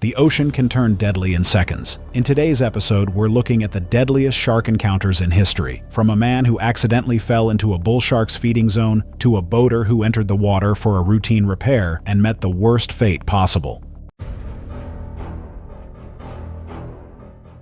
The ocean can turn deadly in seconds. In today's episode, we're looking at the deadliest shark encounters in history, from a man who accidentally fell into a bull shark's feeding zone to a boater who entered the water for a routine repair and met the worst fate possible.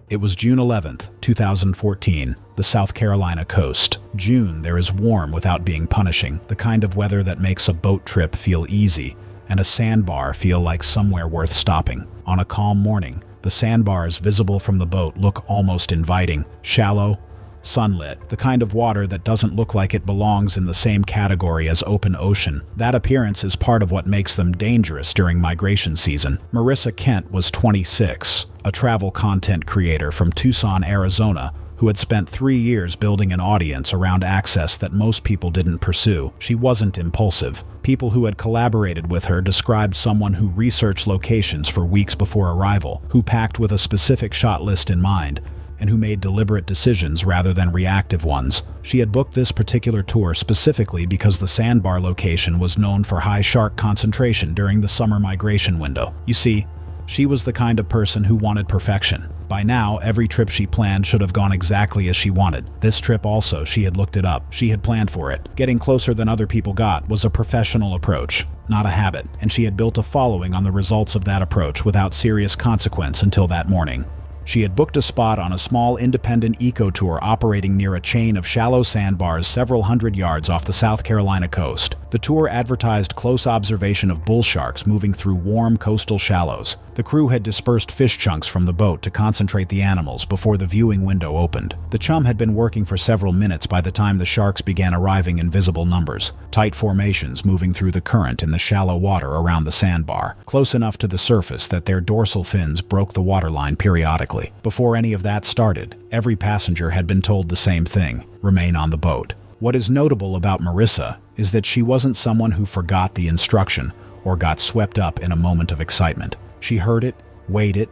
It was June 11th, 2014, the South Carolina coast. June there is warm without being punishing, the kind of weather that makes a boat trip feel easy and a sandbar feel like somewhere worth stopping. On a calm morning, the sandbars visible from the boat look almost inviting, shallow, sunlit, the kind of water that doesn't look like it belongs in the same category as open ocean. That appearance is part of what makes them dangerous during migration season. Marissa Kent was 26, a travel content creator from Tucson, Arizona, who had spent 3 years building an audience around access that most people didn't pursue. She wasn't impulsive. People who had collaborated with her described someone who researched locations for weeks before arrival, who packed with a specific shot list in mind, and who made deliberate decisions rather than reactive ones. She had booked this particular tour specifically because the sandbar location was known for high shark concentration during the summer migration window. You see, she was the kind of person who wanted perfection. By now, every trip she planned should have gone exactly as she wanted. This trip also, she had looked it up. She had planned for it. Getting closer than other people got was a professional approach, not a habit, and she had built a following on the results of that approach without serious consequence until that morning. She had booked a spot on a small independent eco-tour operating near a chain of shallow sandbars several hundred yards off the South Carolina coast. The tour advertised close observation of bull sharks moving through warm coastal shallows. The crew had dispersed fish chunks from the boat to concentrate the animals before the viewing window opened. The chum had been working for several minutes by the time the sharks began arriving in visible numbers, tight formations moving through the current in the shallow water around the sandbar, close enough to the surface that their dorsal fins broke the waterline periodically. Before any of that started, every passenger had been told the same thing: remain on the boat. What is notable about Marissa is that she wasn't someone who forgot the instruction or got swept up in a moment of excitement. She heard it, weighed it,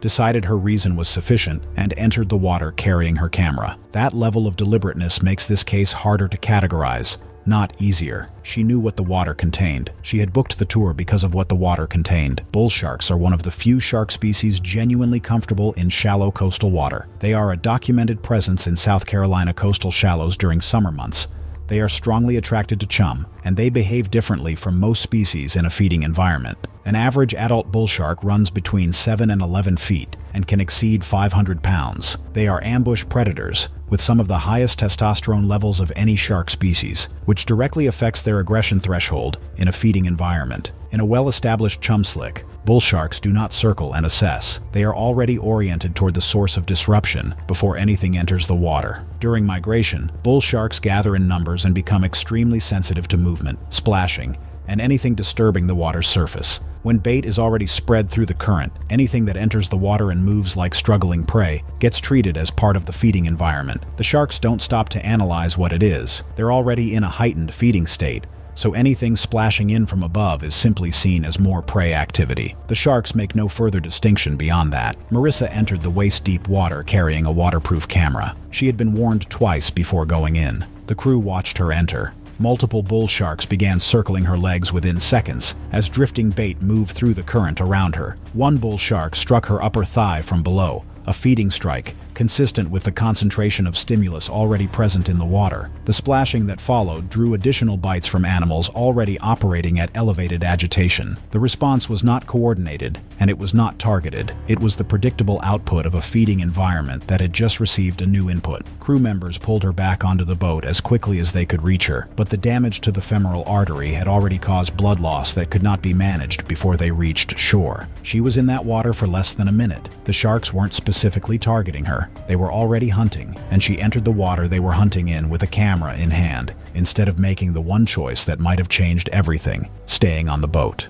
decided her reason was sufficient, and entered the water carrying her camera. That level of deliberateness makes this case harder to categorize, not easier. She knew what the water contained. She had booked the tour because of what the water contained. Bull sharks are one of the few shark species genuinely comfortable in shallow coastal water. They are a documented presence in South Carolina coastal shallows during summer months. They are strongly attracted to chum, and they behave differently from most species in a feeding environment. An average adult bull shark runs between 7 and 11 feet and can exceed 500 pounds. They are ambush predators, with some of the highest testosterone levels of any shark species, which directly affects their aggression threshold in a feeding environment. In a well-established chum slick, bull sharks do not circle and assess. They are already oriented toward the source of disruption before anything enters the water. During migration, bull sharks gather in numbers and become extremely sensitive to movement, splashing, and anything disturbing the water's surface. When bait is already spread through the current, anything that enters the water and moves like struggling prey gets treated as part of the feeding environment. The sharks don't stop to analyze what it is. They're already in a heightened feeding state, so anything splashing in from above is simply seen as more prey activity. The sharks make no further distinction beyond that. Marissa entered the waist-deep water carrying a waterproof camera. She had been warned twice before going in. The crew watched her enter. Multiple bull sharks began circling her legs within seconds as drifting bait moved through the current around her. One bull shark struck her upper thigh from below, a feeding strike, consistent with the concentration of stimulus already present in the water. The splashing that followed drew additional bites from animals already operating at elevated agitation. The response was not coordinated, and it was not targeted. It was the predictable output of a feeding environment that had just received a new input. Crew members pulled her back onto the boat as quickly as they could reach her, but the damage to the femoral artery had already caused blood loss that could not be managed before they reached shore. She was in that water for less than a minute. The sharks weren't specifically targeting her. They were already hunting, and she entered the water they were hunting in with a camera in hand, instead of making the one choice that might have changed everything: staying on the boat.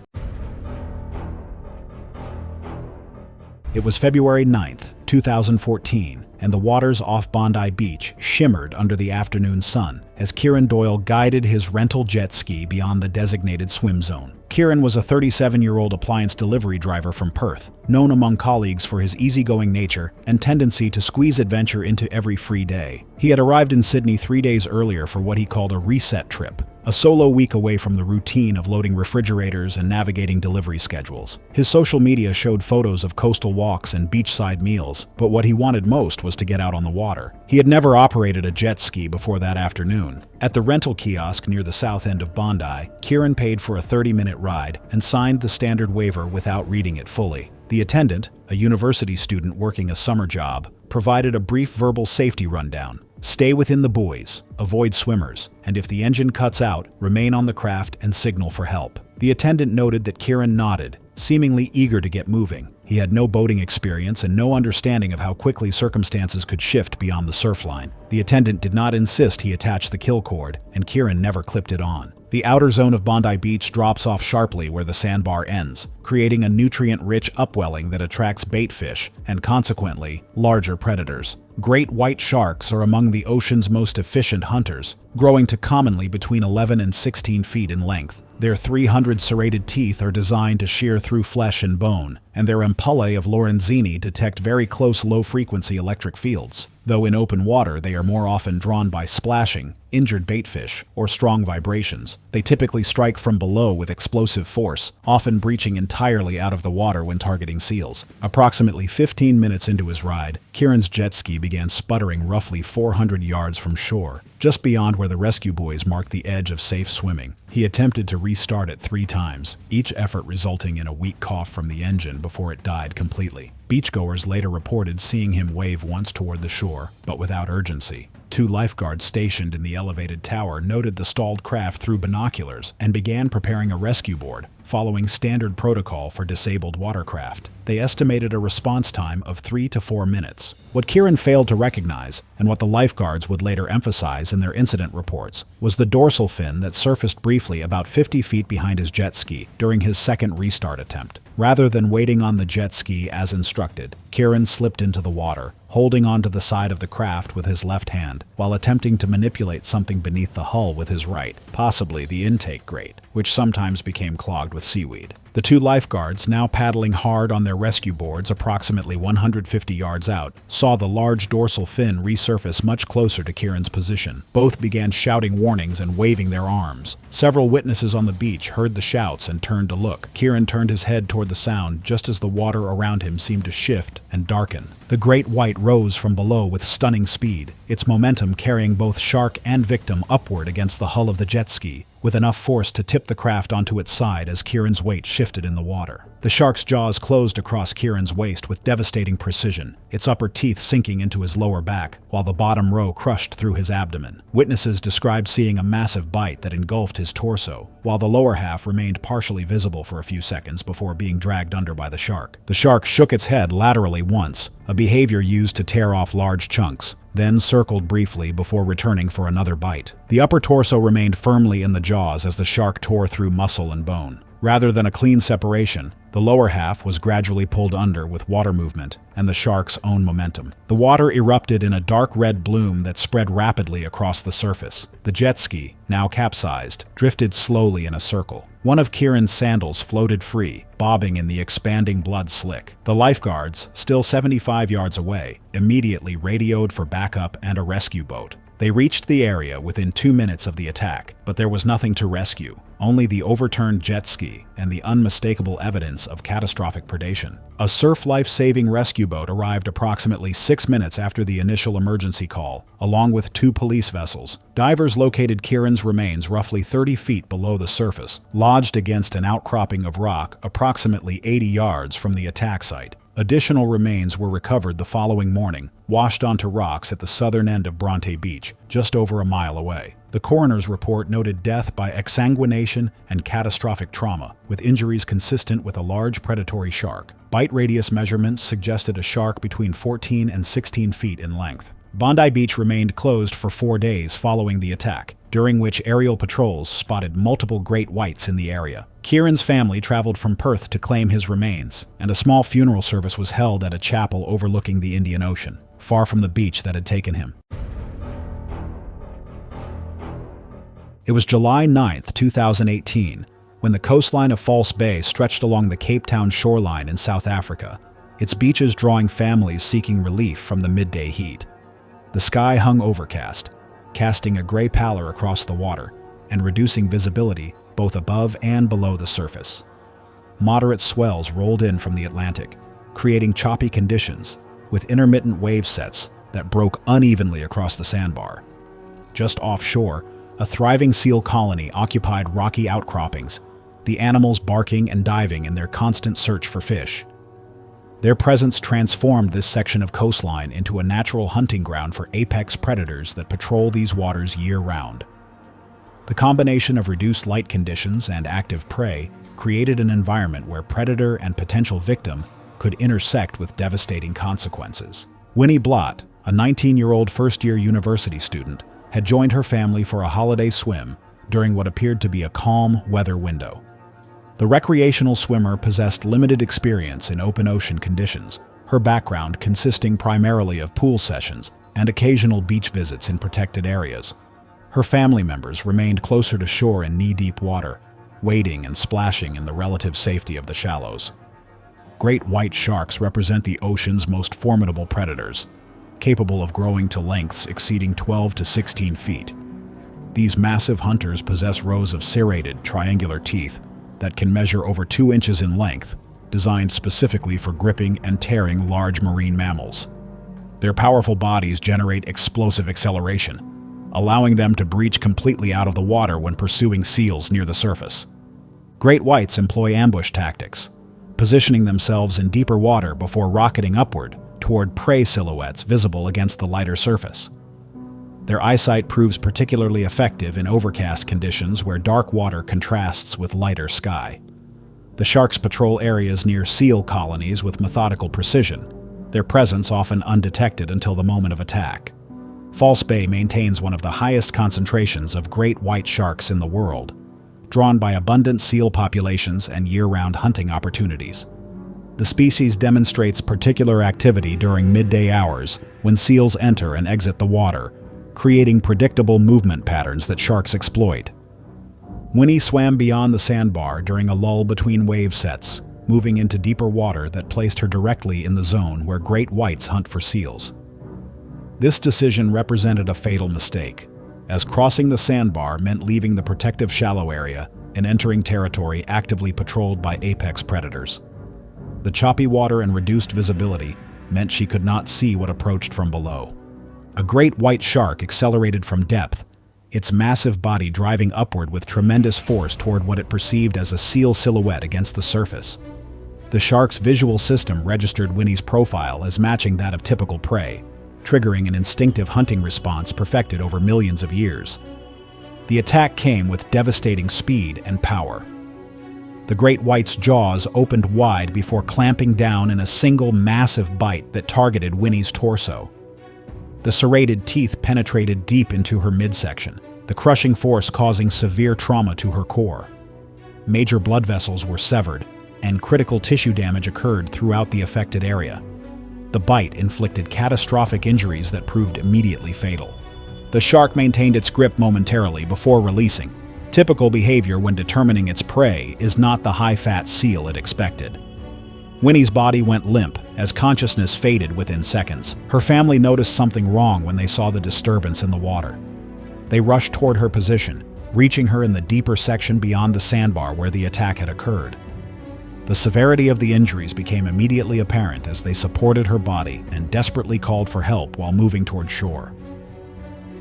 It was February 9th, 2014, and the waters off Bondi Beach shimmered under the afternoon sun as Kieran Doyle guided his rental jet ski beyond the designated swim zone. Kieran was a 37-year-old appliance delivery driver from Perth, known among colleagues for his easygoing nature and tendency to squeeze adventure into every free day. He had arrived in Sydney 3 days earlier for what he called a reset trip, a a solo week away from the routine of loading refrigerators and navigating delivery schedules. His social media showed photos of coastal walks and beachside meals, but what he wanted most was to get out on the water. He had never operated a jet ski before that afternoon. At the rental kiosk near the south end of Bondi, Kieran paid for a 30-minute ride and signed the standard waiver without reading it fully. The attendant, a university student working a summer job, provided a brief verbal safety rundown. Stay within the buoys, avoid swimmers, and if the engine cuts out, remain on the craft and signal for help. The attendant noted that Kieran nodded, seemingly eager to get moving. He had no boating experience and no understanding of how quickly circumstances could shift beyond the surf line. The attendant did not insist he attach the kill cord, and Kieran never clipped it on. The outer zone of Bondi Beach drops off sharply where the sandbar ends, creating a nutrient-rich upwelling that attracts bait fish and, consequently, larger predators. Great white sharks are among the ocean's most efficient hunters, growing to commonly between 11 and 16 feet in length. Their 300 serrated teeth are designed to shear through flesh and bone, and their ampullae of Lorenzini detect very close low-frequency electric fields. Though in open water they are more often drawn by splashing, injured baitfish, or strong vibrations. They typically strike from below with explosive force, often breaching entirely out of the water when targeting seals. Approximately 15 minutes into his ride, Kieran's jet ski began sputtering roughly 400 yards from shore, just beyond where the rescue buoys marked the edge of safe swimming. He attempted to restart it 3 times, each effort resulting in a weak cough from the engine before it died completely. Beachgoers later reported seeing him wave once toward the shore, but without urgency. 2 lifeguards stationed in the elevated tower noted the stalled craft through binoculars and began preparing a rescue board, following standard protocol for disabled watercraft. They estimated a response time of 3 to 4 minutes. What Kieran failed to recognize, and what the lifeguards would later emphasize in their incident reports, was the dorsal fin that surfaced briefly about 50 feet behind his jet ski during his second restart attempt. Rather than waiting on the jet ski as instructed, Kieran slipped into the water, holding onto the side of the craft with his left hand, while attempting to manipulate something beneath the hull with his right, possibly the intake grate, which sometimes became clogged with seaweed. The 2 lifeguards, now paddling hard on their rescue boards approximately 150 yards out, saw the large dorsal fin resurface much closer to Kieran's position. Both began shouting warnings and waving their arms. Several witnesses on the beach heard the shouts and turned to look. Kieran turned his head toward the sound just as the water around him seemed to shift and darken. The great white rose from below with stunning speed, its momentum carrying both shark and victim upward against the hull of the jet ski, with enough force to tip the craft onto its side as Kieran's weight shifted in the water. The shark's jaws closed across Kieran's waist with devastating precision, its upper teeth sinking into his lower back, while the bottom row crushed through his abdomen. Witnesses described seeing a massive bite that engulfed his torso, while the lower half remained partially visible for a few seconds before being dragged under by the shark. The shark shook its head laterally once, a behavior used to tear off large chunks, then circled briefly before returning for another bite. The upper torso remained firmly in the jaws as the shark tore through muscle and bone. Rather than a clean separation, the lower half was gradually pulled under with water movement and the shark's own momentum. The water erupted in a dark red bloom that spread rapidly across the surface. The jet ski, now capsized, drifted slowly in a circle. One of Kieran's sandals floated free, bobbing in the expanding blood slick. The lifeguards, still 75 yards away, immediately radioed for backup and a rescue boat. They reached the area within 2 minutes of the attack, but there was nothing to rescue, only the overturned jet ski and the unmistakable evidence of catastrophic predation. A surf life-saving rescue boat arrived approximately 6 minutes after the initial emergency call, along with 2 police vessels. Divers located Kieran's remains roughly 30 feet below the surface, lodged against an outcropping of rock approximately 80 yards from the attack site. Additional remains were recovered the following morning, washed onto rocks at the southern end of Bronte Beach, just over a mile away. The coroner's report noted death by exsanguination and catastrophic trauma, with injuries consistent with a large predatory shark. Bite radius measurements suggested a shark between 14 and 16 feet in length. Bondi Beach remained closed for 4 days following the attack, during which aerial patrols spotted multiple great whites in the area. Kieran's family traveled from Perth to claim his remains, and a small funeral service was held at a chapel overlooking the Indian Ocean, far from the beach that had taken him. It was July 9, 2018, when the coastline of False Bay stretched along the Cape Town shoreline in South Africa, its beaches drawing families seeking relief from the midday heat. The sky hung overcast, casting a gray pallor across the water, and reducing visibility both above and below the surface. Moderate swells rolled in from the Atlantic, creating choppy conditions with intermittent wave sets that broke unevenly across the sandbar. Just offshore, a thriving seal colony occupied rocky outcroppings, the animals barking and diving in their constant search for fish. Their presence transformed this section of coastline into a natural hunting ground for apex predators that patrol these waters year-round. The combination of reduced light conditions and active prey created an environment where predator and potential victim could intersect with devastating consequences. Winnie Blott, a 19-year-old first-year university student, had joined her family for a holiday swim during what appeared to be a calm weather window. The recreational swimmer possessed limited experience in open ocean conditions, her background consisting primarily of pool sessions and occasional beach visits in protected areas. Her family members remained closer to shore in knee-deep water, wading and splashing in the relative safety of the shallows. Great white sharks represent the ocean's most formidable predators, capable of growing to lengths exceeding 12 to 16 feet. These massive hunters possess rows of serrated, triangular teeth that can measure over 2 inches in length, designed specifically for gripping and tearing large marine mammals. Their powerful bodies generate explosive acceleration, allowing them to breach completely out of the water when pursuing seals near the surface. Great whites employ ambush tactics, positioning themselves in deeper water before rocketing upward toward prey silhouettes visible against the lighter surface. Their eyesight proves particularly effective in overcast conditions where dark water contrasts with lighter sky. The sharks patrol areas near seal colonies with methodical precision, their presence often undetected until the moment of attack. False Bay maintains one of the highest concentrations of great white sharks in the world, drawn by abundant seal populations and year-round hunting opportunities. The species demonstrates particular activity during midday hours when seals enter and exit the water, creating predictable movement patterns that sharks exploit. Winnie swam beyond the sandbar during a lull between wave sets, moving into deeper water that placed her directly in the zone where great whites hunt for seals. This decision represented a fatal mistake, as crossing the sandbar meant leaving the protective shallow area and entering territory actively patrolled by apex predators. The choppy water and reduced visibility meant she could not see what approached from below. A great white shark accelerated from depth, its massive body driving upward with tremendous force toward what it perceived as a seal silhouette against the surface. The shark's visual system registered Winnie's profile as matching that of typical prey, triggering an instinctive hunting response perfected over millions of years. The attack came with devastating speed and power. The great white's jaws opened wide before clamping down in a single massive bite that targeted Winnie's torso. The serrated teeth penetrated deep into her midsection, the crushing force causing severe trauma to her core. Major blood vessels were severed, and critical tissue damage occurred throughout the affected area. The bite inflicted catastrophic injuries that proved immediately fatal. The shark maintained its grip momentarily before releasing. Typical behavior when determining its prey is not the high-fat seal it expected. Winnie's body went limp as consciousness faded within seconds. Her family noticed something wrong when they saw the disturbance in the water. They rushed toward her position, reaching her in the deeper section beyond the sandbar where the attack had occurred. The severity of the injuries became immediately apparent as they supported her body and desperately called for help while moving toward shore.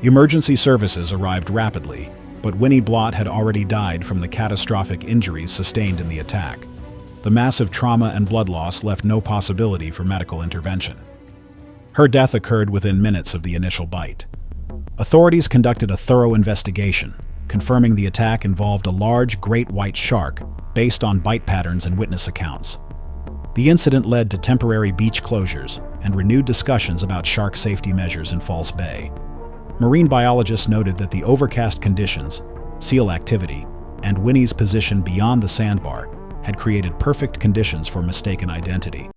Emergency services arrived rapidly, but Winnie Blott had already died from the catastrophic injuries sustained in the attack. The massive trauma and blood loss left no possibility for medical intervention. Her death occurred within minutes of the initial bite. Authorities conducted a thorough investigation, confirming the attack involved a large great white shark based on bite patterns and witness accounts. The incident led to temporary beach closures and renewed discussions about shark safety measures in False Bay. Marine biologists noted that the overcast conditions, seal activity, and Winnie's position beyond the sandbar had created perfect conditions for mistaken identity.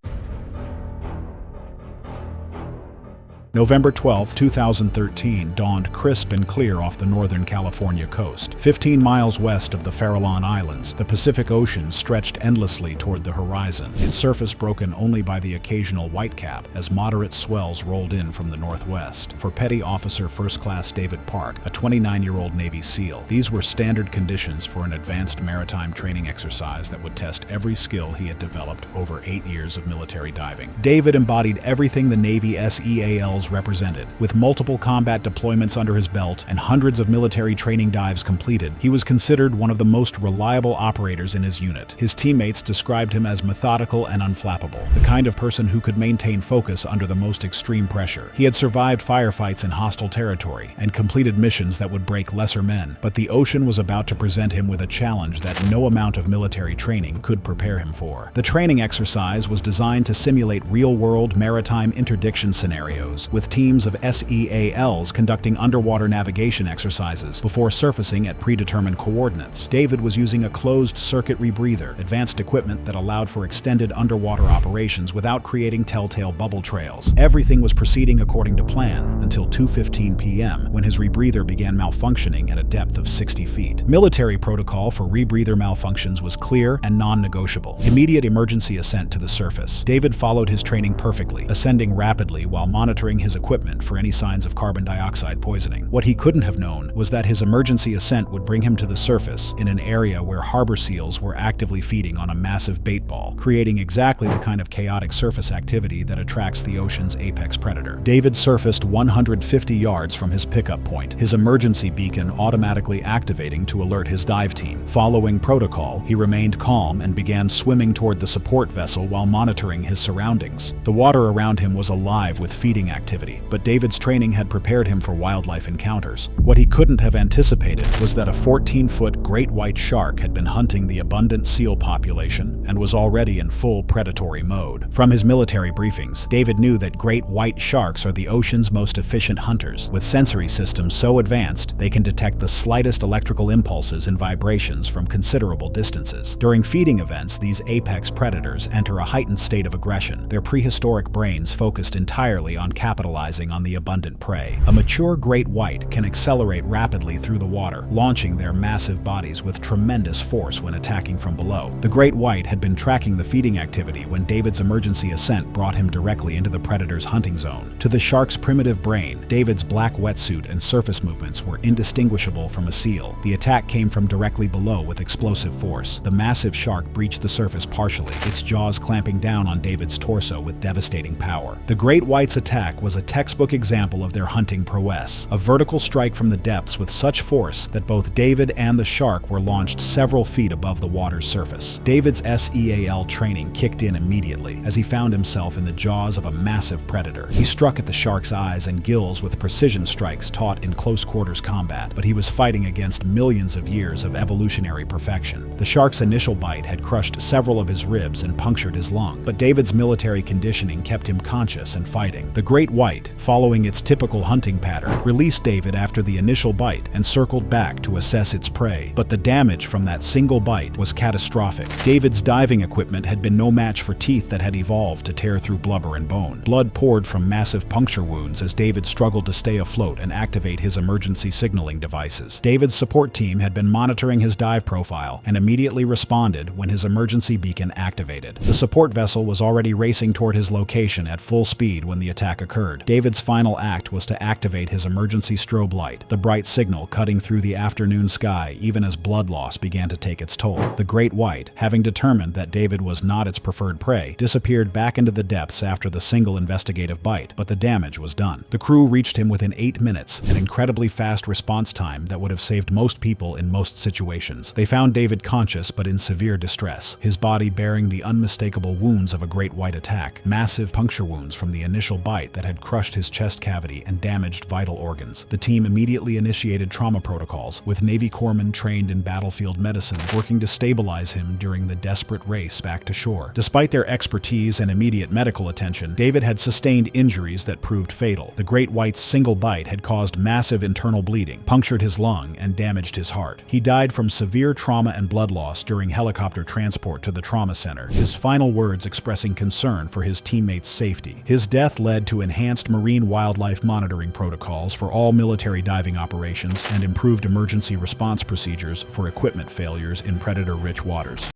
November 12, 2013 dawned crisp and clear off the northern California coast. 15 miles west of the Farallon Islands, the Pacific Ocean stretched endlessly toward the horizon, its surface broken only by the occasional whitecap as moderate swells rolled in from the northwest. For Petty Officer First Class David Park, a 29-year-old Navy SEAL, these were standard conditions for an advanced maritime training exercise that would test every skill he had developed over 8 years of military diving. David embodied everything the Navy SEALs represented. With multiple combat deployments under his belt and hundreds of military training dives completed, he was considered one of the most reliable operators in his unit. His teammates described him as methodical and unflappable, the kind of person who could maintain focus under the most extreme pressure. He had survived firefights in hostile territory and completed missions that would break lesser men, but the ocean was about to present him with a challenge that no amount of military training could prepare him for. The training exercise was designed to simulate real-world maritime interdiction scenarios, with teams of SEALs conducting underwater navigation exercises before surfacing at predetermined coordinates. David was using a closed-circuit rebreather, advanced equipment that allowed for extended underwater operations without creating telltale bubble trails. Everything was proceeding according to plan until 2:15 p.m., when his rebreather began malfunctioning at a depth of 60 feet. Military protocol for rebreather malfunctions was clear and non-negotiable. Immediate emergency ascent to the surface. David followed his training perfectly, ascending rapidly while monitoring his equipment for any signs of carbon dioxide poisoning. What he couldn't have known was that his emergency ascent would bring him to the surface in an area where harbor seals were actively feeding on a massive bait ball, creating exactly the kind of chaotic surface activity that attracts the ocean's apex predator. David surfaced 150 yards from his pickup point, his emergency beacon automatically activating to alert his dive team. Following protocol, he remained calm and began swimming toward the support vessel while monitoring his surroundings. The water around him was alive with feeding activity, but David's training had prepared him for wildlife encounters. What he couldn't have anticipated was that a 14-foot great white shark had been hunting the abundant seal population and was already in full predatory mode. From his military briefings, David knew that great white sharks are the ocean's most efficient hunters, with sensory systems so advanced they can detect the slightest electrical impulses and vibrations from considerable distances. During feeding events, these apex predators enter a heightened state of aggression, their prehistoric brains focused entirely on capitalizing on the abundant prey. A mature great white can accelerate rapidly through the water, launching their massive bodies with tremendous force when attacking from below. The great white had been tracking the feeding activity when David's emergency ascent brought him directly into the predator's hunting zone. To the shark's primitive brain, David's black wetsuit and surface movements were indistinguishable from a seal. The attack came from directly below with explosive force. The massive shark breached the surface partially, its jaws clamping down on David's torso with devastating power. The great white's attack was a textbook example of their hunting prowess, a vertical strike from the depths with such force that both David and the shark were launched several feet above the water's surface. David's SEAL training kicked in immediately as he found himself in the jaws of a massive predator. He struck at the shark's eyes and gills with precision strikes taught in close quarters combat, but he was fighting against millions of years of evolutionary perfection. The shark's initial bite had crushed several of his ribs and punctured his lung, but David's military conditioning kept him conscious and fighting. The great white, following its typical hunting pattern, released David after the initial bite and circled back to assess its prey, but the damage from that single bite was catastrophic. David's diving equipment had been no match for teeth that had evolved to tear through blubber and bone. Blood poured from massive puncture wounds as David struggled to stay afloat and activate his emergency signaling devices. David's support team had been monitoring his dive profile and immediately responded when his emergency beacon activated. The support vessel was already racing toward his location at full speed when the attack occurred. David's final act was to activate his emergency strobe light, the bright signal cutting through the afternoon sky even as blood loss began to take its toll. The great white, having determined that David was not its preferred prey, disappeared back into the depths after the single investigative bite, but the damage was done. The crew reached him within 8 minutes, an incredibly fast response time that would have saved most people in most situations. They found David conscious but in severe distress, his body bearing the unmistakable wounds of a great white attack, massive puncture wounds from the initial bite that had crushed his chest cavity and damaged vital organs. The team immediately initiated trauma protocols, with Navy corpsmen trained in battlefield medicine working to stabilize him during the desperate race back to shore. Despite their expertise and immediate medical attention, David had sustained injuries that proved fatal. The great white's single bite had caused massive internal bleeding, punctured his lung, and damaged his heart. He died from severe trauma and blood loss during helicopter transport to the trauma center, his final words expressing concern for his teammates' safety. His death led to enhanced enhanced marine wildlife monitoring protocols for all military diving operations and improved emergency response procedures for equipment failures in predator-rich waters.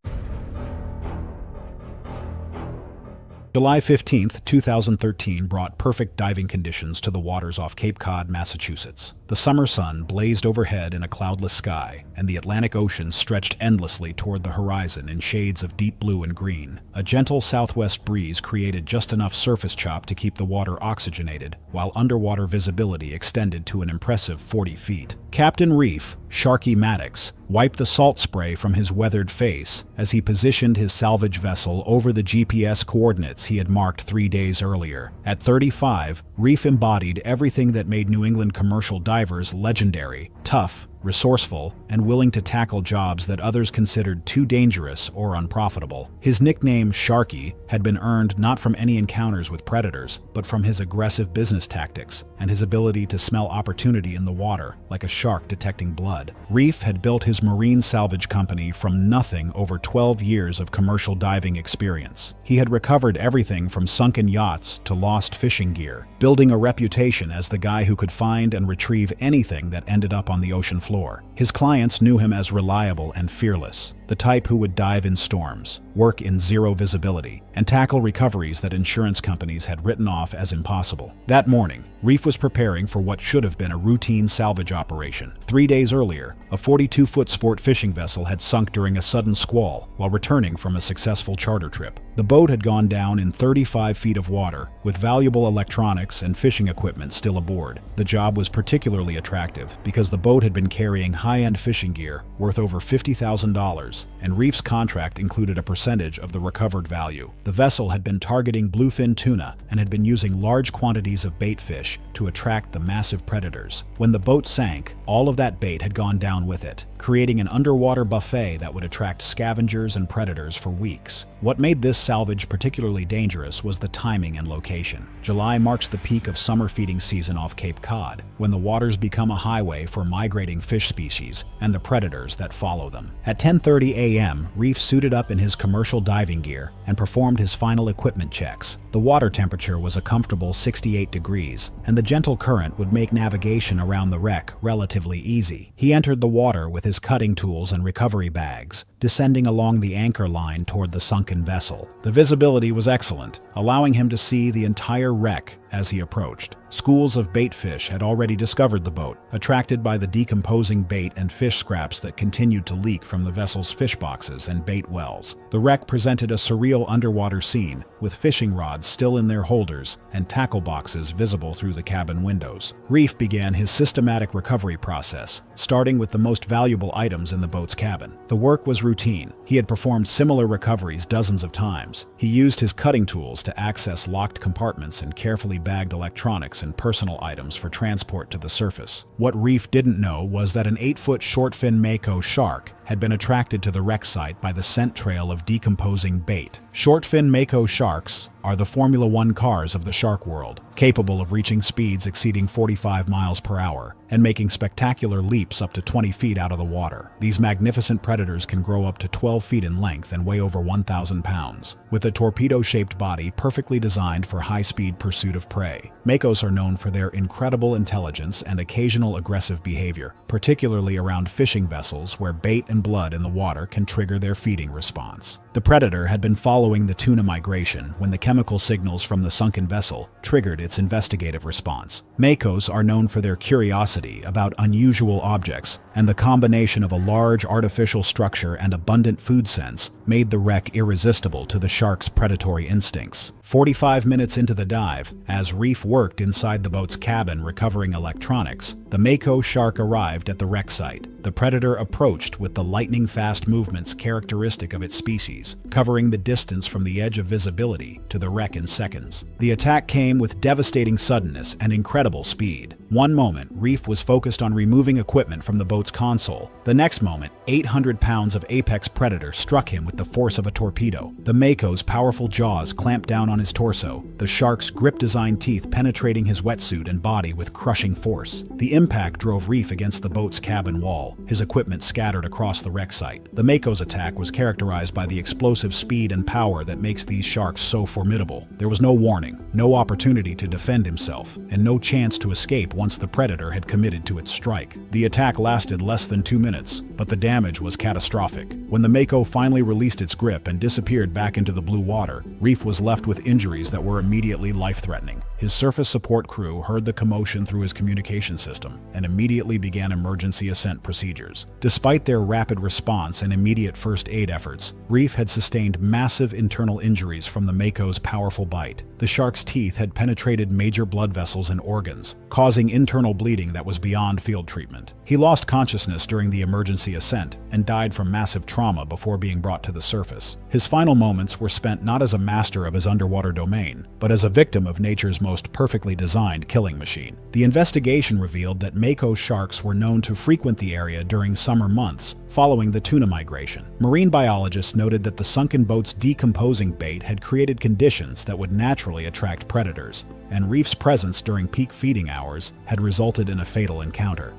July 15, 2013 brought perfect diving conditions to the waters off Cape Cod, Massachusetts. The summer sun blazed overhead in a cloudless sky, and the Atlantic Ocean stretched endlessly toward the horizon in shades of deep blue and green. A gentle southwest breeze created just enough surface chop to keep the water oxygenated, while underwater visibility extended to an impressive 40 feet. Captain Reef, Sharky Maddox, wiped the salt spray from his weathered face as he positioned his salvage vessel over the GPS coordinates he had marked 3 days earlier. At 35, Reef embodied everything that made New England commercial divers legendary: tough, resourceful, and willing to tackle jobs that others considered too dangerous or unprofitable. His nickname, Sharky, had been earned not from any encounters with predators, but from his aggressive business tactics and his ability to smell opportunity in the water, like a shark detecting blood. Reef had built his marine salvage company from nothing over 12 years of commercial diving experience. He had recovered everything from sunken yachts to lost fishing gear, building a reputation as the guy who could find and retrieve anything that ended up on the ocean floor. His clients knew him as reliable and fearless, the type who would dive in storms, work in zero visibility, and tackle recoveries that insurance companies had written off as impossible. That morning, Reef was preparing for what should have been a routine salvage operation. 3 days earlier, a 42-foot sport fishing vessel had sunk during a sudden squall while returning from a successful charter trip. The boat had gone down in 35 feet of water, with valuable electronics and fishing equipment still aboard. The job was particularly attractive because the boat had been carrying high-end fishing gear worth over $50,000, and Reef's contract included a percentage of the recovered value. The vessel had been targeting bluefin tuna and had been using large quantities of bait fish to attract the massive predators. When the boat sank, all of that bait had gone down with it, creating an underwater buffet that would attract scavengers and predators for weeks. What made this salvage particularly dangerous was the timing and location. July marks the peak of summer feeding season off Cape Cod, when the waters become a highway for migrating fish species and the predators that follow them. At 10:30 a.m., Reef suited up in his commercial diving gear and performed his final equipment checks. The water temperature was a comfortable 68 degrees, and the gentle current would make navigation around the wreck relatively easy. He entered the water with his cutting tools and recovery bags, descending along the anchor line toward the sunken vessel. The visibility was excellent, allowing him to see the entire wreck as he approached. Schools of bait fish had already discovered the boat, attracted by the decomposing bait and fish scraps that continued to leak from the vessel's fish boxes and bait wells. The wreck presented a surreal underwater scene, with fishing rods still in their holders and tackle boxes visible through the cabin windows. Reef began his systematic recovery process, starting with the most valuable items in the boat's cabin. The work was routine. He had performed similar recoveries dozens of times. He used his cutting tools to access locked compartments and carefully bagged electronics and personal items for transport to the surface. What Reef didn't know was that an 8-foot shortfin mako shark had been attracted to the wreck site by the scent trail of decomposing bait. Shortfin mako sharks are the Formula One cars of the shark world, capable of reaching speeds exceeding 45 miles per hour and making spectacular leaps up to 20 feet out of the water. These magnificent predators can grow up to 12 feet in length and weigh over 1,000 pounds, with a torpedo-shaped body perfectly designed for high-speed pursuit of prey. Makos are known for their incredible intelligence and occasional aggressive behavior, particularly around fishing vessels where bait and blood in the water can trigger their feeding response. The predator had been following the tuna migration when the chemical signals from the sunken vessel triggered its investigative response. Makos are known for their curiosity about unusual objects, and the combination of a large artificial structure and abundant food sense made the wreck irresistible to the shark's predatory instincts. 45 minutes into the dive, as Reef worked inside the boat's cabin recovering electronics, the mako shark arrived at the wreck site. The predator approached with the lightning-fast movements characteristic of its species, covering the distance from the edge of visibility to the wreck in seconds. The attack came with devastating suddenness and incredible speed. One moment, Reef was focused on removing equipment from the boat's console. The next moment, 800 pounds of apex predator struck him with the force of a torpedo. The Mako's powerful jaws clamped down on his torso, the shark's grip-designed teeth penetrating his wetsuit and body with crushing force. The impact drove Reef against the boat's cabin wall, his equipment scattered across the wreck site. The Mako's attack was characterized by the explosive speed and power that makes these sharks so formidable. There was no warning, no opportunity to defend himself, and no chance to escape once the predator had committed to its strike. The attack lasted less than 2 minutes, but the damage was catastrophic. When the Mako finally released its grip and disappeared back into the blue water, Reef was left with injuries that were immediately life-threatening. His surface support crew heard the commotion through his communication system and immediately began emergency ascent procedures. Despite their rapid response and immediate first aid efforts, Reef had sustained massive internal injuries from the Mako's powerful bite. The shark's teeth had penetrated major blood vessels and organs, causing internal bleeding that was beyond field treatment. He lost consciousness during the emergency ascent and died from massive trauma before being brought to the surface. His final moments were spent not as a master of his underwater domain, but as a victim of nature's most perfectly designed killing machine. The investigation revealed that Mako sharks were known to frequent the area during summer months, following the tuna migration. Marine biologists noted that the sunken boat's decomposing bait had created conditions that would naturally attract predators, and Reef's presence during peak feeding hours had resulted in a fatal encounter.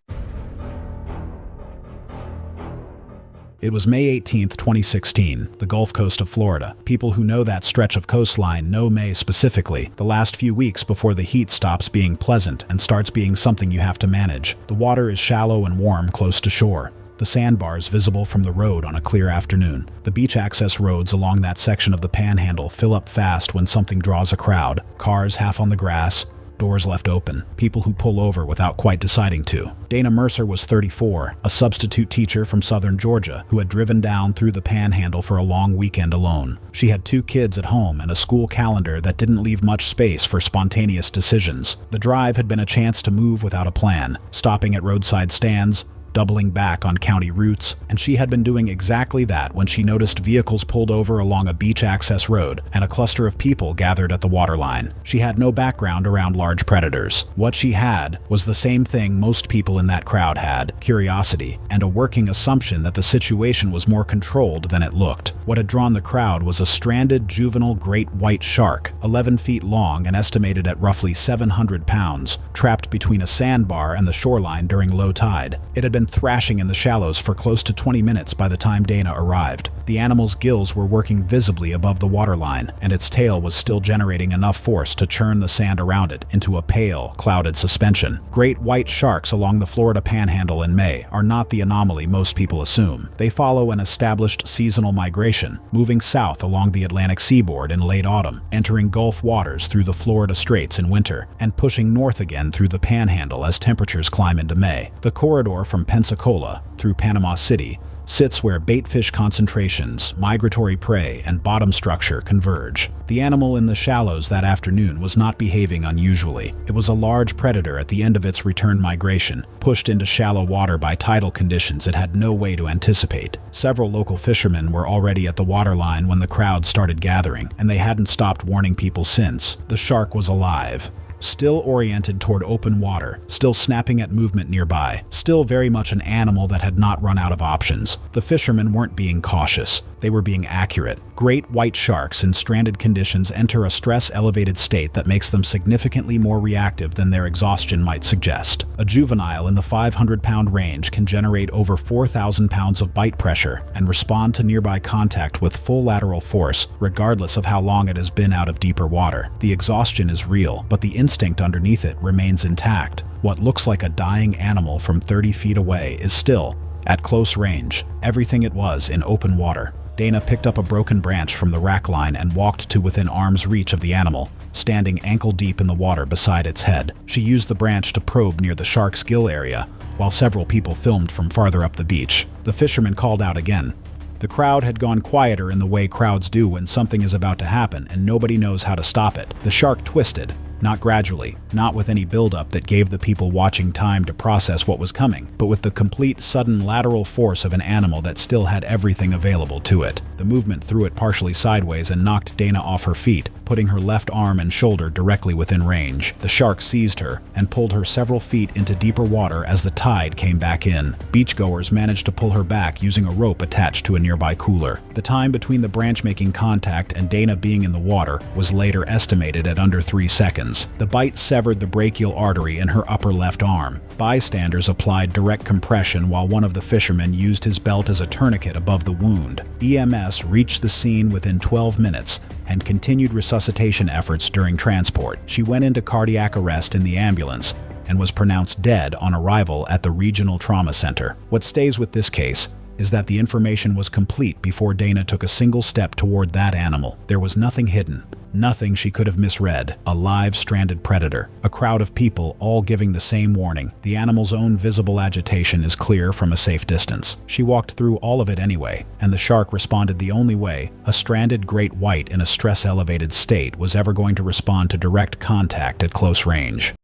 It was May 18, 2016, the Gulf Coast of Florida. People who know that stretch of coastline know May specifically, the last few weeks before the heat stops being pleasant and starts being something you have to manage. The water is shallow and warm close to shore. The sandbars visible from the road on a clear afternoon. The beach access roads along that section of the Panhandle fill up fast when something draws a crowd. Cars half on the grass, doors left open, people who pull over without quite deciding to. Dana Mercer was 34, a substitute teacher from southern Georgia who had driven down through the Panhandle for a long weekend alone. She had 2 kids at home and a school calendar that didn't leave much space for spontaneous decisions. The drive had been a chance to move without a plan, stopping at roadside stands, doubling back on county routes, and she had been doing exactly that when she noticed vehicles pulled over along a beach access road and a cluster of people gathered at the waterline. She had no background around large predators. What she had was the same thing most people in that crowd had: curiosity, and a working assumption that the situation was more controlled than it looked. What had drawn the crowd was a stranded juvenile great white shark, 11 feet long and estimated at roughly 700 pounds, trapped between a sandbar and the shoreline during low tide. It had been thrashing in the shallows for close to 20 minutes by the time Dana arrived. The animal's gills were working visibly above the waterline, and its tail was still generating enough force to churn the sand around it into a pale, clouded suspension. Great white sharks along the Florida Panhandle in May are not the anomaly most people assume. They follow an established seasonal migration, moving south along the Atlantic seaboard in late autumn, entering Gulf waters through the Florida Straits in winter, and pushing north again through the Panhandle as temperatures climb into May. The corridor from Pensacola through Panama City sits where baitfish concentrations, migratory prey, and bottom structure converge. The animal in the shallows that afternoon was not behaving unusually. It was a large predator at the end of its return migration, pushed into shallow water by tidal conditions it had no way to anticipate. Several local fishermen were already at the waterline when the crowd started gathering, and they hadn't stopped warning people since. The shark was alive, still oriented toward open water, still snapping at movement nearby, still very much an animal that had not run out of options. The fishermen weren't being cautious. They were being accurate. Great white sharks in stranded conditions enter a stress-elevated state that makes them significantly more reactive than their exhaustion might suggest. A juvenile in the 500-pound range can generate over 4,000 pounds of bite pressure and respond to nearby contact with full lateral force, regardless of how long it has been out of deeper water. The exhaustion is real, but the instinct underneath it remains intact. What looks like a dying animal from 30 feet away is still, at close range, everything it was in open water. Dana picked up a broken branch from the rack line and walked to within arm's reach of the animal, standing ankle-deep in the water beside its head. She used the branch to probe near the shark's gill area, while several people filmed from farther up the beach. The fisherman called out again. The crowd had gone quieter in the way crowds do when something is about to happen and nobody knows how to stop it. The shark twisted, not gradually, not with any buildup that gave the people watching time to process what was coming, but with the complete, sudden lateral force of an animal that still had everything available to it. The movement threw it partially sideways and knocked Dana off her feet, putting her left arm and shoulder directly within range. The shark seized her and pulled her several feet into deeper water as the tide came back in. Beachgoers managed to pull her back using a rope attached to a nearby cooler. The time between the branch making contact and Dana being in the water was later estimated at under 3 seconds. The bite severed the brachial artery in her upper left arm. Bystanders applied direct compression while one of the fishermen used his belt as a tourniquet above the wound. EMS reached the scene within 12 minutes and continued resuscitation efforts during transport. She went into cardiac arrest in the ambulance and was pronounced dead on arrival at the Regional Trauma Center. What stays with this case is that the information was complete before Dana took a single step toward that animal. There was nothing hidden, nothing she could have misread. A live, stranded predator. A crowd of people all giving the same warning. The animal's own visible agitation is clear from a safe distance. She walked through all of it anyway, and the shark responded the only way a stranded great white in a stress-elevated state was ever going to respond to direct contact at close range.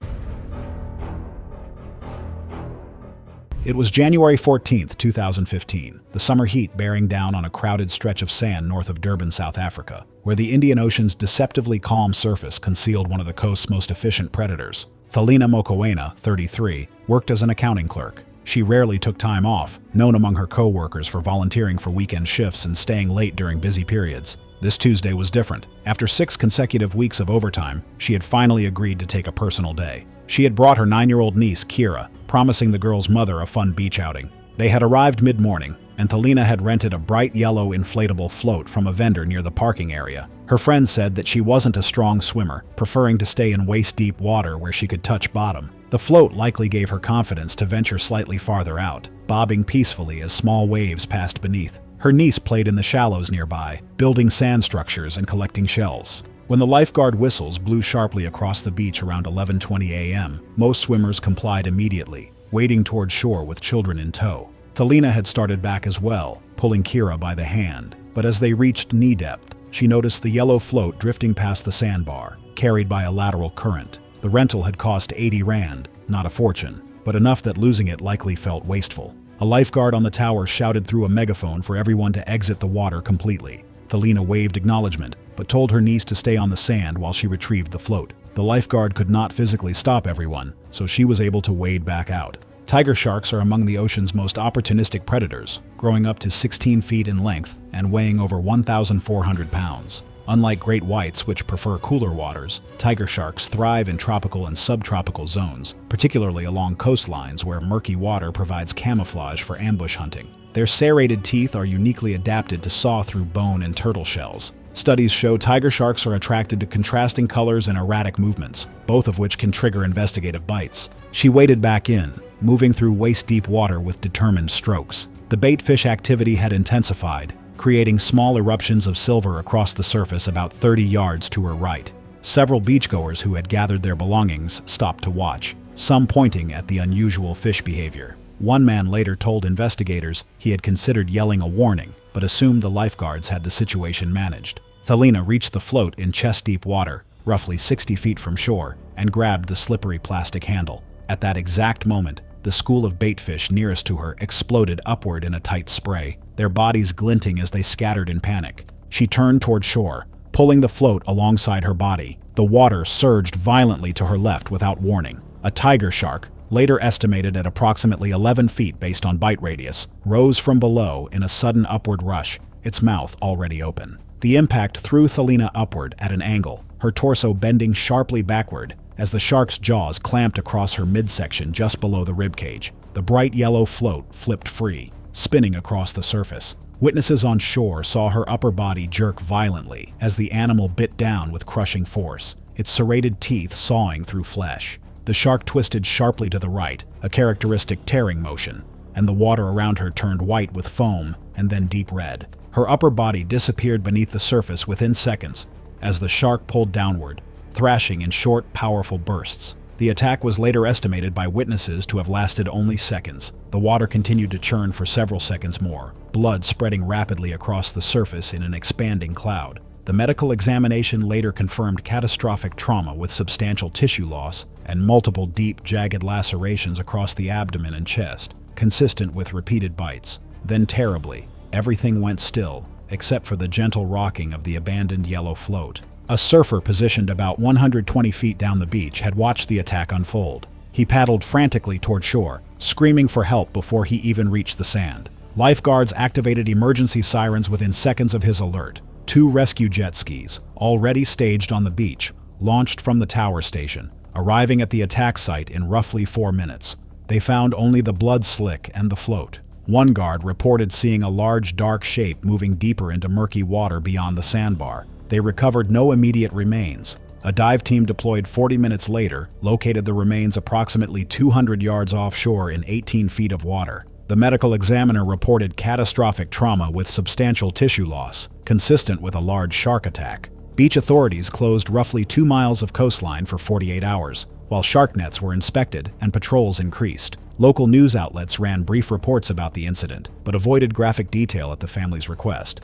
It was January 14th, 2015, the summer heat bearing down on a crowded stretch of sand north of Durban, South Africa, where the Indian Ocean's deceptively calm surface concealed one of the coast's most efficient predators. Thelina Mokoena, 33, worked as an accounting clerk. She rarely took time off, known among her co-workers for volunteering for weekend shifts and staying late during busy periods. This Tuesday was different. After 6 consecutive weeks of overtime, she had finally agreed to take a personal day. She had brought her 9-year-old niece, Kira, promising the girl's mother a fun beach outing. They had arrived mid-morning, and Thelina had rented a bright yellow inflatable float from a vendor near the parking area. Her friend said that she wasn't a strong swimmer, preferring to stay in waist-deep water where she could touch bottom. The float likely gave her confidence to venture slightly farther out, bobbing peacefully as small waves passed beneath. Her niece played in the shallows nearby, building sand structures and collecting shells. When the lifeguard whistles blew sharply across the beach around 11:20 a.m., most swimmers complied immediately, wading toward shore with children in tow. Thelina had started back as well, pulling Kira by the hand. But as they reached knee depth, she noticed the yellow float drifting past the sandbar, carried by a lateral current. The rental had cost 80 rand, not a fortune, but enough that losing it likely felt wasteful. A lifeguard on the tower shouted through a megaphone for everyone to exit the water completely. Thelina waved acknowledgement, but told her niece to stay on the sand while she retrieved the float. The lifeguard could not physically stop everyone, so she was able to wade back out. Tiger sharks are among the ocean's most opportunistic predators, growing up to 16 feet in length and weighing over 1,400 pounds. Unlike great whites, which prefer cooler waters, tiger sharks thrive in tropical and subtropical zones, particularly along coastlines where murky water provides camouflage for ambush hunting. Their serrated teeth are uniquely adapted to saw through bone and turtle shells. Studies show tiger sharks are attracted to contrasting colors and erratic movements, both of which can trigger investigative bites. She waded back in, moving through waist-deep water with determined strokes. The baitfish activity had intensified, creating small eruptions of silver across the surface about 30 yards to her right. Several beachgoers who had gathered their belongings stopped to watch, some pointing at the unusual fish behavior. One man later told investigators he had considered yelling a warning, but assumed the lifeguards had the situation managed. Thelina reached the float in chest-deep water, roughly 60 feet from shore, and grabbed the slippery plastic handle. At that exact moment, the school of baitfish nearest to her exploded upward in a tight spray, their bodies glinting as they scattered in panic. She turned toward shore, pulling the float alongside her body. The water surged violently to her left without warning. A tiger shark, later estimated at approximately 11 feet based on bite radius, rose from below in a sudden upward rush, its mouth already open. The impact threw Thelina upward at an angle, her torso bending sharply backward as the shark's jaws clamped across her midsection just below the ribcage. The bright yellow float flipped free, spinning across the surface. Witnesses on shore saw her upper body jerk violently as the animal bit down with crushing force, its serrated teeth sawing through flesh. The shark twisted sharply to the right, a characteristic tearing motion, and the water around her turned white with foam and then deep red. Her upper body disappeared beneath the surface within seconds as the shark pulled downward, thrashing in short, powerful bursts. The attack was later estimated by witnesses to have lasted only seconds. The water continued to churn for several seconds more, blood spreading rapidly across the surface in an expanding cloud. The medical examination later confirmed catastrophic trauma with substantial tissue loss and multiple deep, jagged lacerations across the abdomen and chest, consistent with repeated bites. Then terribly, everything went still, except for the gentle rocking of the abandoned yellow float. A surfer positioned about 120 feet down the beach had watched the attack unfold. He paddled frantically toward shore, screaming for help before he even reached the sand. Lifeguards activated emergency sirens within seconds of his alert. 2 rescue jet skis, already staged on the beach, launched from the tower station, arriving at the attack site in roughly 4 minutes. They found only the blood slick and the float. One guard reported seeing a large dark shape moving deeper into murky water beyond the sandbar. They recovered no immediate remains. A dive team deployed 40 minutes later located the remains approximately 200 yards offshore in 18 feet of water. The medical examiner reported catastrophic trauma with substantial tissue loss, consistent with a large shark attack. Beach authorities closed roughly 2 miles of coastline for 48 hours, while shark nets were inspected and patrols increased. Local news outlets ran brief reports about the incident, but avoided graphic detail at the family's request.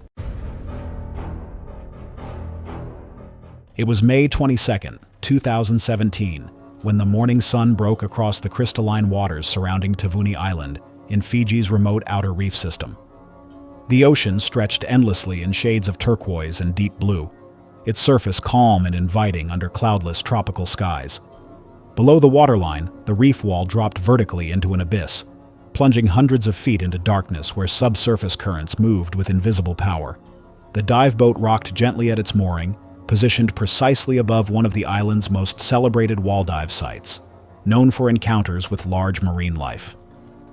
It was May 22, 2017, when the morning sun broke across the crystalline waters surrounding Tavuni Island in Fiji's remote outer reef system. The ocean stretched endlessly in shades of turquoise and deep blue, its surface calm and inviting under cloudless tropical skies. Below the waterline, the reef wall dropped vertically into an abyss, plunging hundreds of feet into darkness where subsurface currents moved with invisible power. The dive boat rocked gently at its mooring, positioned precisely above one of the island's most celebrated wall dive sites, known for encounters with large marine life.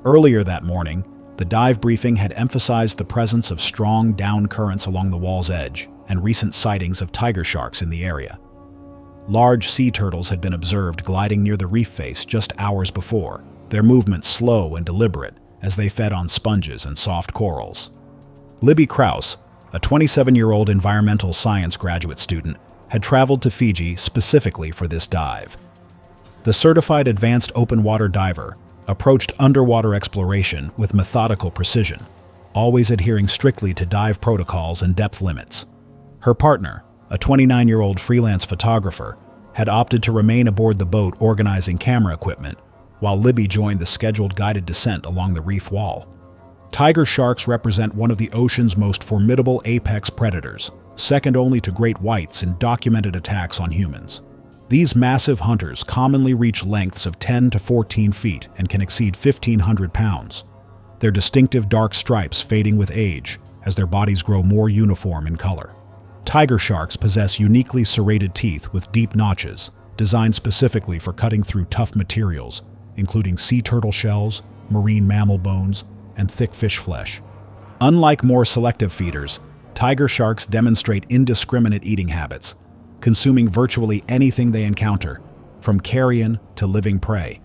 Earlier that morning, the dive briefing had emphasized the presence of strong down currents along the wall's edge and recent sightings of tiger sharks in the area. Large sea turtles had been observed gliding near the reef face just hours before, their movements slow and deliberate as they fed on sponges and soft corals. Libby Krause, a 27-year-old environmental science graduate student, had traveled to Fiji specifically for this dive. The certified advanced open water diver approached underwater exploration with methodical precision, always adhering strictly to dive protocols and depth limits. Her partner, a 29-year-old freelance photographer, had opted to remain aboard the boat organizing camera equipment, while Libby joined the scheduled guided descent along the reef wall. Tiger sharks represent one of the ocean's most formidable apex predators, second only to great whites in documented attacks on humans. These massive hunters commonly reach lengths of 10 to 14 feet and can exceed 1,500 pounds, their distinctive dark stripes fading with age as their bodies grow more uniform in color. Tiger sharks possess uniquely serrated teeth with deep notches, designed specifically for cutting through tough materials, including sea turtle shells, marine mammal bones, and thick fish flesh. Unlike more selective feeders, tiger sharks demonstrate indiscriminate eating habits, consuming virtually anything they encounter, from carrion to living prey.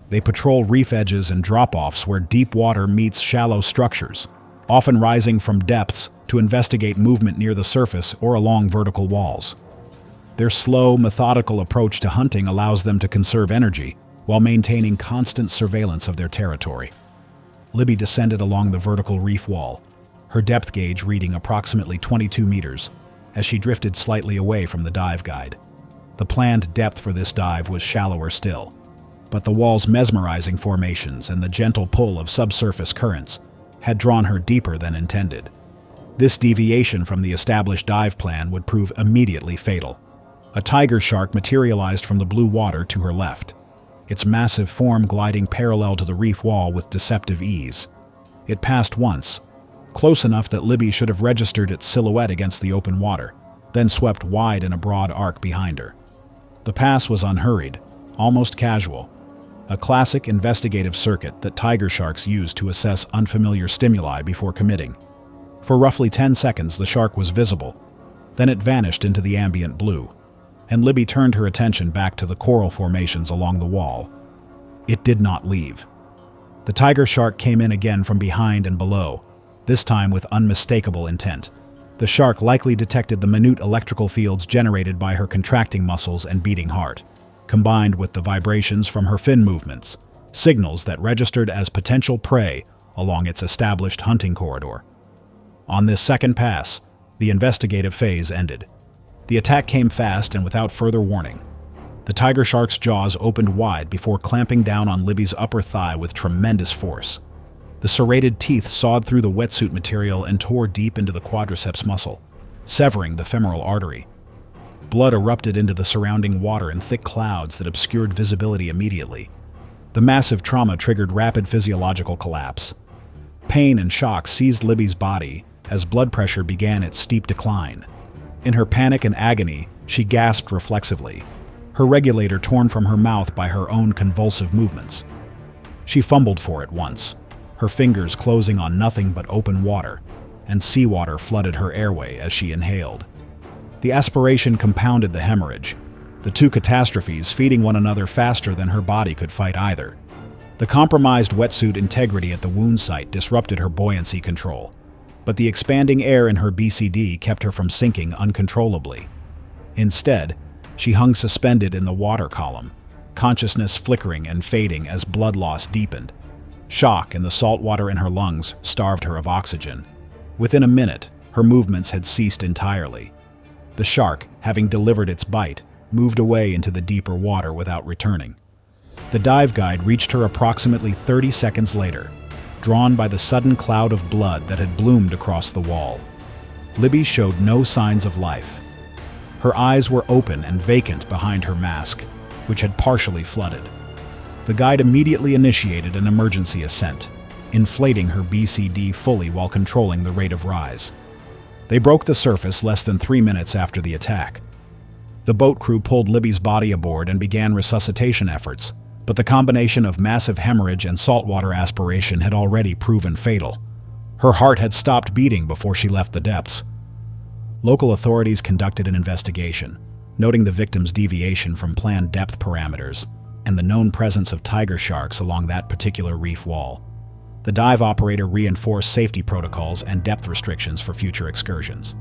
They patrol reef edges and drop-offs where deep water meets shallow structures, often rising from depths to investigate movement near the surface or along vertical walls. Their slow, methodical approach to hunting allows them to conserve energy while maintaining constant surveillance of their territory. Libby descended along the vertical reef wall, her depth gauge reading approximately 22 meters, as she drifted slightly away from the dive guide. The planned depth for this dive was shallower still, but the wall's mesmerizing formations and the gentle pull of subsurface currents had drawn her deeper than intended. This deviation from the established dive plan would prove immediately fatal. A tiger shark materialized from the blue water to her left, its massive form gliding parallel to the reef wall with deceptive ease. It passed once, close enough that Libby should have registered its silhouette against the open water, then swept wide in a broad arc behind her. The pass was unhurried, almost casual, a classic investigative circuit that tiger sharks use to assess unfamiliar stimuli before committing. For roughly 10 seconds, the shark was visible. Then it vanished into the ambient blue, and Libby turned her attention back to the coral formations along the wall. It did not leave. The tiger shark came in again from behind and below, this time with unmistakable intent. The shark likely detected the minute electrical fields generated by her contracting muscles and beating heart, combined with the vibrations from her fin movements, signals that registered as potential prey along its established hunting corridor. On this second pass, The investigative phase ended. The attack came fast and without further warning. The tiger shark's jaws opened wide before clamping down on Libby's upper thigh with tremendous force. The serrated teeth sawed through the wetsuit material and tore deep into the quadriceps muscle, severing the femoral artery. Blood erupted into the surrounding water in thick clouds that obscured visibility immediately. The massive trauma triggered rapid physiological collapse. Pain and shock seized Libby's body as blood pressure began its steep decline. In her panic and agony, she gasped reflexively, her regulator torn from her mouth by her own convulsive movements. She fumbled for it once, her fingers closing on nothing but open water, and seawater flooded her airway as she inhaled. The aspiration compounded the hemorrhage, the two catastrophes feeding one another faster than her body could fight either. The compromised wetsuit integrity at the wound site disrupted her buoyancy control, but the expanding air in her BCD kept her from sinking uncontrollably. Instead, she hung suspended in the water column, consciousness flickering and fading as blood loss deepened. Shock and the salt water in her lungs starved her of oxygen. Within a minute, her movements had ceased entirely. The shark, having delivered its bite, moved away into the deeper water without returning. The dive guide reached her approximately 30 seconds later, drawn by the sudden cloud of blood that had bloomed across the wall. Libby showed no signs of life. Her eyes were open and vacant behind her mask, which had partially flooded. The guide immediately initiated an emergency ascent, inflating her BCD fully while controlling the rate of rise. They broke the surface less than 3 minutes after the attack. The boat crew pulled Libby's body aboard and began resuscitation efforts, but the combination of massive hemorrhage and saltwater aspiration had already proven fatal. Her heart had stopped beating before she left the depths. Local authorities conducted an investigation, noting the victim's deviation from planned depth parameters and the known presence of tiger sharks along that particular reef wall. The dive operator reinforced safety protocols and depth restrictions for future excursions.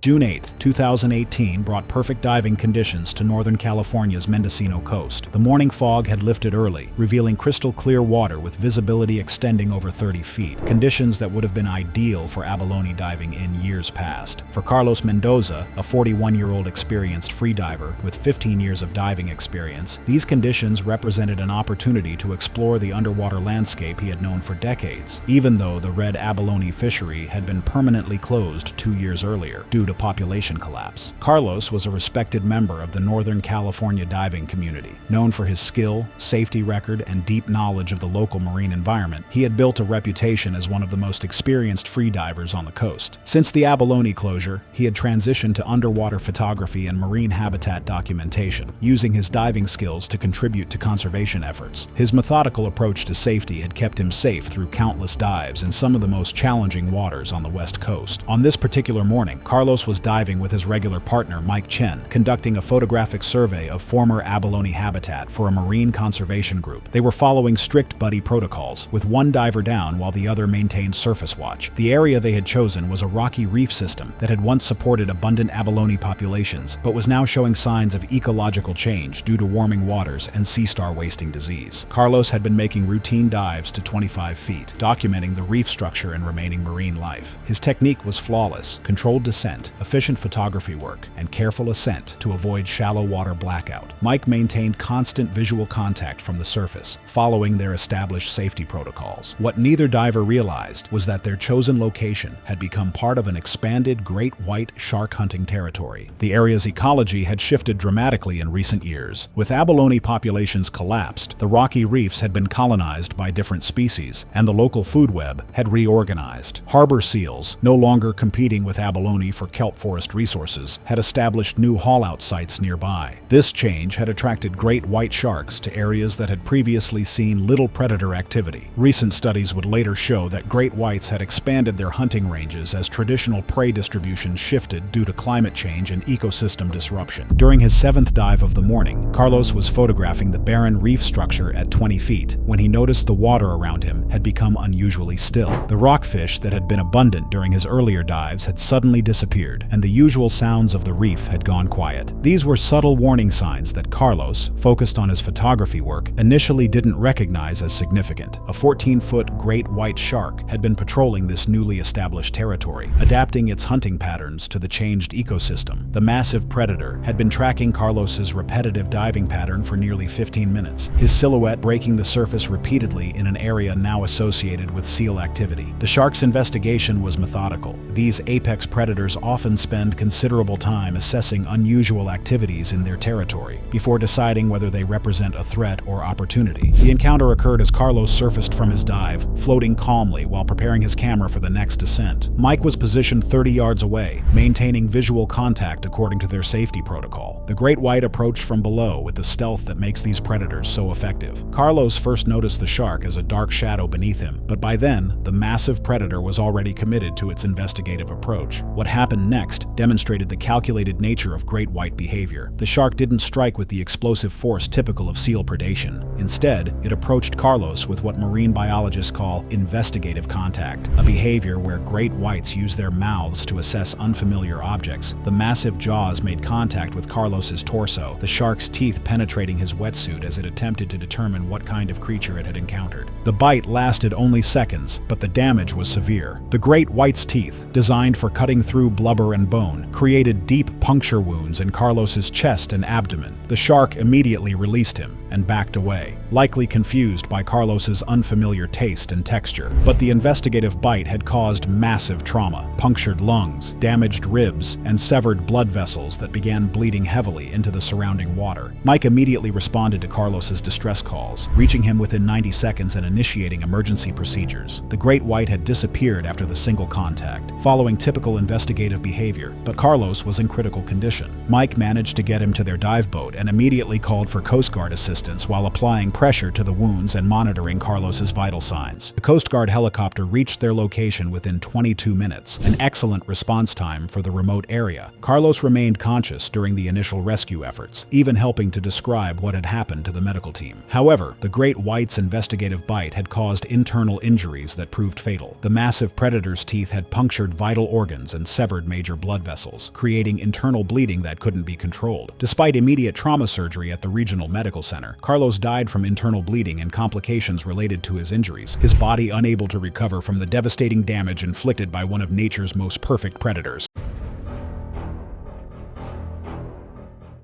June 8, 2018 brought perfect diving conditions to Northern California's Mendocino coast. The morning fog had lifted early, revealing crystal clear water with visibility extending over 30 feet, conditions that would have been ideal for abalone diving in years past. For Carlos Mendoza, a 41-year-old experienced freediver with 15 years of diving experience, these conditions represented an opportunity to explore the underwater landscape he had known for decades, even though the red abalone fishery had been permanently closed 2 years earlier due to population collapse. Carlos was a respected member of the Northern California diving community. Known for his skill, safety record, and deep knowledge of the local marine environment, he had built a reputation as one of the most experienced freedivers on the coast. Since the abalone closure, he had transitioned to underwater photography and marine habitat documentation, using his diving skills to contribute to conservation efforts. His methodical approach to safety had kept him safe through countless dives in some of the most challenging waters on the West Coast. On this particular morning, Carlos was diving with his regular partner Mike Chen, conducting a photographic survey of former abalone habitat for a marine conservation group. They were following strict buddy protocols, with one diver down while the other maintained surface watch. The area they had chosen was a rocky reef system that had once supported abundant abalone populations, but was now showing signs of ecological change due to warming waters and sea star wasting disease. Carlos had been making routine dives to 25 feet, documenting the reef structure and remaining marine life. His technique was flawless: controlled descent, efficient photography work, and careful ascent to avoid shallow water blackout. Mike maintained constant visual contact from the surface, following their established safety protocols. What neither diver realized was that their chosen location had become part of an expanded great white shark hunting territory. The area's ecology had shifted dramatically in recent years. With abalone populations collapsed, the rocky reefs had been colonized by different species, and the local food web had reorganized. Harbor seals, no longer competing with abalone for kelp forest resources, had established new haul-out sites nearby. This change had attracted great white sharks to areas that had previously seen little predator activity. Recent studies would later show that great whites had expanded their hunting ranges as traditional prey distribution shifted due to climate change and ecosystem disruption. During his 7th dive of the morning, Carlos was photographing the barren reef structure at 20 feet when he noticed the water around him had become unusually still. The rockfish that had been abundant during his earlier dives had suddenly disappeared, disappeared, and the usual sounds of the reef had gone quiet. These were subtle warning signs that Carlos, focused on his photography work, initially didn't recognize as significant. A 14-foot great white shark had been patrolling this newly established territory, adapting its hunting patterns to the changed ecosystem. The massive predator had been tracking Carlos's repetitive diving pattern for nearly 15 minutes, his silhouette breaking the surface repeatedly in an area now associated with seal activity. The shark's investigation was methodical. These apex predators often spend considerable time assessing unusual activities in their territory before deciding whether they represent a threat or opportunity. The encounter occurred as Carlos surfaced from his dive, floating calmly while preparing his camera for the next descent. Mike was positioned 30 yards away, maintaining visual contact according to their safety protocol. The great white approached from below with the stealth that makes these predators so effective. Carlos first noticed the shark as a dark shadow beneath him, but by then, the massive predator was already committed to its investigative approach. What happened next demonstrated the calculated nature of great white behavior. The shark didn't strike with the explosive force typical of seal predation. Instead, it approached Carlos with what marine biologists call investigative contact, a behavior where great whites use their mouths to assess unfamiliar objects. The massive jaws made contact with Carlos's torso, the shark's teeth penetrating his wetsuit as it attempted to determine what kind of creature it had encountered. The bite lasted only seconds, but the damage was severe. The great white's teeth, designed for cutting through blubber and bone, created deep puncture wounds in Carlos's chest and abdomen. The shark immediately released him and backed away, likely confused by Carlos's unfamiliar taste and texture. But the investigative bite had caused massive trauma, punctured lungs, damaged ribs, and severed blood vessels that began bleeding heavily into the surrounding water. Mike immediately responded to Carlos's distress calls, reaching him within 90 seconds and initiating emergency procedures. The great white had disappeared after the single contact, following typical investigative behavior, but Carlos was in critical condition. Mike managed to get him to their dive boat and immediately called for Coast Guard assistance while applying pressure to the wounds and monitoring Carlos's vital signs. The Coast Guard helicopter reached their location within 22 minutes, an excellent response time for the remote area. Carlos remained conscious during the initial rescue efforts, even helping to describe what had happened to the medical team. However, the great white's investigative bite had caused internal injuries that proved fatal. The massive predator's teeth had punctured vital organs and severed major blood vessels, creating internal bleeding that couldn't be controlled. Despite immediate trauma surgery at the regional medical center, Carlos died from internal bleeding and complications related to his injuries, his body unable to recover from the devastating damage inflicted by one of nature's most perfect predators.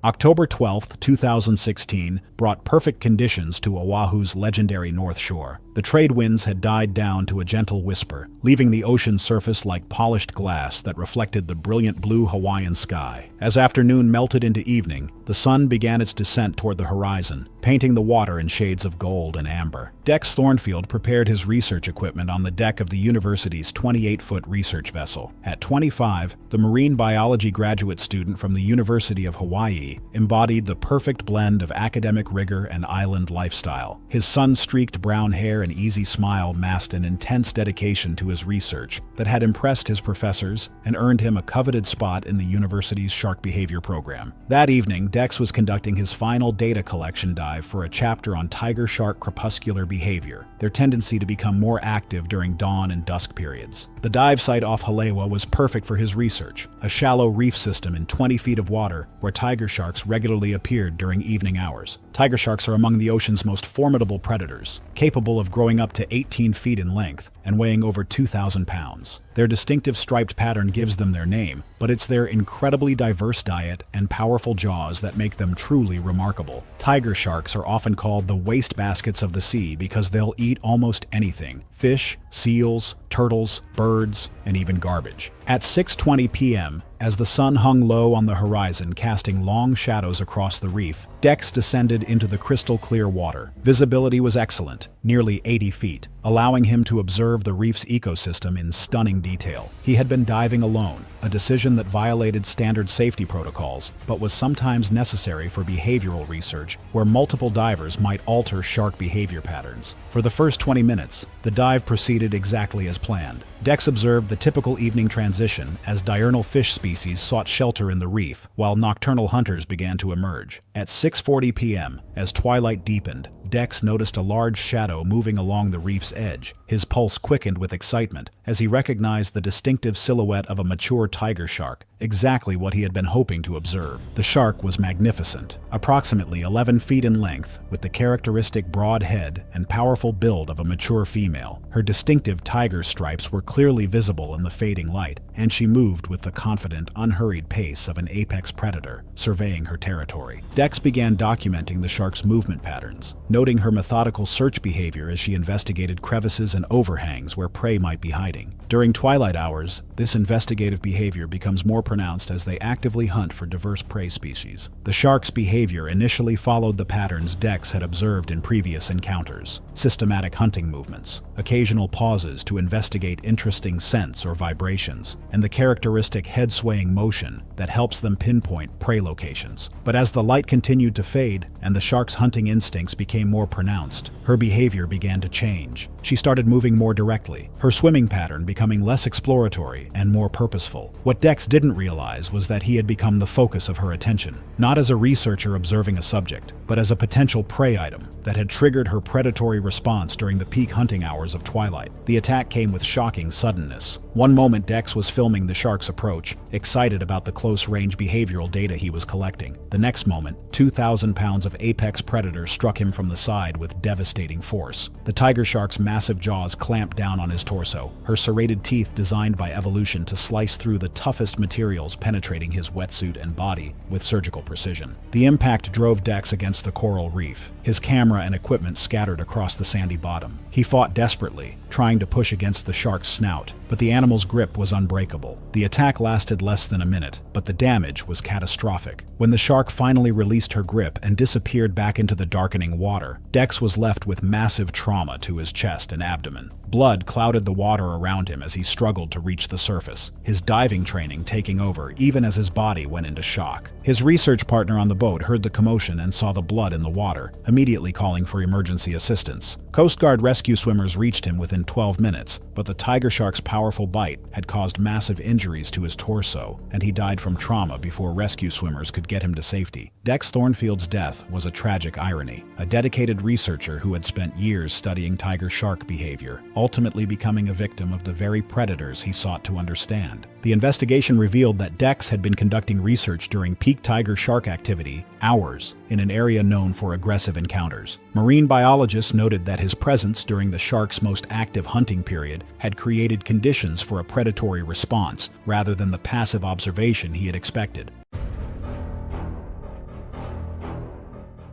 October 12, 2016, brought perfect conditions to Oahu's legendary North Shore. The trade winds had died down to a gentle whisper, leaving the ocean surface like polished glass that reflected the brilliant blue Hawaiian sky. As afternoon melted into evening, the sun began its descent toward the horizon, painting the water in shades of gold and amber. Dex Thornfield prepared his research equipment on the deck of the university's 28-foot research vessel. At 25, the marine biology graduate student from the University of Hawaii embodied the perfect blend of academic rigor and island lifestyle. His sun-streaked brown hair and easy smile masked an intense dedication to his research that had impressed his professors and earned him a coveted spot in the university's shark behavior program. That evening, Dex was conducting his final data collection dive for a chapter on tiger shark crepuscular behavior, their tendency to become more active during dawn and dusk periods. The dive site off Halewa was perfect for his research, a shallow reef system in 20 feet of water where tiger sharks regularly appeared during evening hours. Tiger sharks are among the ocean's most formidable predators, capable of growing up to 18 feet in length and weighing over 2,000 pounds. Their distinctive striped pattern gives them their name, but it's their incredibly diverse diet and powerful jaws that make them truly remarkable. Tiger sharks are often called the wastebaskets of the sea because they'll eat almost anything: fish, seals, turtles, birds, and even garbage. At 6:20 p.m., as the sun hung low on the horizon, casting long shadows across the reef, Dex descended into the crystal-clear water. Visibility was excellent, nearly 80 feet, allowing him to observe the reef's ecosystem in stunning detail. He had been diving alone, a decision that violated standard safety protocols, but was sometimes necessary for behavioral research, where multiple divers might alter shark behavior patterns. For the first 20 minutes, the dive proceeded exactly as planned. Dex observed the typical evening transition as diurnal fish species sought shelter in the reef, while nocturnal hunters began to emerge. At 6:40 p.m., as twilight deepened, Dex noticed a large shadow moving along the reef's edge. His pulse quickened with excitement as he recognized the distinctive silhouette of a mature tiger shark, exactly what he had been hoping to observe. The shark was magnificent, approximately 11 feet in length, with the characteristic broad head and powerful build of a mature female. Her distinctive tiger stripes were clearly visible in the fading light, and she moved with the confident, unhurried pace of an apex predator, surveying her territory. Dex began documenting the shark's movement patterns, noting her methodical search behavior as she investigated crevices and overhangs where prey might be hiding. During twilight hours, this investigative behavior becomes more pronounced as they actively hunt for diverse prey species. The shark's behavior initially followed the patterns Dex had observed in previous encounters: systematic hunting movements, occasional pauses to investigate interesting scents or vibrations, and the characteristic head-swaying motion that helps them pinpoint prey locations. But as the light continued to fade and the shark's hunting instincts became more pronounced, her behavior began to change. She started moving more directly, her swimming pattern becoming less exploratory and more purposeful. What Dex didn't realize was that he had become the focus of her attention, not as a researcher observing a subject, but as a potential prey item that had triggered her predatory response during the peak hunting hours of twilight. The attack came with shocking suddenness. One moment Dex was filming the shark's approach, excited about the close-range behavioral data he was collecting. The next moment, 2,000 pounds of apex predator struck him from the side with devastating force. The tiger shark's massive jaws clamped down on his torso, her serrated teeth designed by evolution to slice through the toughest materials, penetrating his wetsuit and body with surgical precision. The impact drove Dex against the coral reef, his camera and equipment scattered across the sandy bottom. He fought desperately, trying to push against the shark's snout, but the animal's grip was unbreakable. The attack lasted less than a minute, but the damage was catastrophic. When the shark finally released her grip and disappeared back into the darkening water, Dex was left with massive trauma to his chest and abdomen. Blood clouded the water around him as he struggled to reach the surface, his diving training taking over even as his body went into shock. His research partner on the boat heard the commotion and saw the blood in the water, immediately calling for emergency assistance. Coast Guard rescue swimmers reached him within 12 minutes, but the tiger shark's powerful bite had caused massive injuries to his torso, and he died from trauma before rescue swimmers could get him to safety. Dex Thornfield's death was a tragic irony. A dedicated researcher who had spent years studying tiger shark behavior, ultimately becoming a victim of the very predators he sought to understand. The investigation revealed that Dex had been conducting research during peak tiger shark activity hours in an area known for aggressive encounters. Marine biologists noted that his presence during the shark's most active hunting period had created conditions for a predatory response rather than the passive observation he had expected.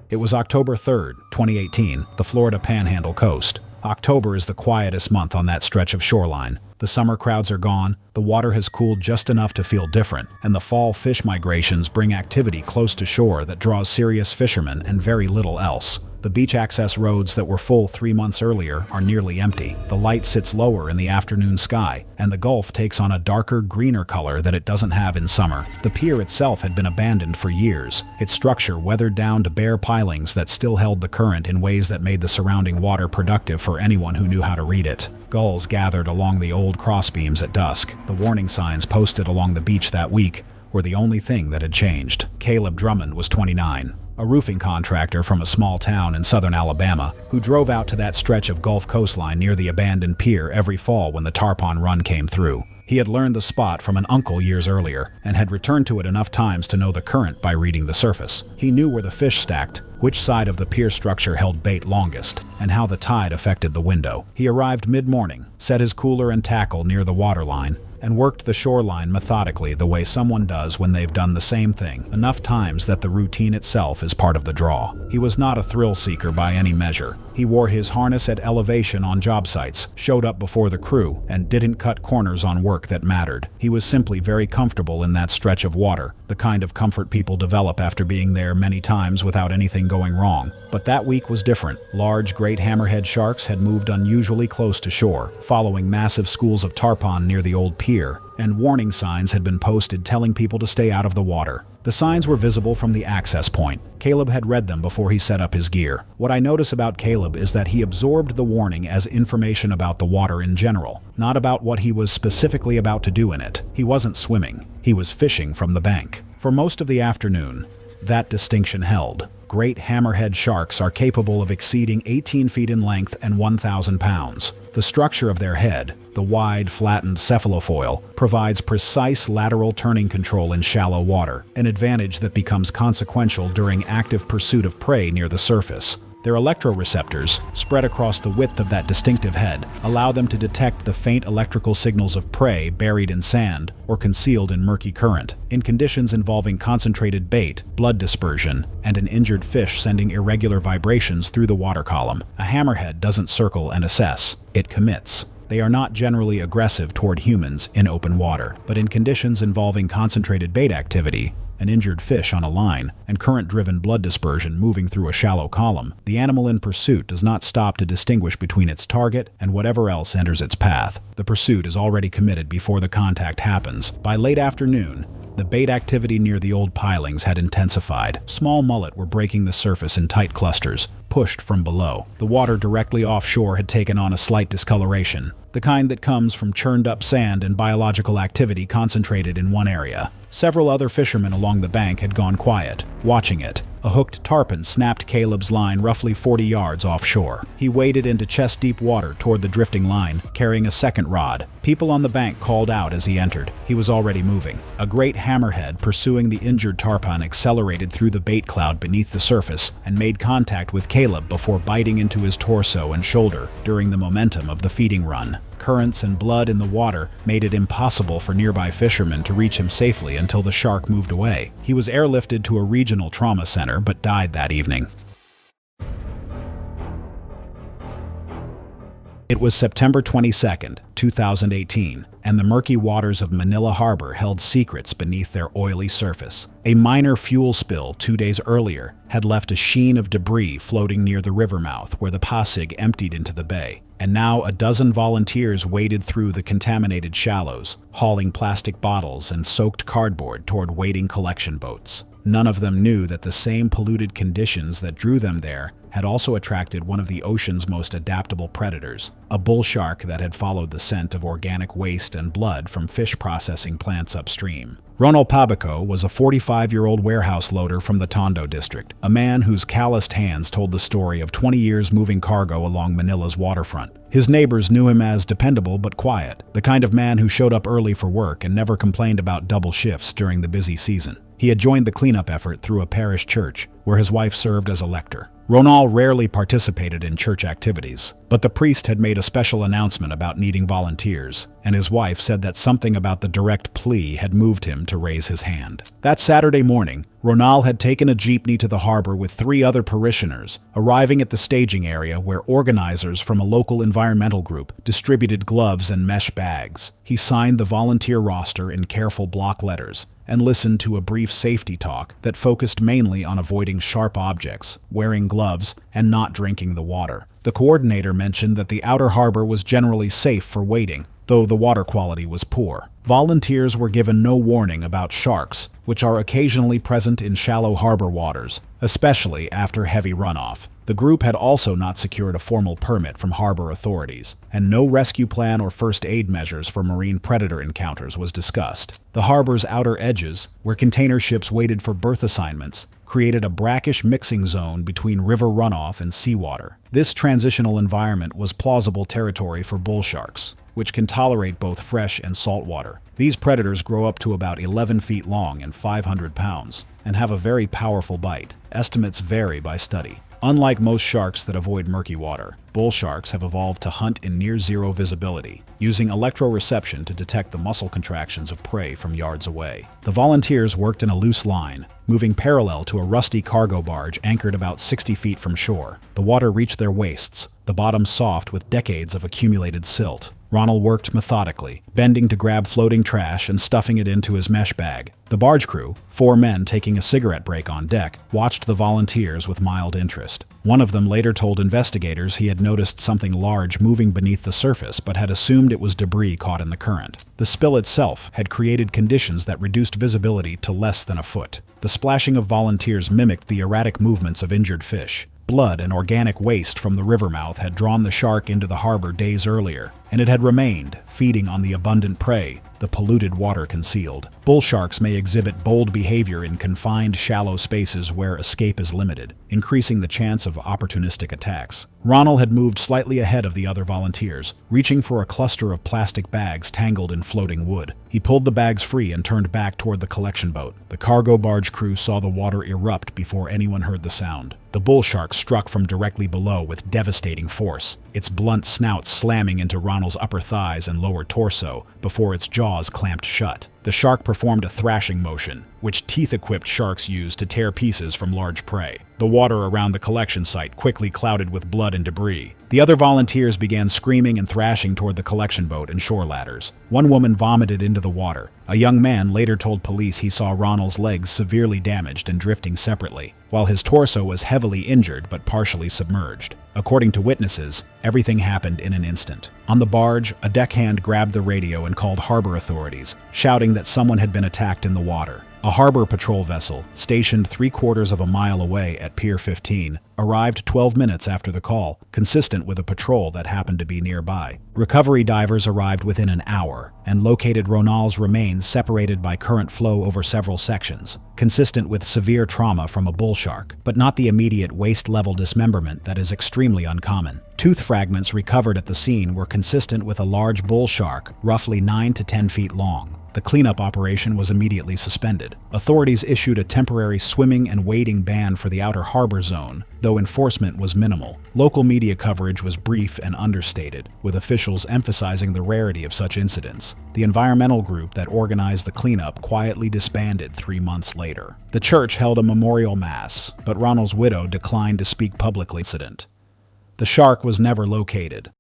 It was October 3rd, 2018, the Florida Panhandle coast. October is the quietest month on that stretch of shoreline. The summer crowds are gone, the water has cooled just enough to feel different, and the fall fish migrations bring activity close to shore that draws serious fishermen and very little else. The beach access roads that were full 3 months earlier are nearly empty. The light sits lower in the afternoon sky, and the Gulf takes on a darker, greener color that it doesn't have in summer. The pier itself had been abandoned for years, its structure weathered down to bare pilings that still held the current in ways that made the surrounding water productive for anyone who knew how to read it. Gulls gathered along the old crossbeams at dusk. The warning signs posted along the beach that week were the only thing that had changed. Caleb Drummond was 29. A roofing contractor from a small town in southern Alabama who drove out to that stretch of Gulf coastline near the abandoned pier every fall when the tarpon run came through. He had learned the spot from an uncle years earlier and had returned to it enough times to know the current by reading the surface. He knew where the fish stacked, which side of the pier structure held bait longest, and how the tide affected the window. He arrived mid-morning, set his cooler and tackle near the waterline, and worked the shoreline methodically the way someone does when they've done the same thing enough times that the routine itself is part of the draw. He was not a thrill seeker by any measure. He wore his harness at elevation on job sites, showed up before the crew, and didn't cut corners on work that mattered. He was simply very comfortable in that stretch of water, the kind of comfort people develop after being there many times without anything going wrong. But that week was different. Large great hammerhead sharks had moved unusually close to shore, following massive schools of tarpon near the old pier, and warning signs had been posted telling people to stay out of the water. The signs were visible from the access point. Caleb had read them before he set up his gear. What I notice about Caleb is that he absorbed the warning as information about the water in general, not about what he was specifically about to do in it. He wasn't swimming. He was fishing from the bank. For most of the afternoon, that distinction held. Great hammerhead sharks are capable of exceeding 18 feet in length and 1,000 pounds. The structure of their head, the wide, flattened cephalofoil, provides precise lateral turning control in shallow water, an advantage that becomes consequential during active pursuit of prey near the surface. Their electroreceptors, spread across the width of that distinctive head, allow them to detect the faint electrical signals of prey buried in sand or concealed in murky current. In conditions involving concentrated bait, blood dispersion, and an injured fish sending irregular vibrations through the water column, a hammerhead doesn't circle and assess, it commits. They are not generally aggressive toward humans in open water, but in conditions involving concentrated bait activity, an injured fish on a line, and current-driven blood dispersion moving through a shallow column, the animal in pursuit does not stop to distinguish between its target and whatever else enters its path. The pursuit is already committed before the contact happens. By late afternoon, the bait activity near the old pilings had intensified. Small mullet were breaking the surface in tight clusters, pushed from below. The water directly offshore had taken on a slight discoloration, the kind that comes from churned-up sand and biological activity concentrated in one area. Several other fishermen along the bank had gone quiet, watching it. A hooked tarpon snapped Caleb's line roughly 40 yards offshore. He waded into chest-deep water toward the drifting line, carrying a second rod. People on the bank called out as he entered. He was already moving. A great hammerhead pursuing the injured tarpon accelerated through the bait cloud beneath the surface and made contact with Caleb before biting into his torso and shoulder during the momentum of the feeding run. Currents and blood in the water made it impossible for nearby fishermen to reach him safely until the shark moved away. He was airlifted to a regional trauma center but died that evening. It was September 22, 2018, and the murky waters of Manila Harbor held secrets beneath their oily surface. A minor fuel spill 2 days earlier had left a sheen of debris floating near the river mouth where the Pasig emptied into the bay. And now a dozen volunteers waded through the contaminated shallows, hauling plastic bottles and soaked cardboard toward waiting collection boats. None of them knew that the same polluted conditions that drew them there had also attracted one of the ocean's most adaptable predators, a bull shark that had followed the scent of organic waste and blood from fish processing plants upstream. Ronald Pabico was a 45-year-old warehouse loader from the Tondo district, a man whose calloused hands told the story of 20 years moving cargo along Manila's waterfront. His neighbors knew him as dependable but quiet, the kind of man who showed up early for work and never complained about double shifts during the busy season. He had joined the cleanup effort through a parish church, where his wife served as a lector. Ronald rarely participated in church activities, but the priest had made a special announcement about needing volunteers, and his wife said that something about the direct plea had moved him to raise his hand. That Saturday morning, Ronald had taken a jeepney to the harbor with 3 other parishioners, arriving at the staging area where organizers from a local environmental group distributed gloves and mesh bags. He signed the volunteer roster in careful block letters and listened to a brief safety talk that focused mainly on avoiding sharp objects, wearing gloves, and not drinking the water. The coordinator mentioned that the outer harbor was generally safe for wading, though the water quality was poor. Volunteers were given no warning about sharks, which are occasionally present in shallow harbor waters, especially after heavy runoff. The group had also not secured a formal permit from harbor authorities, and no rescue plan or first aid measures for marine predator encounters was discussed. The harbor's outer edges, where container ships waited for berth assignments, created a brackish mixing zone between river runoff and seawater. This transitional environment was plausible territory for bull sharks, which can tolerate both fresh and salt water. These predators grow up to about 11 feet long and 500 pounds, and have a very powerful bite. Estimates vary by study. Unlike most sharks that avoid murky water, bull sharks have evolved to hunt in near-zero visibility, using electroreception to detect the muscle contractions of prey from yards away. The volunteers worked in a loose line, moving parallel to a rusty cargo barge anchored about 60 feet from shore. The water reached their waists, the bottom soft with decades of accumulated silt. Ronald worked methodically, bending to grab floating trash and stuffing it into his mesh bag. The barge crew, 4 men taking a cigarette break on deck, watched the volunteers with mild interest. One of them later told investigators he had noticed something large moving beneath the surface but had assumed it was debris caught in the current. The spill itself had created conditions that reduced visibility to less than a foot. The splashing of volunteers mimicked the erratic movements of injured fish. Blood and organic waste from the river mouth had drawn the shark into the harbor days earlier, and it had remained, feeding on the abundant prey the polluted water concealed. Bull sharks may exhibit bold behavior in confined, shallow spaces where escape is limited, increasing the chance of opportunistic attacks. Ronald had moved slightly ahead of the other volunteers, reaching for a cluster of plastic bags tangled in floating wood. He pulled the bags free and turned back toward the collection boat. The cargo barge crew saw the water erupt before anyone heard the sound. The bull shark struck from directly below with devastating force, its blunt snout slamming into Ronald's upper thighs and lower torso before its jaws clamped shut. The shark performed a thrashing motion, which teeth-equipped sharks use to tear pieces from large prey. The water around the collection site quickly clouded with blood and debris. The other volunteers began screaming and thrashing toward the collection boat and shore ladders. One woman vomited into the water. A young man later told police he saw Ronald's legs severely damaged and drifting separately, while his torso was heavily injured but partially submerged. According to witnesses, everything happened in an instant. On the barge, a deckhand grabbed the radio and called harbor authorities, shouting that someone had been attacked in the water. A harbor patrol vessel, stationed 3/4 of a mile away at Pier 15, arrived 12 minutes after the call, consistent with a patrol that happened to be nearby. Recovery divers arrived within an hour and located Ronald's remains separated by current flow over several sections, consistent with severe trauma from a bull shark, but not the immediate waist-level dismemberment that is extremely uncommon. Tooth fragments recovered at the scene were consistent with a large bull shark, roughly 9 to 10 feet long. The cleanup operation was immediately suspended. Authorities issued a temporary swimming and wading ban for the outer harbor zone, though enforcement was minimal. Local media coverage was brief and understated, with officials emphasizing the rarity of such incidents. The environmental group that organized the cleanup quietly disbanded 3 months later. The church held a memorial mass, but Ronald's widow declined to speak publicly. The shark was never located.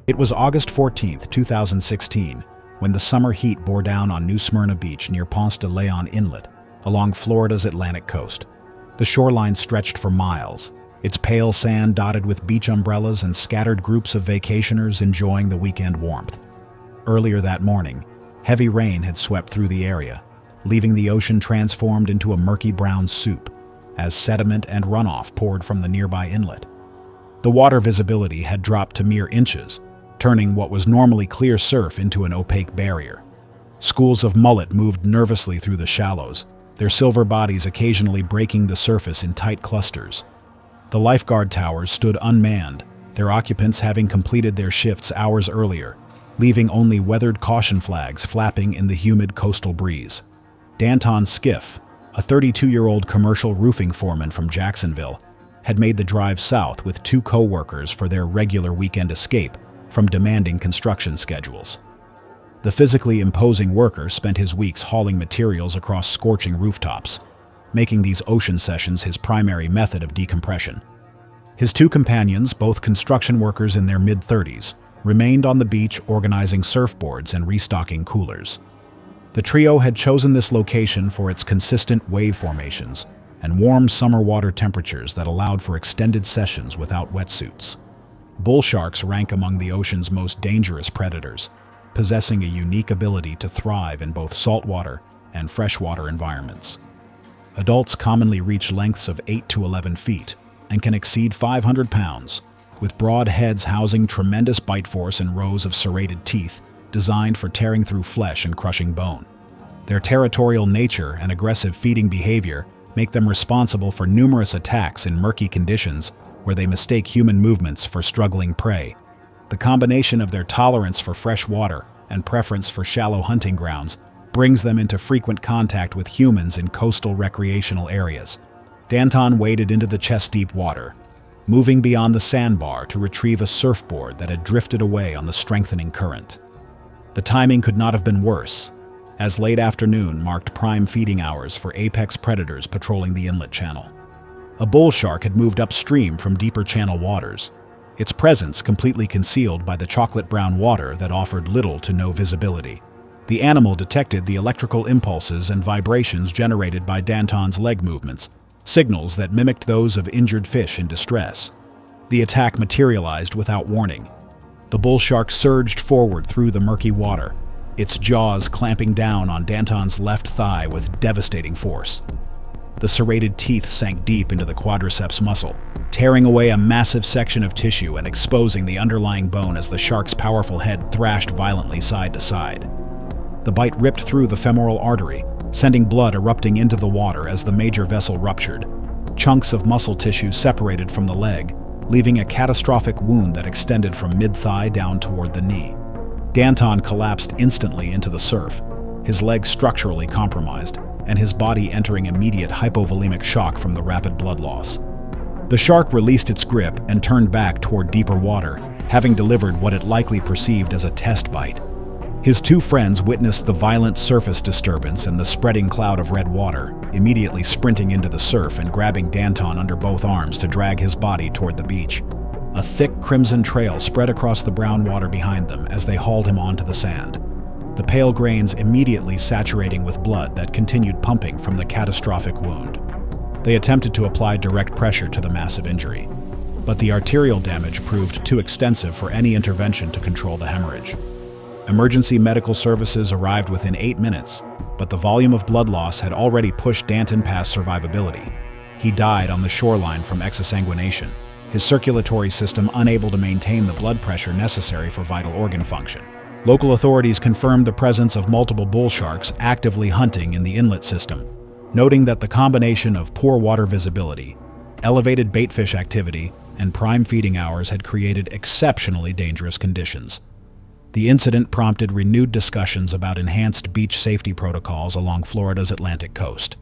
It was August 14, 2016, when the summer heat bore down on New Smyrna Beach near Ponce de Leon Inlet, along Florida's Atlantic coast. The shoreline stretched for miles, its pale sand dotted with beach umbrellas and scattered groups of vacationers enjoying the weekend warmth. Earlier that morning, heavy rain had swept through the area, leaving the ocean transformed into a murky brown soup, as sediment and runoff poured from the nearby inlet. The water visibility had dropped to mere inches, turning what was normally clear surf into an opaque barrier. Schools of mullet moved nervously through the shallows, their silver bodies occasionally breaking the surface in tight clusters. The lifeguard towers stood unmanned, their occupants having completed their shifts hours earlier, leaving only weathered caution flags flapping in the humid coastal breeze. Danton Skiff, a 32-year-old commercial roofing foreman from Jacksonville, had made the drive south with 2 co-workers for their regular weekend escape from demanding construction schedules. The physically imposing worker spent his weeks hauling materials across scorching rooftops, making these ocean sessions his primary method of decompression. His 2 companions, both construction workers in their mid-30s, remained on the beach organizing surfboards and restocking coolers. The trio had chosen this location for its consistent wave formations and warm summer water temperatures that allowed for extended sessions without wetsuits. Bull sharks rank among the ocean's most dangerous predators, possessing a unique ability to thrive in both saltwater and freshwater environments. Adults commonly reach lengths of 8 to 11 feet and can exceed 500 pounds, with broad heads housing tremendous bite force and rows of serrated teeth designed for tearing through flesh and crushing bone. Their territorial nature and aggressive feeding behavior make them responsible for numerous attacks in murky conditions where they mistake human movements for struggling prey. The combination of their tolerance for fresh water and preference for shallow hunting grounds brings them into frequent contact with humans in coastal recreational areas. Danton waded into the chest-deep water, moving beyond the sandbar to retrieve a surfboard that had drifted away on the strengthening current. The timing could not have been worse, as late afternoon marked prime feeding hours for apex predators patrolling the inlet channel. A bull shark had moved upstream from deeper channel waters, its presence completely concealed by the chocolate-brown water that offered little to no visibility. The animal detected the electrical impulses and vibrations generated by Danton's leg movements, signals that mimicked those of injured fish in distress. The attack materialized without warning. The bull shark surged forward through the murky water, its jaws clamping down on Danton's left thigh with devastating force. The serrated teeth sank deep into the quadriceps muscle, tearing away a massive section of tissue and exposing the underlying bone as the shark's powerful head thrashed violently side to side. The bite ripped through the femoral artery, sending blood erupting into the water as the major vessel ruptured. Chunks of muscle tissue separated from the leg, leaving a catastrophic wound that extended from mid-thigh down toward the knee. Danton collapsed instantly into the surf, his leg structurally compromised, and his body entering immediate hypovolemic shock from the rapid blood loss. The shark released its grip and turned back toward deeper water, having delivered what it likely perceived as a test bite. His two friends witnessed the violent surface disturbance and the spreading cloud of red water, immediately sprinting into the surf and grabbing Danton under both arms to drag his body toward the beach. A thick crimson trail spread across the brown water behind them as they hauled him onto the sand, the pale grains immediately saturating with blood that continued pumping from the catastrophic wound. They attempted to apply direct pressure to the massive injury, but the arterial damage proved too extensive for any intervention to control the hemorrhage. Emergency medical services arrived within 8 minutes, but the volume of blood loss had already pushed Danton past survivability. He died on the shoreline from exsanguination, his circulatory system unable to maintain the blood pressure necessary for vital organ function. Local authorities confirmed the presence of multiple bull sharks actively hunting in the inlet system, noting that the combination of poor water visibility, elevated baitfish activity, and prime feeding hours had created exceptionally dangerous conditions. The incident prompted renewed discussions about enhanced beach safety protocols along Florida's Atlantic coast.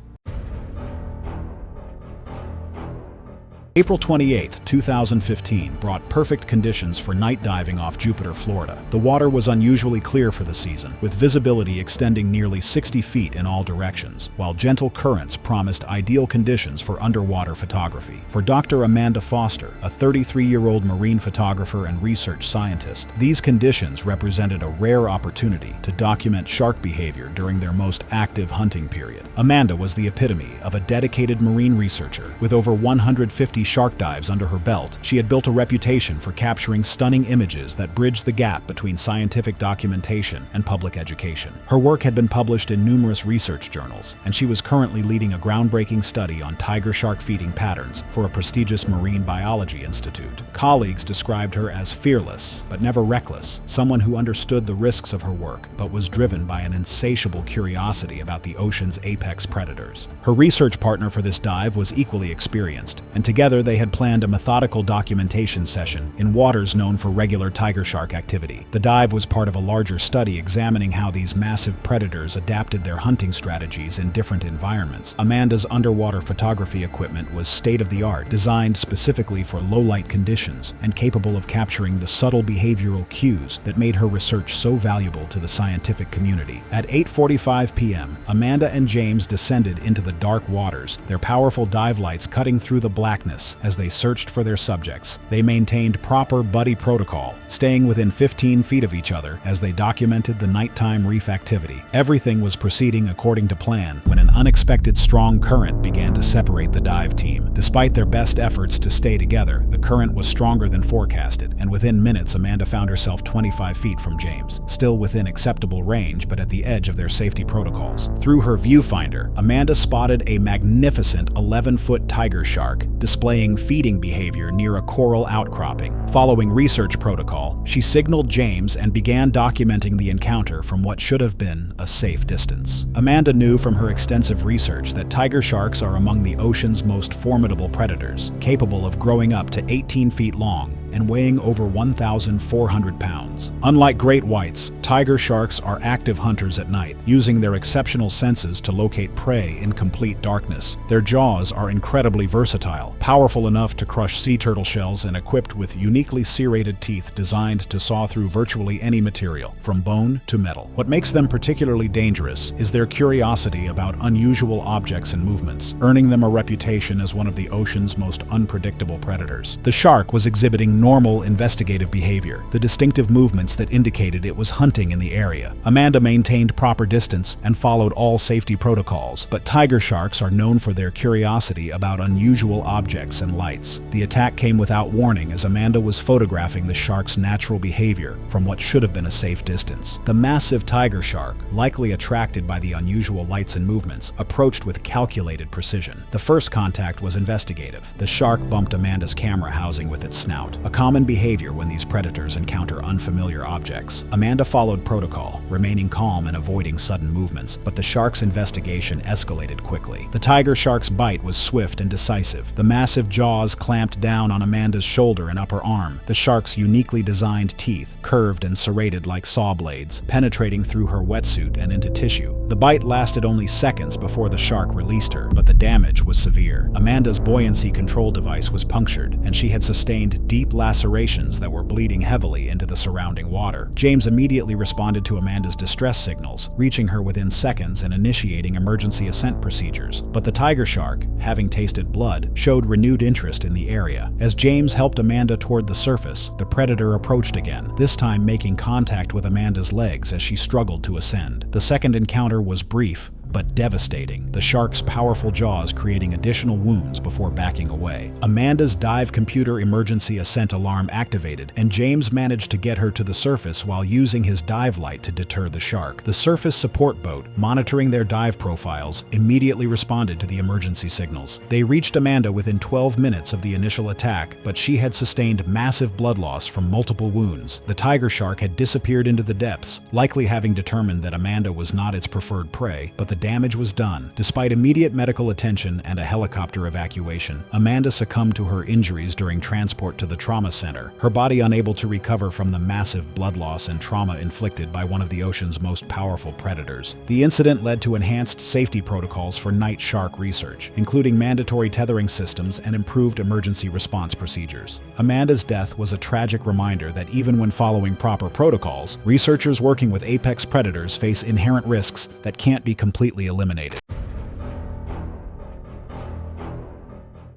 April 28, 2015 brought perfect conditions for night diving off Jupiter, Florida. The water was unusually clear for the season, with visibility extending nearly 60 feet in all directions, while gentle currents promised ideal conditions for underwater photography. For Dr. Amanda Foster, a 33-year-old marine photographer and research scientist, these conditions represented a rare opportunity to document shark behavior during their most active hunting period. Amanda was the epitome of a dedicated marine researcher. With over 150 shark dives under her belt, she had built a reputation for capturing stunning images that bridged the gap between scientific documentation and public education. Her work had been published in numerous research journals, and she was currently leading a groundbreaking study on tiger shark feeding patterns for a prestigious marine biology institute. Colleagues described her as fearless, but never reckless, someone who understood the risks of her work, but was driven by an insatiable curiosity about the ocean's apex predators. Her research partner for this dive was equally experienced, and together they had planned a methodical documentation session in waters known for regular tiger shark activity. The dive was part of a larger study examining how these massive predators adapted their hunting strategies in different environments. Amanda's underwater photography equipment was state-of-the-art, designed specifically for low-light conditions and capable of capturing the subtle behavioral cues that made her research so valuable to the scientific community. At 8:45 p.m., Amanda and James descended into the dark waters, their powerful dive lights cutting through the blackness as they searched for their subjects. They maintained proper buddy protocol, staying within 15 feet of each other as they documented the nighttime reef activity. Everything was proceeding according to plan when an unexpected strong current began to separate the dive team. Despite their best efforts to stay together, the current was stronger than forecasted, and within minutes Amanda found herself 25 feet from James, still within acceptable range but at the edge of their safety protocols. Through her viewfinder, Amanda spotted a magnificent 11-foot tiger shark displaying feeding behavior near a coral outcropping. Following research protocol, she signaled James and began documenting the encounter from what should have been a safe distance. Amanda knew from her extensive research that tiger sharks are among the ocean's most formidable predators, capable of growing up to 18 feet long and weighing over 1,400 pounds. Unlike great whites, tiger sharks are active hunters at night, using their exceptional senses to locate prey in complete darkness. Their jaws are incredibly versatile, powerful enough to crush sea turtle shells and equipped with uniquely serrated teeth designed to saw through virtually any material, from bone to metal. What makes them particularly dangerous is their curiosity about unusual objects and movements, earning them a reputation as one of the ocean's most unpredictable predators. The shark was exhibiting normal investigative behavior, the distinctive movements that indicated it was hunting in the area. Amanda maintained proper distance and followed all safety protocols, but tiger sharks are known for their curiosity about unusual objects and lights. The attack came without warning as Amanda was photographing the shark's natural behavior from what should have been a safe distance. The massive tiger shark, likely attracted by the unusual lights and movements, approached with calculated precision. The first contact was investigative. The shark bumped Amanda's camera housing with its snout, a common behavior when these predators encounter unfamiliar objects. Amanda followed protocol, remaining calm and avoiding sudden movements, but the shark's investigation escalated quickly. The tiger shark's bite was swift and decisive. The massive jaws clamped down on Amanda's shoulder and upper arm. The shark's uniquely designed teeth, curved and serrated like saw blades, penetrating through her wetsuit and into tissue. The bite lasted only seconds before the shark released her, but the damage was severe. Amanda's buoyancy control device was punctured, and she had sustained deep lacerations that were bleeding heavily into the surrounding water. James immediately responded to Amanda's distress signals, reaching her within seconds and initiating emergency ascent procedures. But the tiger shark, having tasted blood, showed renewed interest in the area. As James helped Amanda toward the surface, the predator approached again, this time making contact with Amanda's legs as she struggled to ascend. The second encounter was brief, but devastating, the shark's powerful jaws creating additional wounds before backing away. Amanda's dive computer emergency ascent alarm activated, and James managed to get her to the surface while using his dive light to deter the shark. The surface support boat, monitoring their dive profiles, immediately responded to the emergency signals. They reached Amanda within 12 minutes of the initial attack, but she had sustained massive blood loss from multiple wounds. The tiger shark had disappeared into the depths, likely having determined that Amanda was not its preferred prey, but the damage was done. Despite immediate medical attention and a helicopter evacuation, Amanda succumbed to her injuries during transport to the trauma center, her body unable to recover from the massive blood loss and trauma inflicted by one of the ocean's most powerful predators. The incident led to enhanced safety protocols for night shark research, including mandatory tethering systems and improved emergency response procedures. Amanda's death was a tragic reminder that even when following proper protocols, researchers working with apex predators face inherent risks that can't be completely eliminated.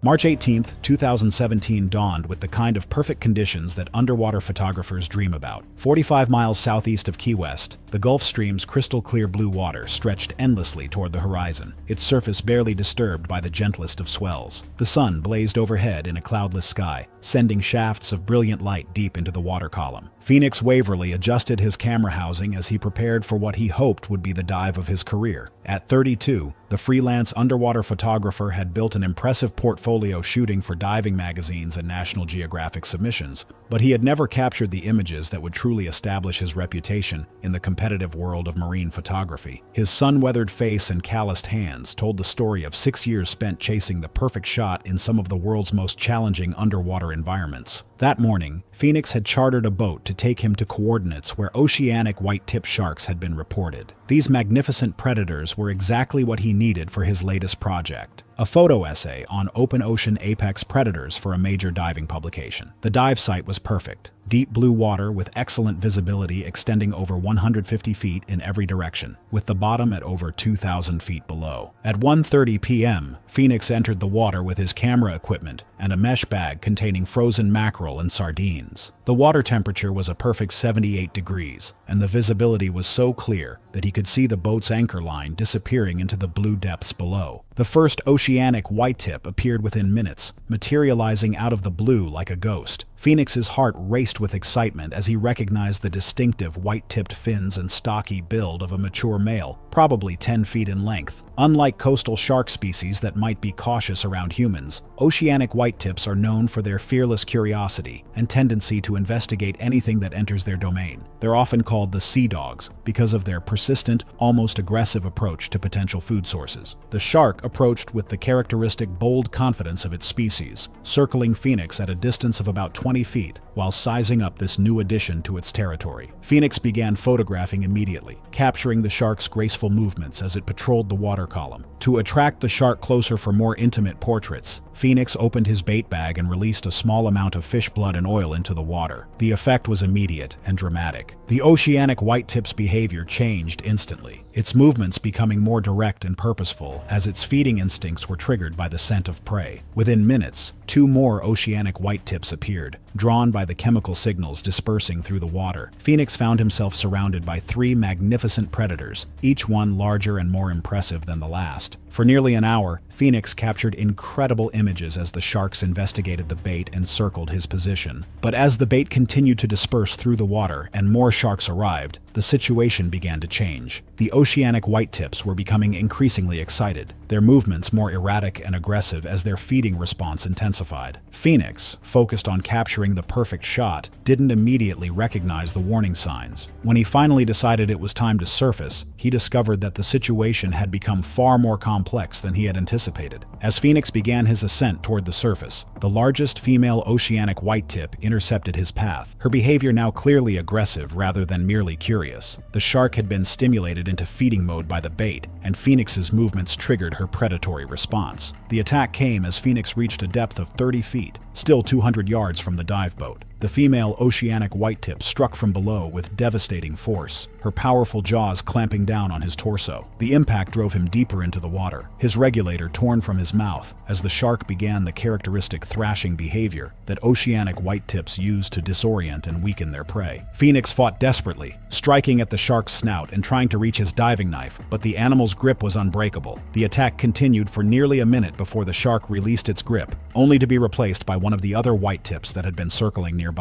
March 18, 2017 dawned with the kind of perfect conditions that underwater photographers dream about. 45 miles southeast of Key West, the Gulf Stream's crystal-clear blue water stretched endlessly toward the horizon, its surface barely disturbed by the gentlest of swells. The sun blazed overhead in a cloudless sky, sending shafts of brilliant light deep into the water column. Phoenix Waverly adjusted his camera housing as he prepared for what he hoped would be the dive of his career. At 32, the freelance underwater photographer had built an impressive portfolio shooting for diving magazines and National Geographic submissions, but he had never captured the images that would truly establish his reputation in the competitive world of marine photography. His sun-weathered face and calloused hands told the story of 6 years spent chasing the perfect shot in some of the world's most challenging underwater environments. That morning, Phoenix had chartered a boat to take him to coordinates where oceanic white-tip sharks had been reported. These magnificent predators were exactly what he needed for his latest project, a photo essay on open ocean apex predators for a major diving publication. The dive site was perfect. Deep blue water with excellent visibility extending over 150 feet in every direction, with the bottom at over 2,000 feet below. At 1:30 p.m., Phoenix entered the water with his camera equipment and a mesh bag containing frozen mackerel and sardines. The water temperature was a perfect 78 degrees, and the visibility was so clear that he could see the boat's anchor line disappearing into the blue depths below. The first oceanic white-tip appeared within minutes, materializing out of the blue like a ghost. Phoenix's heart raced with excitement as he recognized the distinctive white-tipped fins and stocky build of a mature male, probably 10 feet in length. Unlike coastal shark species that might be cautious around humans, oceanic white-tips are known for their fearless curiosity and tendency to investigate anything that enters their domain. They're often called the sea dogs because of their persistent, almost aggressive approach to potential food sources. The shark approached with the characteristic bold confidence of its species, circling Phoenix at a distance of about 20 feet while sizing up this new addition to its territory. Phoenix began photographing immediately, capturing the shark's graceful movements as it patrolled the water column. To attract the shark closer for more intimate portraits, Phoenix opened his bait bag and released a small amount of fish blood and oil into the water. The effect was immediate and dramatic. The oceanic white-tip's behavior changed instantly, its movements becoming more direct and purposeful as its feeding instincts were triggered by the scent of prey. Within minutes, 2 more oceanic white-tips appeared, Drawn by the chemical signals dispersing through the water, Phoenix found himself surrounded by 3 magnificent predators, each one larger and more impressive than the last. For nearly an hour, Phoenix captured incredible images as the sharks investigated the bait and circled his position. But as the bait continued to disperse through the water and more sharks arrived, the situation began to change. The oceanic whitetips were becoming increasingly excited, their movements more erratic and aggressive as their feeding response intensified. Phoenix, focused on capturing the perfect shot, didn't immediately recognize the warning signs. When he finally decided it was time to surface, he discovered that the situation had become far more complex than he had anticipated. As Phoenix began his ascent toward the surface, the largest female oceanic whitetip intercepted his path, her behavior now clearly aggressive rather than merely curious. The shark had been stimulated into feeding mode by the bait, and Phoenix's movements triggered her predatory response. The attack came as Phoenix reached a depth of 30 feet, still 200 yards from the dive boat. The female oceanic whitetip struck from below with devastating force, her powerful jaws clamping down on his torso. The impact drove him deeper into the water, his regulator torn from his mouth as the shark began the characteristic thrashing behavior that oceanic whitetips use to disorient and weaken their prey. Phoenix fought desperately, striking at the shark's snout and trying to reach his diving knife, but the animal's grip was unbreakable. The attack continued for nearly a minute before the shark released its grip, only to be replaced by one of the other whitetips that had been circling nearby.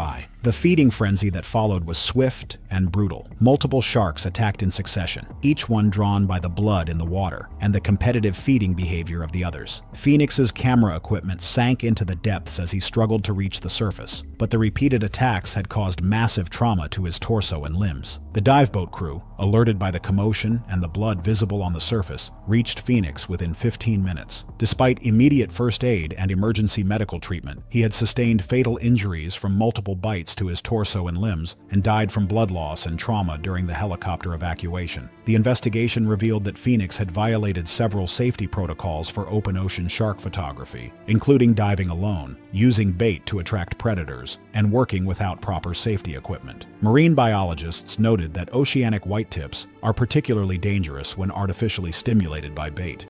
The feeding frenzy that followed was swift and brutal. Multiple sharks attacked in succession, each one drawn by the blood in the water and the competitive feeding behavior of the others. Phoenix's camera equipment sank into the depths as he struggled to reach the surface, but the repeated attacks had caused massive trauma to his torso and limbs. The dive boat crew, alerted by the commotion and the blood visible on the surface, reached Phoenix within 15 minutes. Despite immediate first aid and emergency medical treatment, he had sustained fatal injuries from multiple bites to his torso and limbs and died from blood loss and trauma during the helicopter evacuation. The investigation revealed that Phoenix had violated several safety protocols for open ocean shark photography, including diving alone, using bait to attract predators, and working without proper safety equipment. Marine biologists noted that oceanic whitetips are particularly dangerous when artificially stimulated by bait.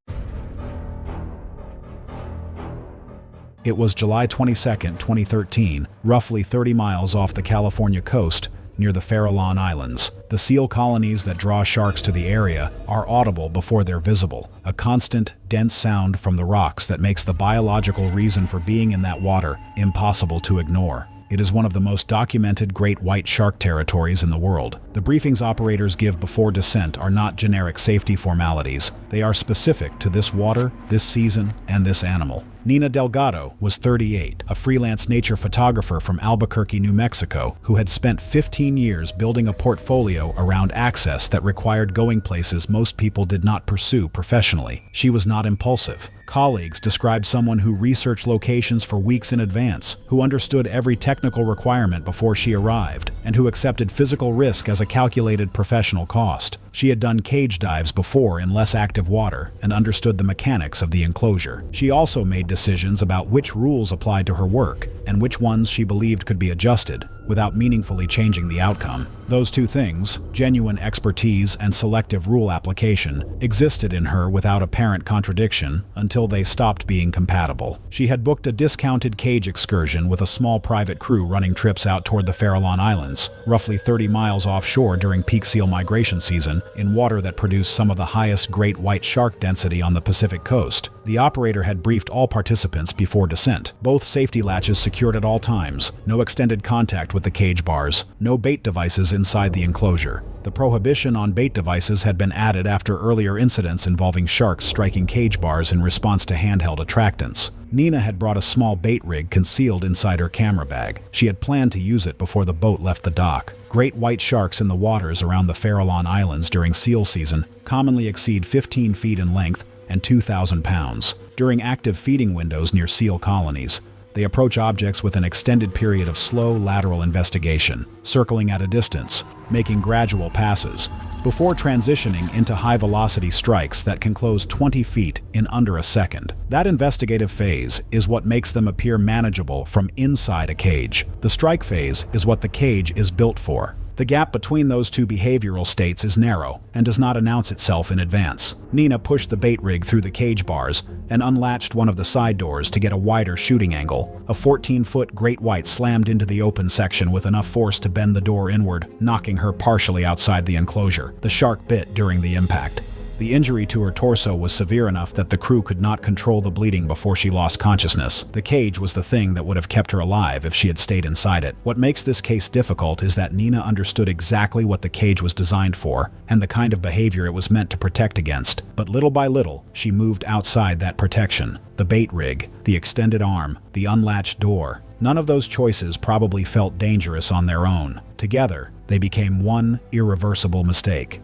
It was July 22, 2013, roughly 30 miles off the California coast, near the Farallon Islands. The seal colonies that draw sharks to the area are audible before they're visible, a constant, dense sound from the rocks that makes the biological reason for being in that water impossible to ignore. It is one of the most documented great white shark territories in the world. The briefings operators give before descent are not generic safety formalities. They are specific to this water, this season, and this animal. Nina Delgado was 38, a freelance nature photographer from Albuquerque, New Mexico, who had spent 15 years building a portfolio around access that required going places most people did not pursue professionally. She was not impulsive. Colleagues described someone who researched locations for weeks in advance, who understood every technical requirement before she arrived, and who accepted physical risk as a calculated professional cost. She had done cage dives before in less active water and understood the mechanics of the enclosure. She also made decisions about which rules applied to her work and which ones she believed could be adjusted without meaningfully changing the outcome. Those two things, genuine expertise and selective rule application, existed in her without apparent contradiction until they stopped being compatible. She had booked a discounted cage excursion with a small private crew running trips out toward the Farallon Islands, roughly 30 miles offshore during peak seal migration season, in water that produced some of the highest great white shark density on the Pacific coast. The operator had briefed all participants before descent. Both safety latches secured at all times, no extended contact with the cage bars, no bait devices inside the enclosure. The prohibition on bait devices had been added after earlier incidents involving sharks striking cage bars in response to handheld attractants. Nina had brought a small bait rig concealed inside her camera bag. She had planned to use it before the boat left the dock. Great white sharks in the waters around the Farallon Islands during seal season commonly exceed 15 feet in length and 2,000 pounds. During active feeding windows near seal colonies, they approach objects with an extended period of slow lateral investigation, circling at a distance, making gradual passes, before transitioning into high-velocity strikes that can close 20 feet in under a second. That investigative phase is what makes them appear manageable from inside a cage. The strike phase is what the cage is built for. The gap between those two behavioral states is narrow and does not announce itself in advance. Nina pushed the bait rig through the cage bars and unlatched one of the side doors to get a wider shooting angle. A 14-foot great white slammed into the open section with enough force to bend the door inward, knocking her partially outside the enclosure. The shark bit during the impact. The injury to her torso was severe enough that the crew could not control the bleeding before she lost consciousness. The cage was the thing that would have kept her alive if she had stayed inside it. What makes this case difficult is that Nina understood exactly what the cage was designed for and the kind of behavior it was meant to protect against. But little by little, she moved outside that protection. The bait rig, the extended arm, the unlatched door. None of those choices probably felt dangerous on their own. Together, they became one irreversible mistake.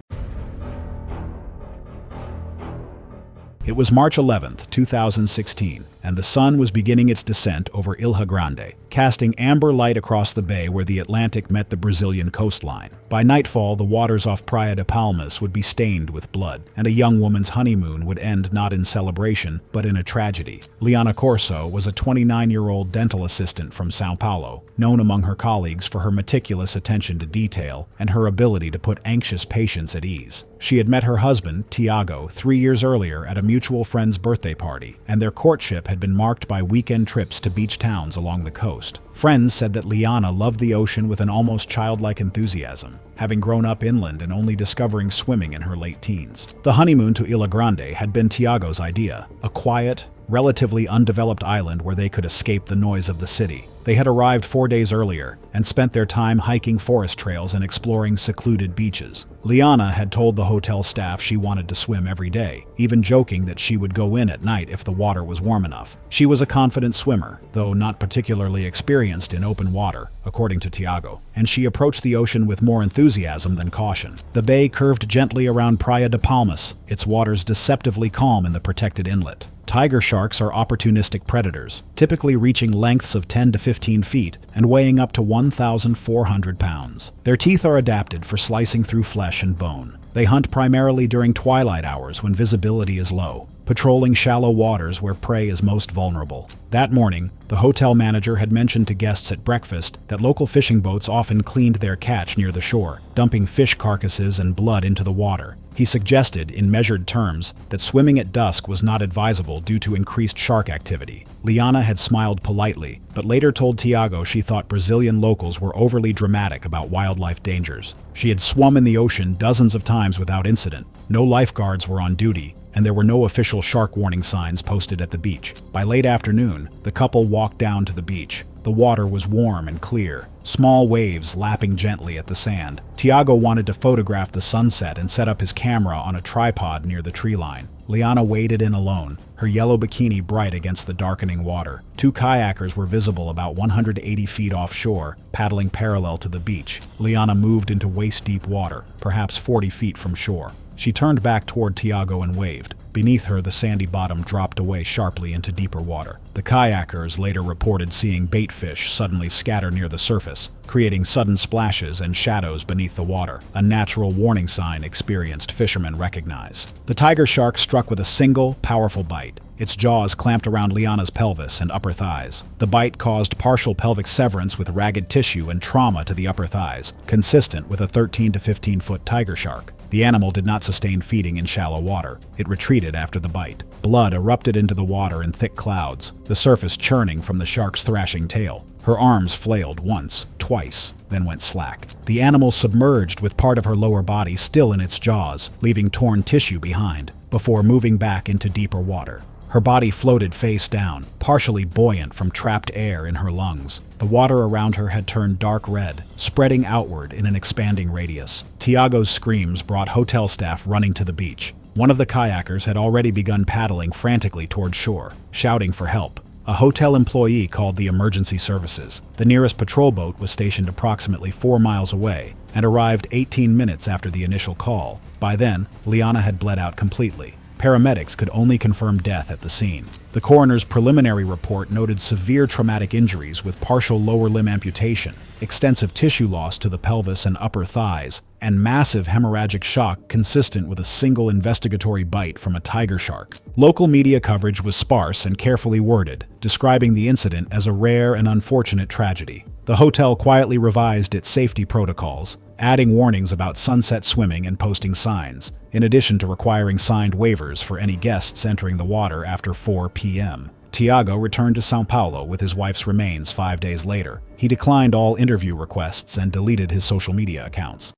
It was March 11th, 2016, and the sun was beginning its descent over Ilha Grande, casting amber light across the bay where the Atlantic met the Brazilian coastline. By nightfall, the waters off Praia de Palmas would be stained with blood, and a young woman's honeymoon would end not in celebration, but in a tragedy. Liana Corso was a 29-year-old dental assistant from São Paulo, known among her colleagues for her meticulous attention to detail and her ability to put anxious patients at ease. She had met her husband, Tiago, 3 years earlier at a mutual friend's birthday party, and their courtship had been marked by weekend trips to beach towns along the coast. Friends said that Liana loved the ocean with an almost childlike enthusiasm, having grown up inland and only discovering swimming in her late teens. The honeymoon to Ilha Grande had been Tiago's idea, a quiet, relatively undeveloped island where they could escape the noise of the city. They had arrived 4 days earlier and spent their time hiking forest trails and exploring secluded beaches. Liana had told the hotel staff she wanted to swim every day, even joking that she would go in at night if the water was warm enough. She was a confident swimmer, though not particularly experienced in open water, according to Tiago, and she approached the ocean with more enthusiasm than caution. The bay curved gently around Praia de Palmas, its waters deceptively calm in the protected inlet. Tiger sharks are opportunistic predators, typically reaching lengths of 10 to 15 feet and weighing up to 1,400 pounds. Their teeth are adapted for slicing through flesh and bone. They hunt primarily during twilight hours when visibility is low, patrolling shallow waters where prey is most vulnerable. That morning, the hotel manager had mentioned to guests at breakfast that local fishing boats often cleaned their catch near the shore, dumping fish carcasses and blood into the water. He suggested, in measured terms, that swimming at dusk was not advisable due to increased shark activity. Liana had smiled politely, but later told Tiago she thought Brazilian locals were overly dramatic about wildlife dangers. She had swum in the ocean dozens of times without incident. No lifeguards were on duty, and there were no official shark warning signs posted at the beach. By late afternoon, the couple walked down to the beach. The water was warm and clear, small waves lapping gently at the sand. Tiago wanted to photograph the sunset and set up his camera on a tripod near the tree line. Liana waded in alone, her yellow bikini bright against the darkening water. 2 kayakers were visible about 180 feet offshore, paddling parallel to the beach. Liana moved into waist-deep water, perhaps 40 feet from shore. She turned back toward Tiago and waved. Beneath her, the sandy bottom dropped away sharply into deeper water. The kayakers later reported seeing bait fish suddenly scatter near the surface, creating sudden splashes and shadows beneath the water, a natural warning sign experienced fishermen recognize. The tiger shark struck with a single, powerful bite. Its jaws clamped around Liana's pelvis and upper thighs. The bite caused partial pelvic severance with ragged tissue and trauma to the upper thighs, consistent with a 13 to 15-foot tiger shark. The animal did not sustain feeding in shallow water. It retreated after the bite. Blood erupted into the water in thick clouds, the surface churning from the shark's thrashing tail. Her arms flailed once, twice, then went slack. The animal submerged with part of her lower body still in its jaws, leaving torn tissue behind, before moving back into deeper water. Her body floated face down, partially buoyant from trapped air in her lungs. The water around her had turned dark red, spreading outward in an expanding radius. Tiago's screams brought hotel staff running to the beach. One of the kayakers had already begun paddling frantically toward shore, shouting for help. A hotel employee called the emergency services. The nearest patrol boat was stationed approximately 4 miles away and arrived 18 minutes after the initial call. By then, Liana had bled out completely. Paramedics could only confirm death at the scene. The coroner's preliminary report noted severe traumatic injuries with partial lower limb amputation, extensive tissue loss to the pelvis and upper thighs, and massive hemorrhagic shock consistent with a single investigatory bite from a tiger shark. Local media coverage was sparse and carefully worded, describing the incident as a rare and unfortunate tragedy. The hotel quietly revised its safety protocols, adding warnings about sunset swimming and posting signs, in addition to requiring signed waivers for any guests entering the water after 4 p.m. Tiago returned to São Paulo with his wife's remains 5 days later. He declined all interview requests and deleted his social media accounts.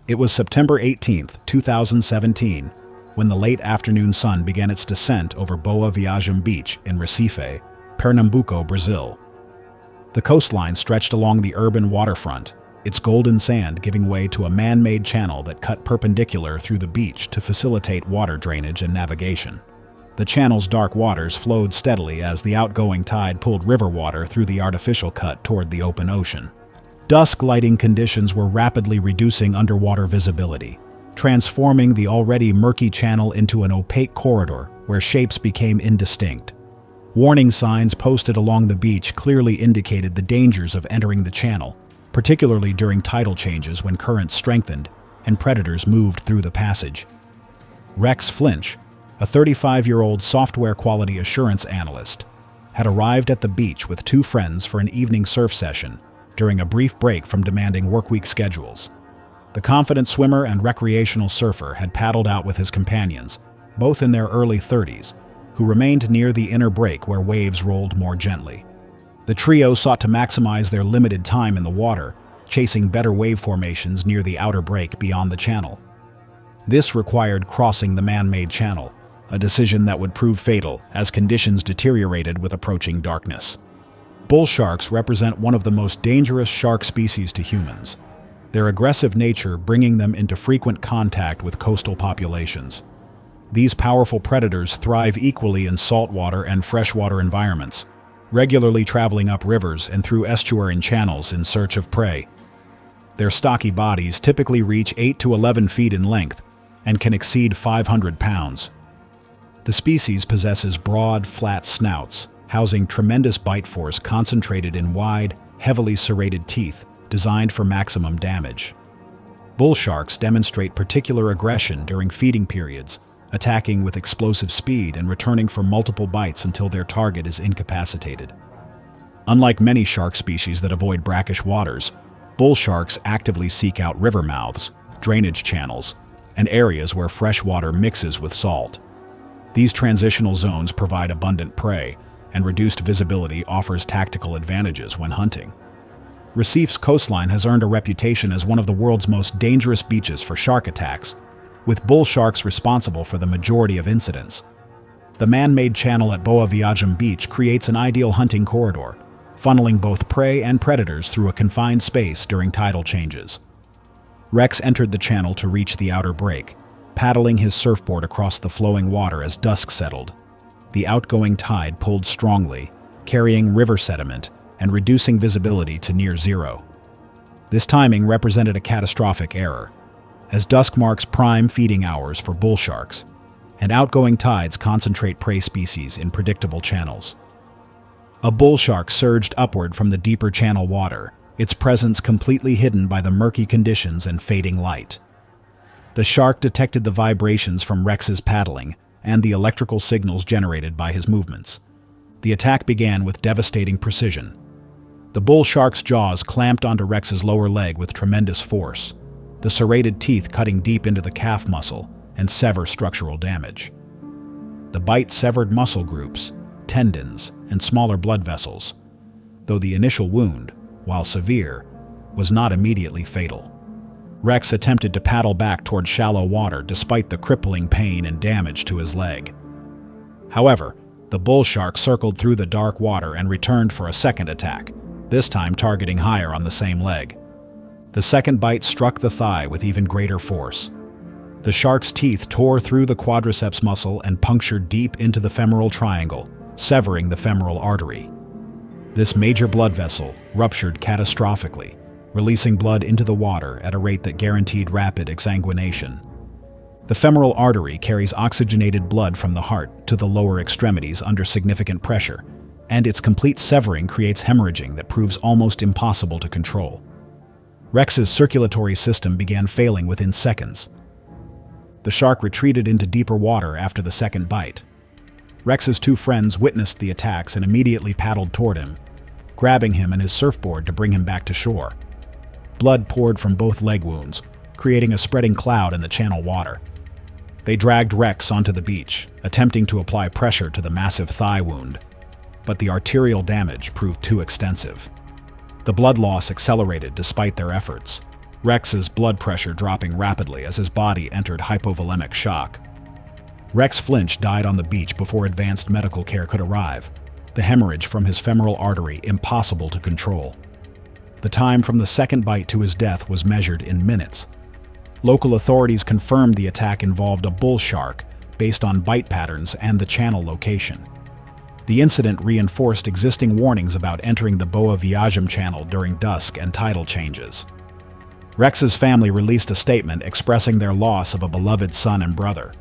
It was September 18, 2017, when the late afternoon sun began its descent over Boa Viagem Beach in Recife, Pernambuco, Brazil. The coastline stretched along the urban waterfront, its golden sand giving way to a man-made channel that cut perpendicular through the beach to facilitate water drainage and navigation. The channel's dark waters flowed steadily as the outgoing tide pulled river water through the artificial cut toward the open ocean. Dusk lighting conditions were rapidly reducing underwater visibility, transforming the already murky channel into an opaque corridor where shapes became indistinct. Warning signs posted along the beach clearly indicated the dangers of entering the channel, particularly during tidal changes when currents strengthened and predators moved through the passage. Rex Flinch, a 35-year-old software quality assurance analyst, had arrived at the beach with 2 friends for an evening surf session during a brief break from demanding workweek schedules. The confident swimmer and recreational surfer had paddled out with his companions, both in their early 30s, who remained near the inner break where waves rolled more gently. The trio sought to maximize their limited time in the water, chasing better wave formations near the outer break beyond the channel. This required crossing the man-made channel, a decision that would prove fatal as conditions deteriorated with approaching darkness. Bull sharks represent one of the most dangerous shark species to humans, their aggressive nature bringing them into frequent contact with coastal populations. These powerful predators thrive equally in saltwater and freshwater environments, regularly traveling up rivers and through estuarine channels in search of prey. Their stocky bodies typically reach 8 to 11 feet in length and can exceed 500 pounds. The species possesses broad, flat snouts, housing tremendous bite force concentrated in wide, heavily serrated teeth designed for maximum damage. Bull sharks demonstrate particular aggression during feeding periods, attacking with explosive speed and returning for multiple bites until their target is incapacitated. Unlike many shark species that avoid brackish waters, bull sharks actively seek out river mouths, drainage channels, and areas where fresh water mixes with salt. These transitional zones provide abundant prey, and reduced visibility offers tactical advantages when hunting. Recife's coastline has earned a reputation as one of the world's most dangerous beaches for shark attacks, with bull sharks responsible for the majority of incidents. The man-made channel at Boa Viagem Beach creates an ideal hunting corridor, funneling both prey and predators through a confined space during tidal changes. Rex entered the channel to reach the outer break, paddling his surfboard across the flowing water as dusk settled. The outgoing tide pulled strongly, carrying river sediment and reducing visibility to near zero. This timing represented a catastrophic error, as dusk marks prime feeding hours for bull sharks, and outgoing tides concentrate prey species in predictable channels. A bull shark surged upward from the deeper channel water, its presence completely hidden by the murky conditions and fading light. The shark detected the vibrations from Rex's paddling and the electrical signals generated by his movements. The attack began with devastating precision. The bull shark's jaws clamped onto Rex's lower leg with tremendous force, the serrated teeth cutting deep into the calf muscle and severe structural damage. The bite severed muscle groups, tendons, and smaller blood vessels, though the initial wound, while severe, was not immediately fatal. Rex attempted to paddle back toward shallow water despite the crippling pain and damage to his leg. However, the bull shark circled through the dark water and returned for a second attack, this time targeting higher on the same leg. The second bite struck the thigh with even greater force. The shark's teeth tore through the quadriceps muscle and punctured deep into the femoral triangle, severing the femoral artery. This major blood vessel ruptured catastrophically, releasing blood into the water at a rate that guaranteed rapid exsanguination. The femoral artery carries oxygenated blood from the heart to the lower extremities under significant pressure, and its complete severing creates hemorrhaging that proves almost impossible to control. Rex's circulatory system began failing within seconds. The shark retreated into deeper water after the second bite. Rex's 2 friends witnessed the attacks and immediately paddled toward him, grabbing him and his surfboard to bring him back to shore. Blood poured from both leg wounds, creating a spreading cloud in the channel water. They dragged Rex onto the beach, attempting to apply pressure to the massive thigh wound, but the arterial damage proved too extensive. The blood loss accelerated despite their efforts, Rex's blood pressure dropping rapidly as his body entered hypovolemic shock. Rex Flinch died on the beach before advanced medical care could arrive, the hemorrhage from his femoral artery impossible to control. The time from the second bite to his death was measured in minutes. Local authorities confirmed the attack involved a bull shark based on bite patterns and the channel location. The incident reinforced existing warnings about entering the Boa Viagem channel during dusk and tidal changes. Rex's family released a statement expressing their loss of a beloved son and brother.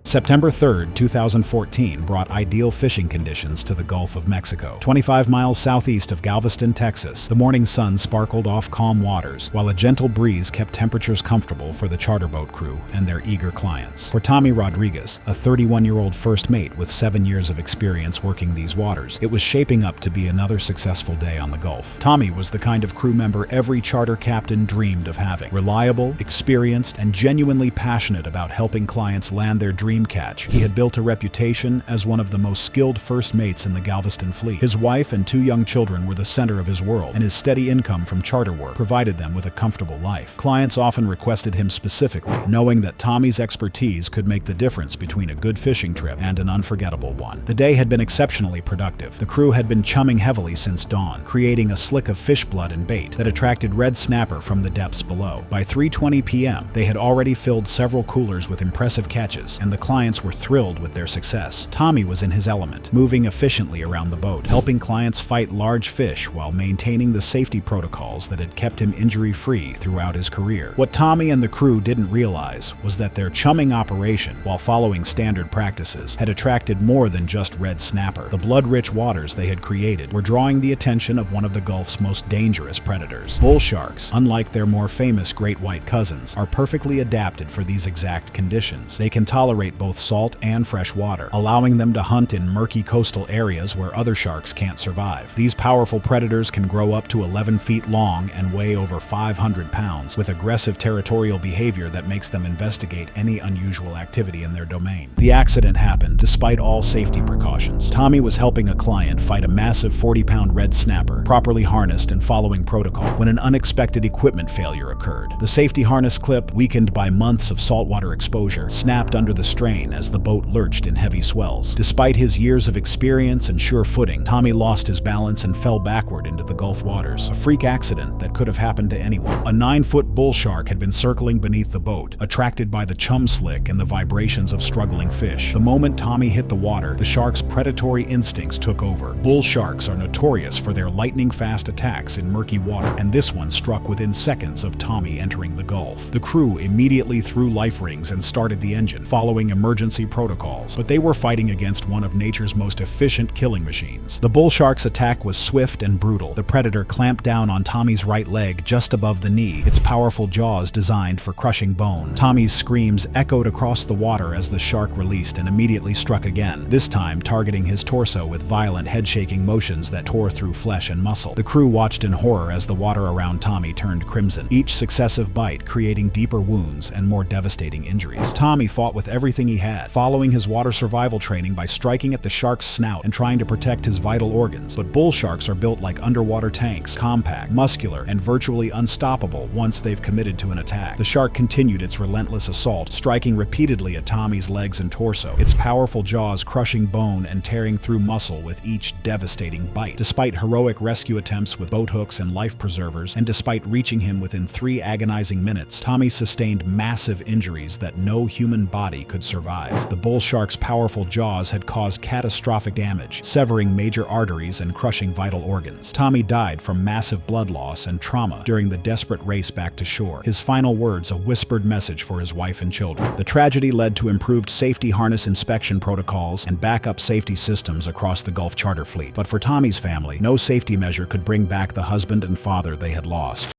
September 3, 2014 brought ideal fishing conditions to the Gulf of Mexico. 25 miles southeast of Galveston, Texas, the morning sun sparkled off calm waters, while a gentle breeze kept temperatures comfortable for the charter boat crew and their eager clients. For Tommy Rodriguez, a 31-year-old first mate with 7 years of experience working these waters, it was shaping up to be another successful day on the Gulf. Tommy was the kind of crew member every charter captain dreamed of having. Reliable, experienced, and genuinely passionate about helping clients land their dream catch. He had built a reputation as one of the most skilled first mates in the Galveston fleet. His wife and 2 young children were the center of his world, and his steady income from charter work provided them with a comfortable life. Clients often requested him specifically, knowing that Tommy's expertise could make the difference between a good fishing trip and an unforgettable one. The day had been exceptionally productive. The crew had been chumming heavily since dawn, creating a slick of fish blood and bait that attracted red snapper from the depths below. By 3:20 p.m., they had already filled several coolers with impressive catches, and the clients were thrilled with their success. Tommy was in his element, moving efficiently around the boat, helping clients fight large fish while maintaining the safety protocols that had kept him injury-free throughout his career. What Tommy and the crew didn't realize was that their chumming operation, while following standard practices, had attracted more than just red snapper. The blood-rich waters they had created were drawing the attention of one of the Gulf's most dangerous predators. Bull sharks, unlike their more famous great white cousins, are perfectly adapted for these exact conditions. They can tolerate both salt and fresh water, allowing them to hunt in murky coastal areas where other sharks can't survive. These powerful predators can grow up to 11 feet long and weigh over 500 pounds, with aggressive territorial behavior that makes them investigate any unusual activity in their domain. The accident happened despite all safety precautions. Tommy was helping a client fight a massive 40-pound red snapper, properly harnessed and following protocol, when an unexpected equipment failure occurred. The safety harness clip, weakened by months of saltwater exposure, snapped under the strain as the boat lurched in heavy swells. Despite his years of experience and sure footing, Tommy lost his balance and fell backward into the Gulf waters, a freak accident that could have happened to anyone. A 9-foot bull shark had been circling beneath the boat, attracted by the chum slick and the vibrations of struggling fish. The moment Tommy hit the water, the shark's predatory instincts took over. Bull sharks are notorious for their lightning-fast attacks in murky water, and this one struck within seconds of Tommy entering the Gulf. The crew immediately threw life rings and started the engine, following emergency protocols, but they were fighting against one of nature's most efficient killing machines. The bull shark's attack was swift and brutal. The predator clamped down on Tommy's right leg just above the knee, its powerful jaws designed for crushing bone. Tommy's screams echoed across the water as the shark released and immediately struck again, this time targeting his torso with violent head-shaking motions that tore through flesh and muscle. The crew watched in horror as the water around Tommy turned crimson, each successive bite creating deeper wounds and more devastating injuries. Tommy fought with everything he had, following his water survival training by striking at the shark's snout and trying to protect his vital organs. But bull sharks are built like underwater tanks, compact, muscular, and virtually unstoppable once they've committed to an attack. The shark continued its relentless assault, striking repeatedly at Tommy's legs and torso, its powerful jaws crushing bone and tearing through muscle with each devastating bite. Despite heroic rescue attempts with boat hooks and life preservers, and despite reaching him within 3 agonizing minutes, Tommy sustained massive injuries that no human body could survive. The bull shark's powerful jaws had caused catastrophic damage, severing major arteries and crushing vital organs. Tommy died from massive blood loss and trauma during the desperate race back to shore, his final words a whispered message for his wife and children. The tragedy led to improved safety harness inspection protocols and backup safety systems across the Gulf charter fleet. But for Tommy's family, no safety measure could bring back the husband and father they had lost.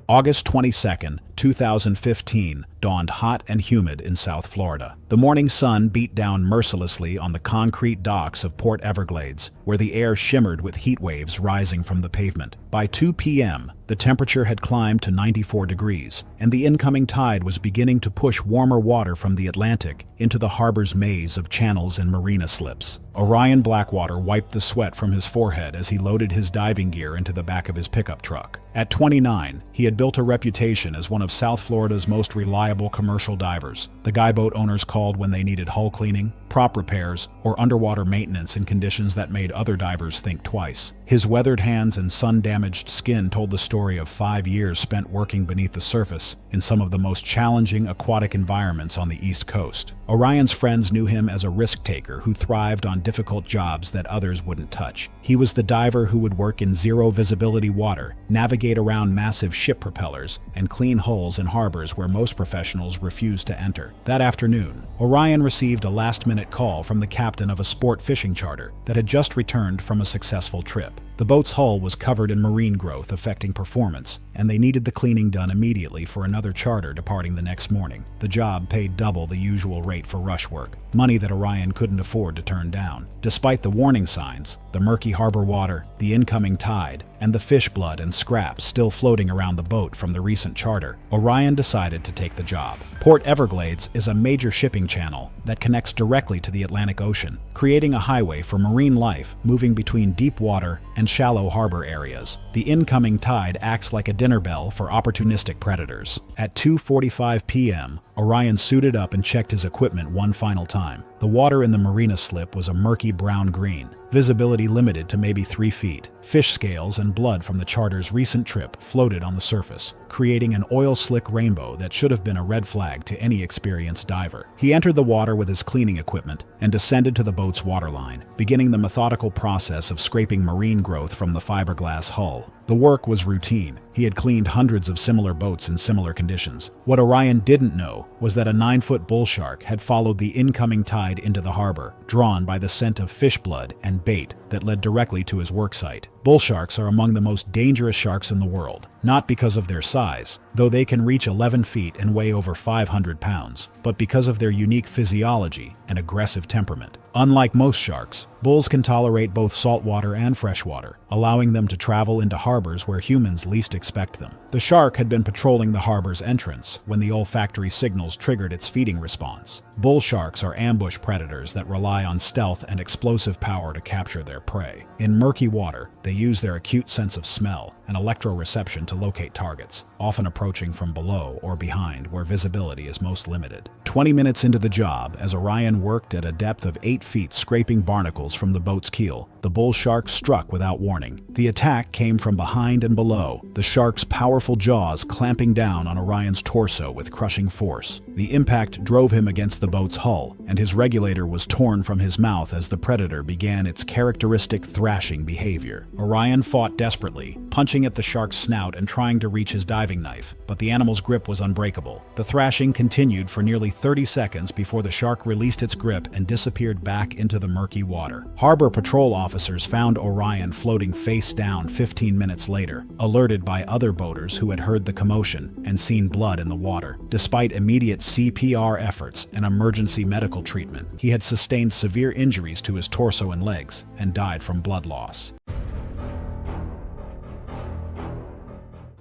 August 22, 2015, dawned hot and humid in South Florida. The morning sun beat down mercilessly on the concrete docks of Port Everglades, where the air shimmered with heat waves rising from the pavement. By 2 p.m., the temperature had climbed to 94 degrees, and the incoming tide was beginning to push warmer water from the Atlantic into the harbor's maze of channels and marina slips. Orion Blackwater wiped the sweat from his forehead as he loaded his diving gear into the back of his pickup truck. At 29, he had built a reputation as one of South Florida's most reliable commercial divers. The guy boat owners called when they needed hull cleaning, prop repairs, or underwater maintenance in conditions that made other divers think twice. His weathered hands and sun-damaged skin told the story of 5 years spent working beneath the surface in some of the most challenging aquatic environments on the East Coast. Orion's friends knew him as a risk-taker who thrived on difficult jobs that others wouldn't touch. He was the diver who would work in zero-visibility water, navigate around massive ship propellers, and clean hulls in harbors where most professionals refused to enter. That afternoon, Orion received a last-minute call from the captain of a sport fishing charter that had just returned from a successful trip. The boat's hull was covered in marine growth affecting performance, and they needed the cleaning done immediately for another charter departing the next morning. The job paid double the usual rate for rush work, money that Orion couldn't afford to turn down. Despite the warning signs, the murky harbor water, the incoming tide, and the fish blood and scraps still floating around the boat from the recent charter, Orion decided to take the job. Port Everglades is a major shipping channel that connects directly to the Atlantic Ocean, creating a highway for marine life moving between deep water and shallow harbor areas. The incoming tide acts like a dinner bell for opportunistic predators. At 2:45 p.m., Orion suited up and checked his equipment one final time. The water in the marina slip was a murky brown-green, visibility limited to maybe 3 feet. Fish scales and blood from the charter's recent trip floated on the surface, creating an oil-slick rainbow that should have been a red flag to any experienced diver. He entered the water with his cleaning equipment and descended to the boat's waterline, beginning the methodical process of scraping marine growth from the fiberglass hull. The work was routine. He had cleaned hundreds of similar boats in similar conditions. What Orion didn't know was that a 9-foot bull shark had followed the incoming tide into the harbor, drawn by the scent of fish blood and bait that led directly to his worksite. Bull sharks are among the most dangerous sharks in the world, not because of their size, though they can reach 11 feet and weigh over 500 pounds, but because of their unique physiology and aggressive temperament. Unlike most sharks, bulls can tolerate both saltwater and freshwater, allowing them to travel into harbors where humans least expect them. The shark had been patrolling the harbor's entrance when the olfactory signals triggered its feeding response. Bull sharks are ambush predators that rely on stealth and explosive power to capture their prey. In murky water, they use their acute sense of smell and electroreception to locate targets, often approaching from below or behind where visibility is most limited. 20 minutes into the job, as Orion worked at a depth of 8 feet scraping barnacles from the boat's keel, the bull shark struck without warning. The attack came from behind and below, the shark's powerful jaws clamping down on Orion's torso with crushing force. The impact drove him against the boat's hull, and his regulator was torn from his mouth as the predator began its characteristic thrashing behavior. Orion fought desperately, punching at the shark's snout and trying to reach his diving knife, but the animal's grip was unbreakable. The thrashing continued for nearly 30 seconds before the shark released its grip and disappeared back into the murky water. Harbor patrol officers found Orion floating face down 15 minutes later, alerted by other boaters who had heard the commotion and seen blood in the water. Despite immediate CPR efforts and emergency medical treatment, he had sustained severe injuries to his torso and legs and died from blood loss.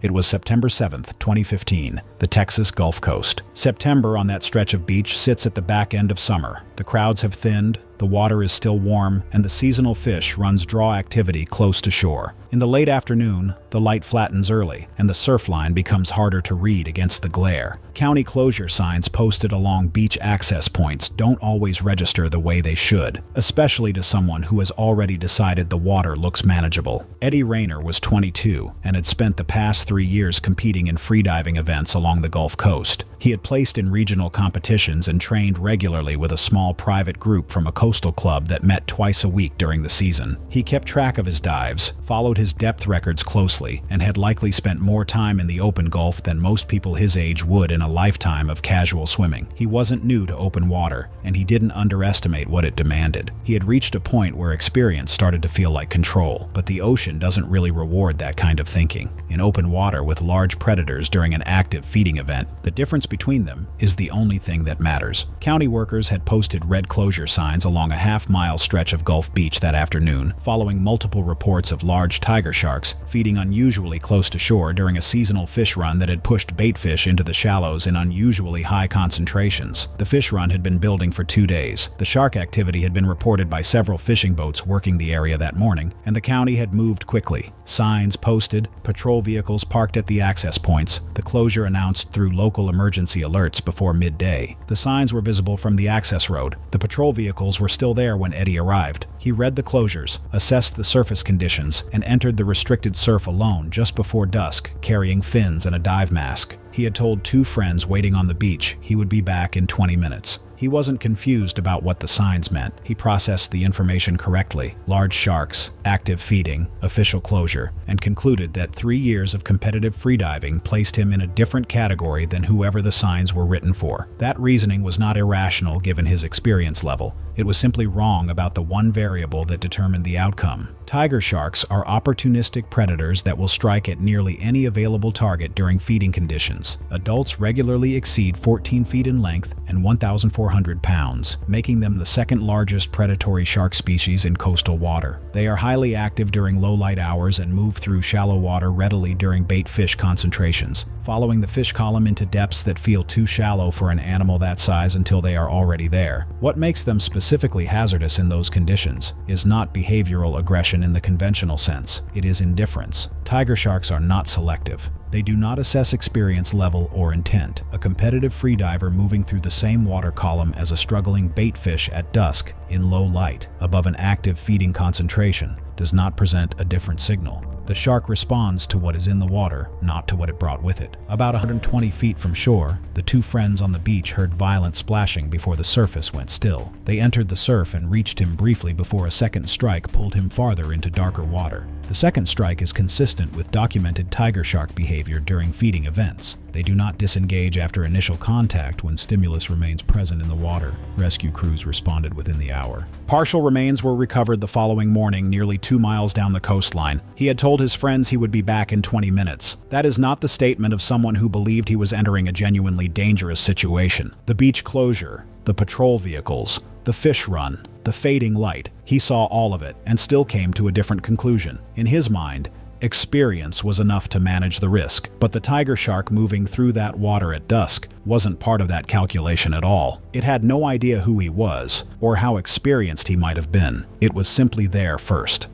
It was September 7th, 2015, the Texas Gulf Coast. September on that stretch of beach sits at the back end of summer. The crowds have thinned, the water is still warm, and the seasonal fish runs draw activity close to shore. In the late afternoon, the light flattens early, and the surf line becomes harder to read against the glare. County closure signs posted along beach access points don't always register the way they should, especially to someone who has already decided the water looks manageable. Eddie Rayner was 22 and had spent the past 3 years competing in freediving events along the Gulf Coast. He had placed in regional competitions and trained regularly with a small small private group from a coastal club that met twice a week during the season. He kept track of his dives, followed his depth records closely, and had likely spent more time in the open Gulf than most people his age would in a lifetime of casual swimming. He wasn't new to open water, and he didn't underestimate what it demanded. He had reached a point where experience started to feel like control, but the ocean doesn't really reward that kind of thinking. In open water with large predators during an active feeding event, the difference between them is the only thing that matters. County workers had posted red closure signs along a half-mile stretch of Gulf Beach that afternoon, following multiple reports of large tiger sharks feeding unusually close to shore during a seasonal fish run that had pushed bait fish into the shallows in unusually high concentrations. The fish run had been building for 2 days. The shark activity had been reported by several fishing boats working the area that morning, and the county had moved quickly. Signs posted, patrol vehicles parked at the access points, the closure announced through local emergency alerts before midday. The signs were visible from the access road. The patrol vehicles were still there when Eddie arrived. He read the closures, assessed the surface conditions, and entered the restricted surf alone just before dusk, carrying fins and a dive mask. He had told 2 friends waiting on the beach he would be back in 20 minutes. He wasn't confused about what the signs meant. He processed the information correctly: large sharks, active feeding, official closure, and concluded that 3 years of competitive freediving placed him in a different category than whoever the signs were written for. That reasoning was not irrational given his experience level. It was simply wrong about the one variable that determined the outcome. Tiger sharks are opportunistic predators that will strike at nearly any available target during feeding conditions. Adults regularly exceed 14 feet in length and 1,400 pounds, making them the second largest predatory shark species in coastal water. They are highly active during low light hours and move through shallow water readily during bait fish concentrations, following the fish column into depths that feel too shallow for an animal that size until they are already there. What makes them specifically hazardous in those conditions is not behavioral aggression in the conventional sense. It is indifference. Tiger sharks are not selective. They do not assess experience level or intent. A competitive freediver moving through the same water column as a struggling bait fish at dusk in low light above an active feeding concentration does not present a different signal. The shark responds to what is in the water, not to what it brought with it. About 120 feet from shore, the 2 friends on the beach heard violent splashing before the surface went still. They entered the surf and reached him briefly before a second strike pulled him farther into darker water. The second strike is consistent with documented tiger shark behavior during feeding events. They do not disengage after initial contact when stimulus remains present in the water. Rescue crews responded within the hour. Partial remains were recovered the following morning nearly 2 miles down the coastline. He had told his friends he would be back in 20 minutes. That is not the statement of someone who believed he was entering a genuinely dangerous situation. The beach closure, the patrol vehicles, the fish run, the fading light. He saw all of it and still came to a different conclusion. In his mind, experience was enough to manage the risk, but the tiger shark moving through that water at dusk wasn't part of that calculation at all. It had no idea who he was or how experienced he might have been. It was simply there first.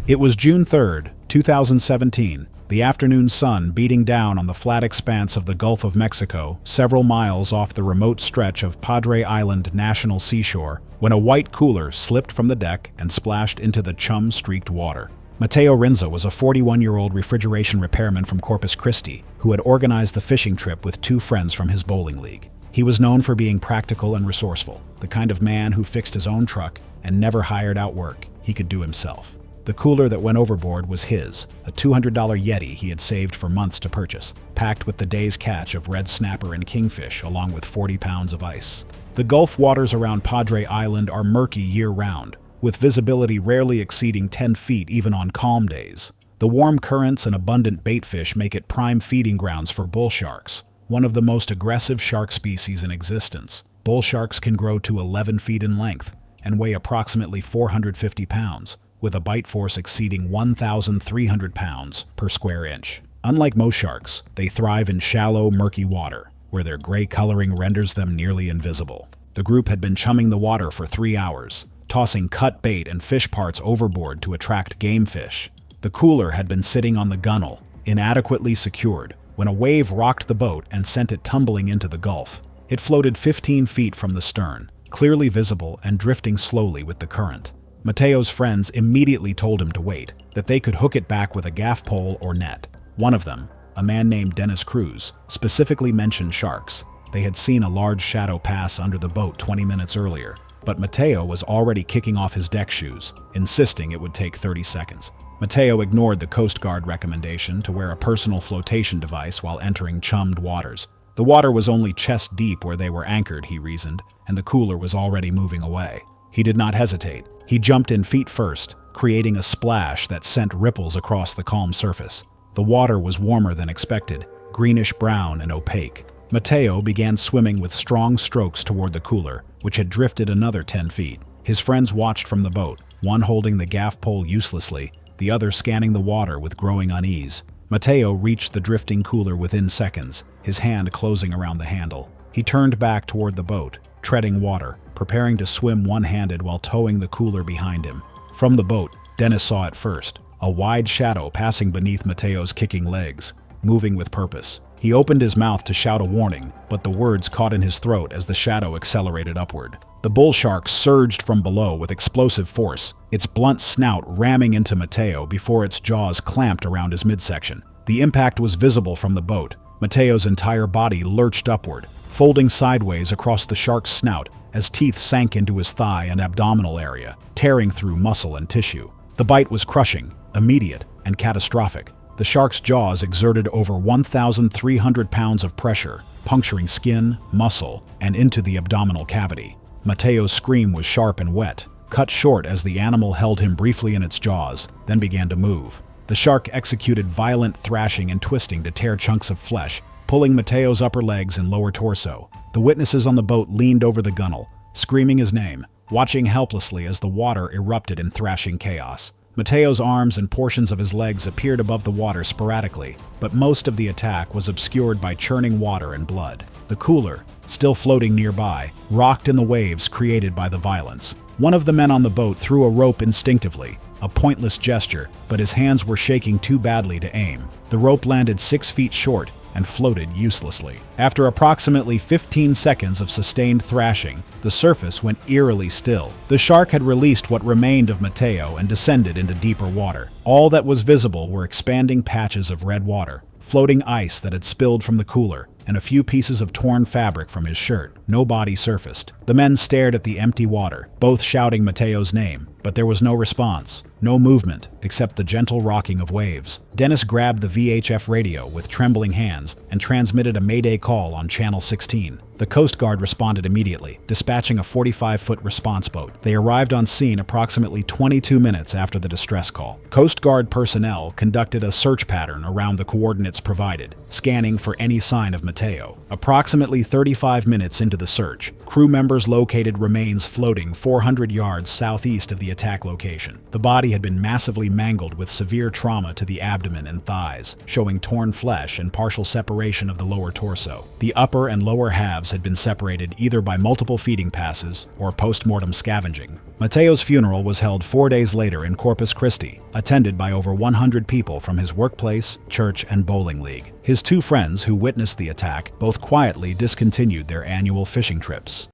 It was June 3rd, 2017. The afternoon sun beating down on the flat expanse of the Gulf of Mexico, several miles off the remote stretch of Padre Island National Seashore, when a white cooler slipped from the deck and splashed into the chum-streaked water. Mateo Rinza was a 41-year-old refrigeration repairman from Corpus Christi who had organized the fishing trip with 2 friends from his bowling league. He was known for being practical and resourceful, the kind of man who fixed his own truck and never hired out work he could do himself. The cooler that went overboard was his, a $200 Yeti he had saved for months to purchase, packed with the day's catch of red snapper and kingfish along with 40 pounds of ice. The Gulf waters around Padre Island are murky year-round, with visibility rarely exceeding 10 feet even on calm days. The warm currents and abundant bait fish make it prime feeding grounds for bull sharks, one of the most aggressive shark species in existence. Bull sharks can grow to 11 feet in length and weigh approximately 450 pounds, with a bite force exceeding 1,300 pounds per square inch. Unlike most sharks, they thrive in shallow, murky water, where their gray coloring renders them nearly invisible. The group had been chumming the water for 3 hours, tossing cut bait and fish parts overboard to attract game fish. The cooler had been sitting on the gunnel, inadequately secured, when a wave rocked the boat and sent it tumbling into the Gulf. It floated 15 feet from the stern, clearly visible and drifting slowly with the current. Mateo's friends immediately told him to wait, that they could hook it back with a gaff pole or net. One of them, a man named Dennis Cruz, specifically mentioned sharks. They had seen a large shadow pass under the boat 20 minutes earlier, but Matteo was already kicking off his deck shoes, insisting it would take 30 seconds. Matteo ignored the Coast Guard recommendation to wear a personal flotation device while entering chummed waters. The water was only chest deep where they were anchored, he reasoned, and the cooler was already moving away. He did not hesitate. He jumped in feet first, creating a splash that sent ripples across the calm surface. The water was warmer than expected, greenish-brown and opaque. Matteo began swimming with strong strokes toward the cooler, which had drifted another 10 feet. His friends watched from the boat, one holding the gaff pole uselessly, the other scanning the water with growing unease. Matteo reached the drifting cooler within seconds, his hand closing around the handle. He turned back toward the boat, treading water, preparing to swim one-handed while towing the cooler behind him. From the boat, Dennis saw it first, a wide shadow passing beneath Matteo's kicking legs, moving with purpose. He opened his mouth to shout a warning, but the words caught in his throat as the shadow accelerated upward. The bull shark surged from below with explosive force, its blunt snout ramming into Matteo before its jaws clamped around his midsection. The impact was visible from the boat. Matteo's entire body lurched upward, folding sideways across the shark's snout as teeth sank into his thigh and abdominal area, tearing through muscle and tissue. The bite was crushing, immediate, and catastrophic. The shark's jaws exerted over 1,300 pounds of pressure, puncturing skin, muscle, and into the abdominal cavity. Matteo's scream was sharp and wet, cut short as the animal held him briefly in its jaws, then began to move. The shark executed violent thrashing and twisting to tear chunks of flesh, pulling Matteo's upper legs and lower torso. The witnesses on the boat leaned over the gunwale, screaming his name, watching helplessly as the water erupted in thrashing chaos. Matteo's arms and portions of his legs appeared above the water sporadically, but most of the attack was obscured by churning water and blood. The cooler, still floating nearby, rocked in the waves created by the violence. One of the men on the boat threw a rope instinctively, a pointless gesture, but his hands were shaking too badly to aim. The rope landed 6 feet short and floated uselessly. After approximately 15 seconds of sustained thrashing, the surface went eerily still. The shark had released what remained of Matteo and descended into deeper water. All that was visible were expanding patches of red water, floating ice that had spilled from the cooler, and a few pieces of torn fabric from his shirt. No body surfaced. The men stared at the empty water, both shouting Matteo's name, but there was no response, no movement, except the gentle rocking of waves. Dennis grabbed the VHF radio with trembling hands and transmitted a mayday call on Channel 16. The Coast Guard responded immediately, dispatching a 45-foot response boat. They arrived on scene approximately 22 minutes after the distress call. Coast Guard personnel conducted a search pattern around the coordinates provided, scanning for any sign of Matteo. Approximately 35 minutes into the search, crew members located remains floating 400 yards southeast of the attack location. The body had been massively mangled with severe trauma to the abdomen and thighs, showing torn flesh and partial separation of the lower torso. The upper and lower halves had been separated either by multiple feeding passes or post-mortem scavenging. Matteo's funeral was held 4 days later in Corpus Christi, attended by over 100 people from his workplace, church, and bowling league. His 2 friends who witnessed the attack both quietly discontinued their annual fishing trips.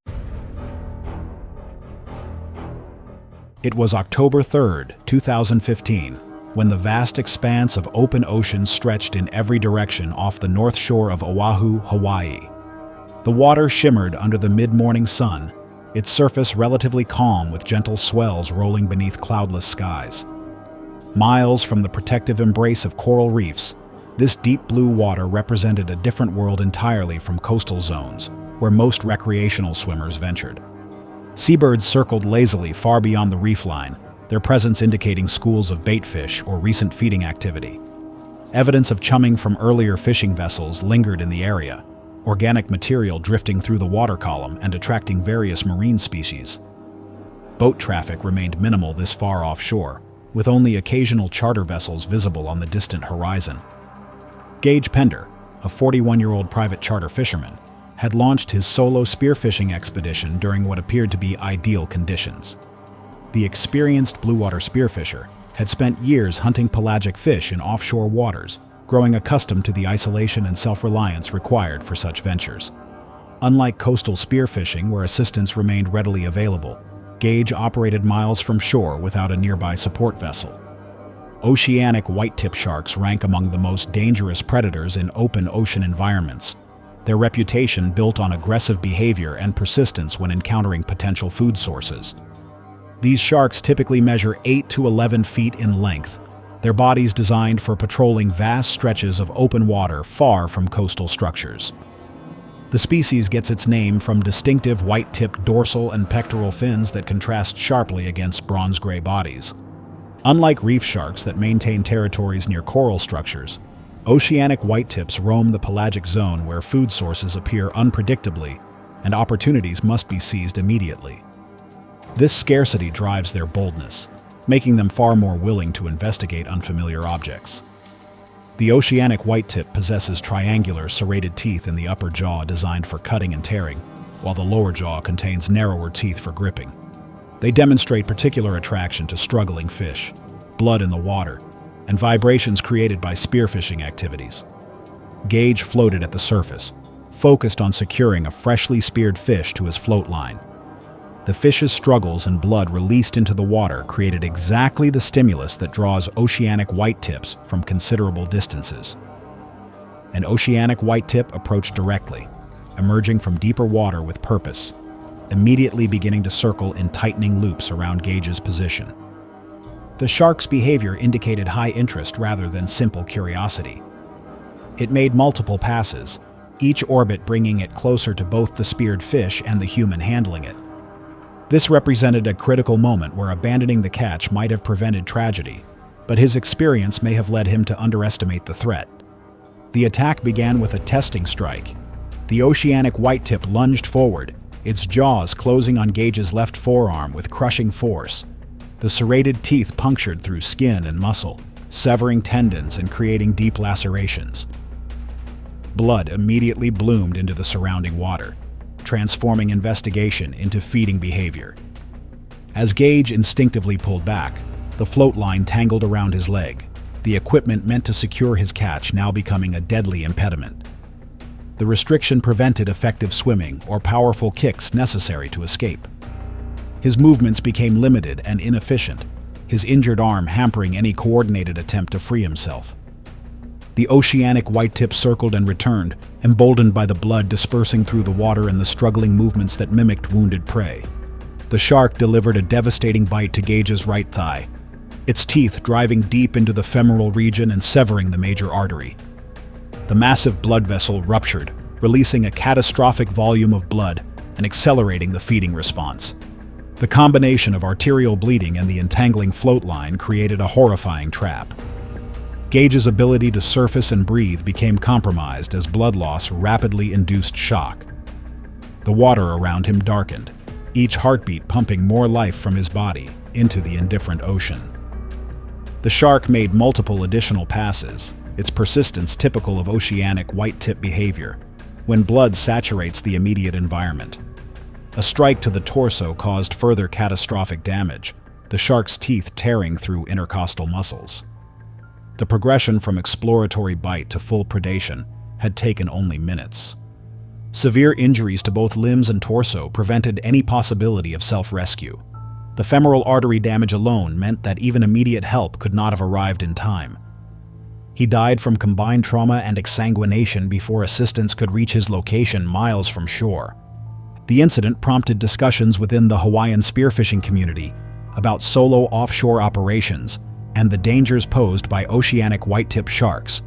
It was October 3rd, 2015, when the vast expanse of open ocean stretched in every direction off the north shore of Oahu, Hawaii. The water shimmered under the mid-morning sun, its surface relatively calm with gentle swells rolling beneath cloudless skies. Miles from the protective embrace of coral reefs, this deep blue water represented a different world entirely from coastal zones, where most recreational swimmers ventured. Seabirds circled lazily far beyond the reef line, their presence indicating schools of baitfish or recent feeding activity. Evidence of chumming from earlier fishing vessels lingered in the area, organic material drifting through the water column and attracting various marine species. Boat traffic remained minimal this far offshore, with only occasional charter vessels visible on the distant horizon. Gage Pender, a 41-year-old private charter fisherman, had launched his solo spearfishing expedition during what appeared to be ideal conditions. The experienced blue water spearfisher had spent years hunting pelagic fish in offshore waters, growing accustomed to the isolation and self-reliance required for such ventures. Unlike coastal spearfishing where assistance remained readily available, Gage operated miles from shore without a nearby support vessel. Oceanic white-tip sharks rank among the most dangerous predators in open ocean environments, their reputation built on aggressive behavior and persistence when encountering potential food sources. These sharks typically measure 8 to 11 feet in length, their bodies designed for patrolling vast stretches of open water far from coastal structures. The species gets its name from distinctive white-tipped dorsal and pectoral fins that contrast sharply against bronze-gray bodies. Unlike reef sharks that maintain territories near coral structures, oceanic whitetips roam the pelagic zone where food sources appear unpredictably and opportunities must be seized immediately. This scarcity drives their boldness, making them far more willing to investigate unfamiliar objects. The oceanic whitetip possesses triangular, serrated teeth in the upper jaw designed for cutting and tearing, while the lower jaw contains narrower teeth for gripping. They demonstrate particular attraction to struggling fish, blood in the water, and vibrations created by spearfishing activities. Gage floated at the surface, focused on securing a freshly speared fish to his float line. The fish's struggles and blood released into the water created exactly the stimulus that draws oceanic whitetips from considerable distances. An oceanic whitetip approached directly, emerging from deeper water with purpose, immediately beginning to circle in tightening loops around Gage's position. The shark's behavior indicated high interest rather than simple curiosity. It made multiple passes, each orbit bringing it closer to both the speared fish and the human handling it. This represented a critical moment where abandoning the catch might have prevented tragedy, but his experience may have led him to underestimate the threat. The attack began with a testing strike. The oceanic whitetip lunged forward, its jaws closing on Gage's left forearm with crushing force. The serrated teeth punctured through skin and muscle, severing tendons and creating deep lacerations. Blood immediately bloomed into the surrounding water, transforming investigation into feeding behavior. As Gage instinctively pulled back, the float line tangled around his leg, the equipment meant to secure his catch now becoming a deadly impediment. The restriction prevented effective swimming or powerful kicks necessary to escape. His movements became limited and inefficient, his injured arm hampering any coordinated attempt to free himself. The oceanic whitetip circled and returned, emboldened by the blood dispersing through the water and the struggling movements that mimicked wounded prey. The shark delivered a devastating bite to Gage's right thigh, its teeth driving deep into the femoral region and severing the major artery. The massive blood vessel ruptured, releasing a catastrophic volume of blood and accelerating the feeding response. The combination of arterial bleeding and the entangling float line created a horrifying trap. Gage's ability to surface and breathe became compromised as blood loss rapidly induced shock. The water around him darkened, each heartbeat pumping more life from his body into the indifferent ocean. The shark made multiple additional passes, its persistence typical of oceanic whitetip behavior, when blood saturates the immediate environment. A strike to the torso caused further catastrophic damage, the shark's teeth tearing through intercostal muscles. The progression from exploratory bite to full predation had taken only minutes. Severe injuries to both limbs and torso prevented any possibility of self-rescue. The femoral artery damage alone meant that even immediate help could not have arrived in time. He died from combined trauma and exsanguination before assistance could reach his location miles from shore. The incident prompted discussions within the Hawaiian spearfishing community about solo offshore operations and the dangers posed by oceanic whitetip sharks.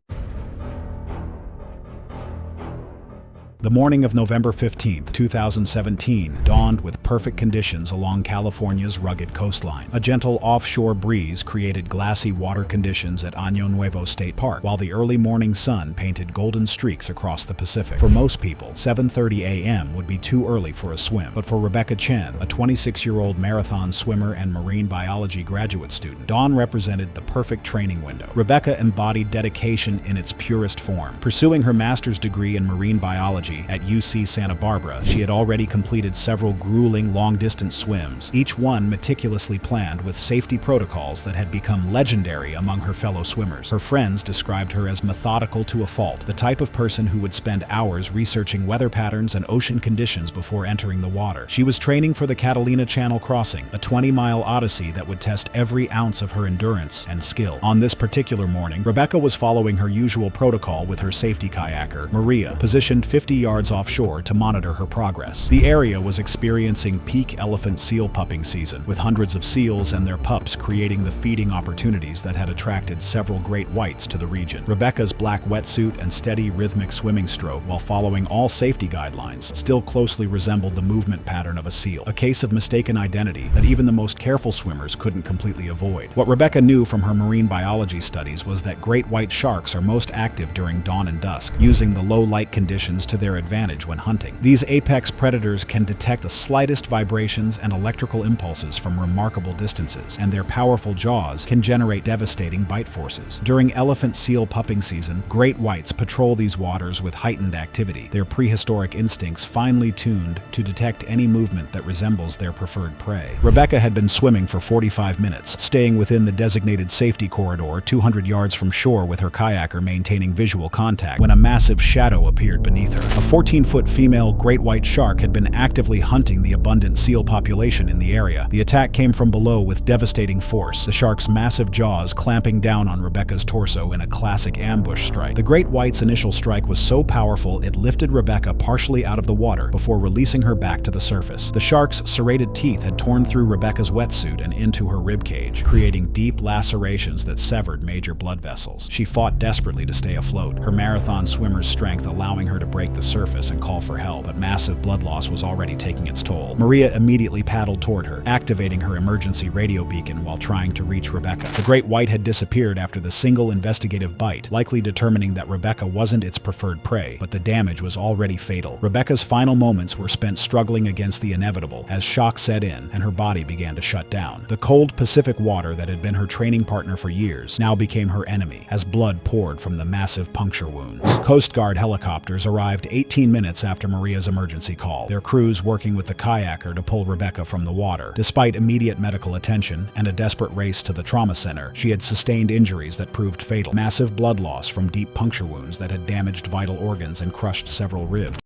The morning of November 15, 2017, dawned with perfect conditions along California's rugged coastline. A gentle offshore breeze created glassy water conditions at Año Nuevo State Park, while the early morning sun painted golden streaks across the Pacific. For most people, 7:30 a.m. would be too early for a swim, but for Rebecca Chen, a 26-year-old marathon swimmer and marine biology graduate student, dawn represented the perfect training window. Rebecca embodied dedication in its purest form. Pursuing her master's degree in marine biology at UC Santa Barbara, she had already completed several grueling long-distance swims, each one meticulously planned with safety protocols that had become legendary among her fellow swimmers. Her friends described her as methodical to a fault, the type of person who would spend hours researching weather patterns and ocean conditions before entering the water. She was training for the Catalina Channel crossing, a 20-mile odyssey that would test every ounce of her endurance and skill. On this particular morning, Rebecca was following her usual protocol with her safety kayaker, Maria, positioned 50 yards offshore to monitor her progress. The area was experiencing peak elephant seal pupping season, with hundreds of seals and their pups creating the feeding opportunities that had attracted several great whites to the region. Rebecca's black wetsuit and steady rhythmic swimming stroke, while following all safety guidelines, still closely resembled the movement pattern of a seal, a case of mistaken identity that even the most careful swimmers couldn't completely avoid. What Rebecca knew from her marine biology studies was that great white sharks are most active during dawn and dusk, using the low light conditions to their advantage when hunting. These apex predators can detect the slightest vibrations and electrical impulses from remarkable distances, and their powerful jaws can generate devastating bite forces. During elephant seal pupping season, great whites patrol these waters with heightened activity, their prehistoric instincts finely tuned to detect any movement that resembles their preferred prey. Rebecca had been swimming for 45 minutes, staying within the designated safety corridor 200 yards from shore with her kayaker maintaining visual contact, when a massive shadow appeared beneath her. A 14-foot female great white shark had been actively hunting the abundant seal population in the area. The attack came from below with devastating force, the shark's massive jaws clamping down on Rebecca's torso in a classic ambush strike. The great white's initial strike was so powerful it lifted Rebecca partially out of the water before releasing her back to the surface. The shark's serrated teeth had torn through Rebecca's wetsuit and into her ribcage, creating deep lacerations that severed major blood vessels. She fought desperately to stay afloat, her marathon swimmer's strength allowing her to break the surface and call for help, but massive blood loss was already taking its toll. Maria immediately paddled toward her, activating her emergency radio beacon while trying to reach Rebecca. The great white had disappeared after the single investigative bite, likely determining that Rebecca wasn't its preferred prey, but the damage was already fatal. Rebecca's final moments were spent struggling against the inevitable as shock set in and her body began to shut down. The cold Pacific water that had been her training partner for years now became her enemy as blood poured from the massive puncture wounds. Coast Guard helicopters arrived 18 minutes after Maria's emergency call, their crews working with the kayaker to pull Rebecca from the water. Despite immediate medical attention and a desperate race to the trauma center, she had sustained injuries that proved fatal. Massive blood loss from deep puncture wounds that had damaged vital organs and crushed several ribs.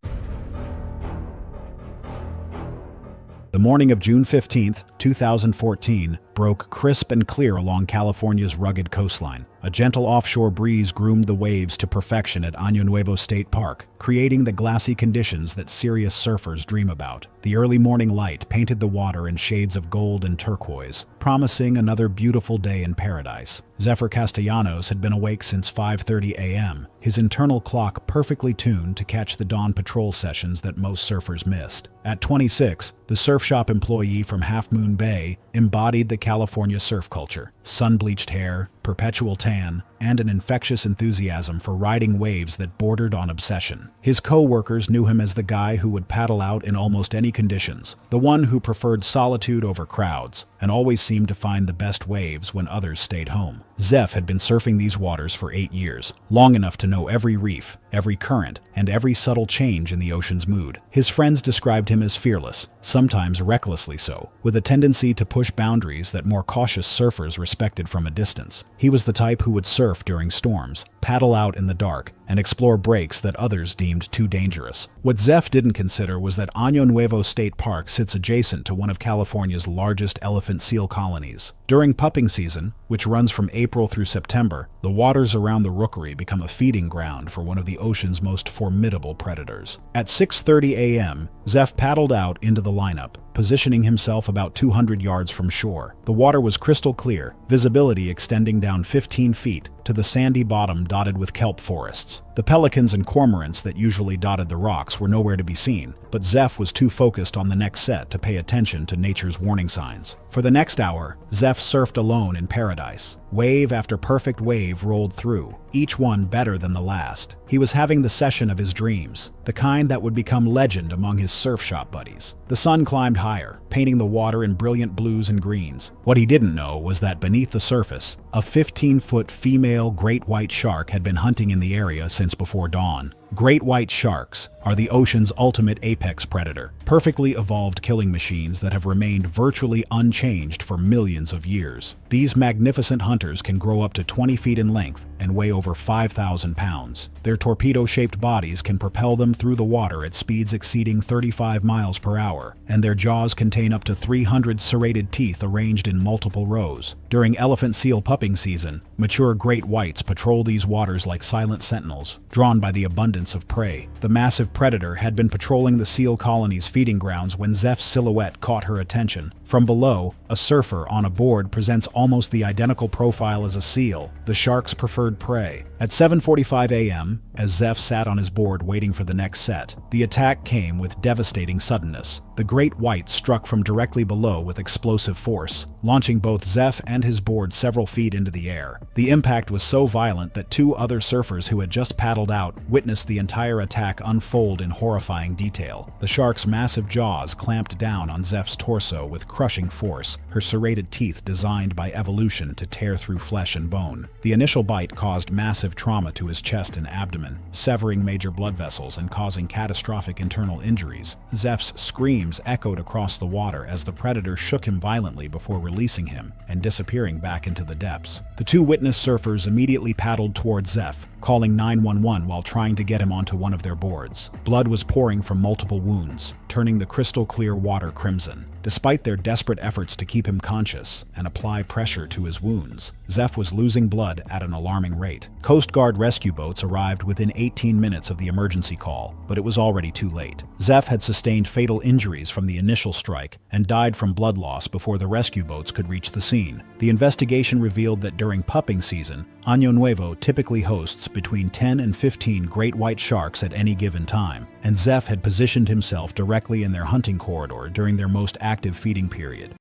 The morning of June 15, 2014, broke crisp and clear along California's rugged coastline. A gentle offshore breeze groomed the waves to perfection at Año Nuevo State Park, creating the glassy conditions that serious surfers dream about. The early morning light painted the water in shades of gold and turquoise, promising another beautiful day in paradise. Zephyr Castellanos had been awake since 5:30 a.m., his internal clock perfectly tuned to catch the dawn patrol sessions that most surfers missed. At 26, the surf shop employee from Half Moon Bay embodied the California surf culture: sun-bleached hair, perpetual tan, and an infectious enthusiasm for riding waves that bordered on obsession. His co-workers knew him as the guy who would paddle out in almost any conditions, the one who preferred solitude over crowds, and always seemed to find the best waves when others stayed home. Zeph had been surfing these waters for 8 years, long enough to know every reef, every current, and every subtle change in the ocean's mood. His friends described him as fearless, sometimes recklessly so, with a tendency to push boundaries that more cautious surfers respected from a distance. He was the type who would surf during storms, paddle out in the dark, and explore breaks that others deemed too dangerous. What Zeph didn't consider was that Año Nuevo State Park sits adjacent to one of California's largest elephant seal colonies. During pupping season, which runs from April through September, the waters around the rookery become a feeding ground for one of the ocean's most formidable predators. At 6:30 a.m., Zeph paddled out into the lineup, positioning himself about 200 yards from shore. The water was crystal clear, visibility extending down 15 feet to the sandy bottom dotted with kelp forests. The pelicans and cormorants that usually dotted the rocks were nowhere to be seen, but Zeph was too focused on the next set to pay attention to nature's warning signs. For the next hour, Zeph surfed alone in paradise. Wave after perfect wave rolled through, each one better than the last. He was having the session of his dreams, the kind that would become legend among his surf shop buddies. The sun climbed higher, painting the water in brilliant blues and greens. What he didn't know was that beneath the surface, a 15-foot female great white shark had been hunting in the area since before dawn. Great white sharks are the ocean's ultimate apex predator, perfectly evolved killing machines that have remained virtually unchanged for millions of years. These magnificent hunters can grow up to 20 feet in length and weigh over 5,000 pounds. Their torpedo-shaped bodies can propel them through the water at speeds exceeding 35 miles per hour, and their jaws contain up to 300 serrated teeth arranged in multiple rows. During elephant seal pupping season, mature great whites patrol these waters like silent sentinels, drawn by the abundance abundance of prey. The massive predator had been patrolling the seal colony's feeding grounds when Zeph's silhouette caught her attention. From below, a surfer on a board presents almost the identical profile as a seal, the shark's preferred prey. At 7:45 a.m., as Zeph sat on his board waiting for the next set, the attack came with devastating suddenness. The great white struck from directly below with explosive force, launching both Zeph and his board several feet into the air. The impact was so violent that two other surfers who had just paddled out witnessed the entire attack unfold in horrifying detail. The shark's massive jaws clamped down on Zeph's torso with crushing force, her serrated teeth designed by evolution to tear through flesh and bone. The initial bite caused massive trauma to his chest and abdomen, severing major blood vessels and causing catastrophic internal injuries. Zeph's screams echoed across the water as the predator shook him violently before releasing him and disappearing back into the depths. The two witness surfers immediately paddled toward Zeph, calling 911 while trying to get him onto one of their boards. Blood was pouring from multiple wounds, turning the crystal-clear water crimson. Despite their desperate efforts to keep him conscious and apply pressure to his wounds, Zeph was losing blood at an alarming rate. Coast Guard rescue boats arrived within 18 minutes of the emergency call, but it was already too late. Zeph had sustained fatal injuries from the initial strike and died from blood loss before the rescue boats could reach the scene. The investigation revealed that during pupping season, Año Nuevo typically hosts between 10 and 15 great white sharks at any given time, and Zeph had positioned himself directly in their hunting corridor during their most active feeding period.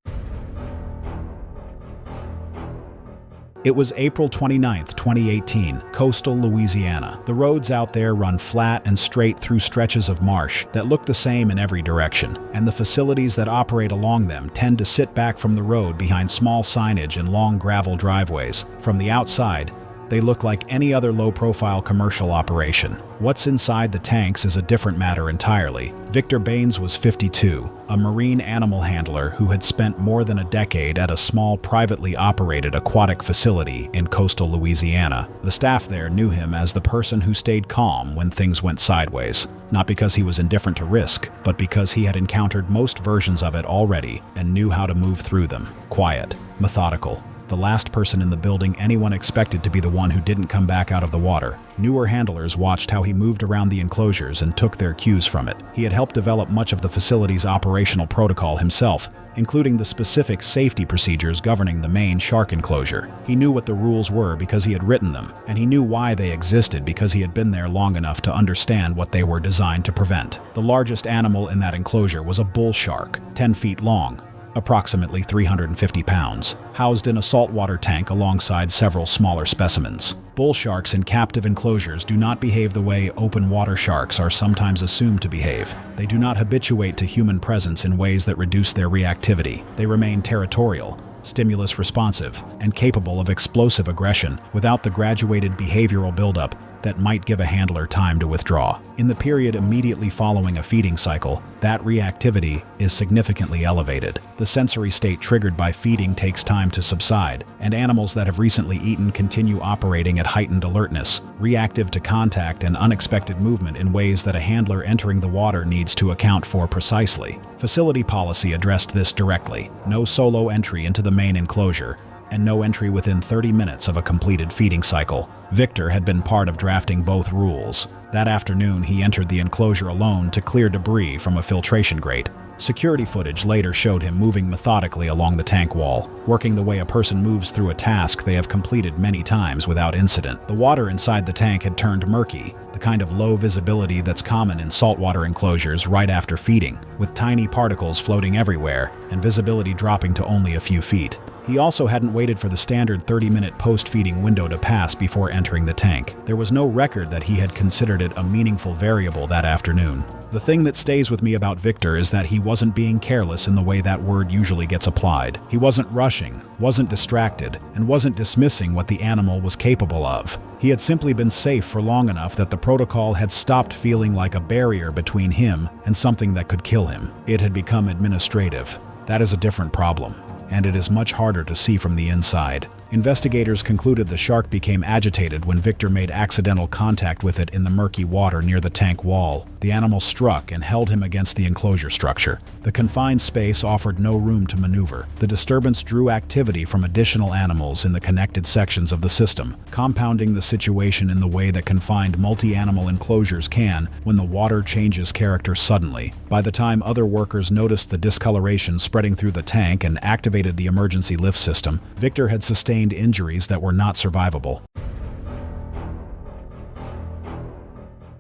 It was April 29, 2018, coastal Louisiana. The roads out there run flat and straight through stretches of marsh that look the same in every direction, and the facilities that operate along them tend to sit back from the road behind small signage and long gravel driveways. From the outside, they look like any other low-profile commercial operation. What's inside the tanks is a different matter entirely. Victor Baines was 52, a marine animal handler who had spent more than a decade at a small privately operated aquatic facility in coastal Louisiana. The staff there knew him as the person who stayed calm when things went sideways, not because he was indifferent to risk, but because he had encountered most versions of it already and knew how to move through them. Quiet, methodical. The last person in the building anyone expected to be the one who didn't come back out of the water. Newer handlers watched how he moved around the enclosures and took their cues from it. He had helped develop much of the facility's operational protocol himself, including the specific safety procedures governing the main shark enclosure. He knew what the rules were because he had written them, and he knew why they existed because he had been there long enough to understand what they were designed to prevent. The largest animal in that enclosure was a bull shark, 10 feet long, approximately 350 pounds, housed in a saltwater tank alongside several smaller specimens. Bull sharks in captive enclosures do not behave the way open water sharks are sometimes assumed to behave. They do not habituate to human presence in ways that reduce their reactivity. They remain territorial, stimulus responsive, and capable of explosive aggression without the graduated behavioral buildup that might give a handler time to withdraw. In the period immediately following a feeding cycle, that reactivity is significantly elevated. The sensory state triggered by feeding takes time to subside, and animals that have recently eaten continue operating at heightened alertness, reactive to contact and unexpected movement in ways that a handler entering the water needs to account for precisely. Facility policy addressed this directly: no solo entry into the main enclosure, and no entry within 30 minutes of a completed feeding cycle. Victor had been part of drafting both rules. That afternoon, he entered the enclosure alone to clear debris from a filtration grate. Security footage later showed him moving methodically along the tank wall, working the way a person moves through a task they have completed many times without incident. The water inside the tank had turned murky, the kind of low visibility that's common in saltwater enclosures right after feeding, with tiny particles floating everywhere and visibility dropping to only a few feet. He also hadn't waited for the standard 30-minute post-feeding window to pass before entering the tank. There was no record that he had considered it a meaningful variable that afternoon. The thing that stays with me about Victor is that he wasn't being careless in the way that word usually gets applied. He wasn't rushing, wasn't distracted, and wasn't dismissing what the animal was capable of. He had simply been safe for long enough that the protocol had stopped feeling like a barrier between him and something that could kill him. It had become administrative. That is a different problem, and it is much harder to see from the inside. Investigators concluded the shark became agitated when Victor made accidental contact with it in the murky water near the tank wall. The animal struck and held him against the enclosure structure. The confined space offered no room to maneuver. The disturbance drew activity from additional animals in the connected sections of the system, compounding the situation in the way that confined multi-animal enclosures can when the water changes character suddenly. By the time other workers noticed the discoloration spreading through the tank and activated the emergency lift system, Victor had sustained injuries that were not survivable.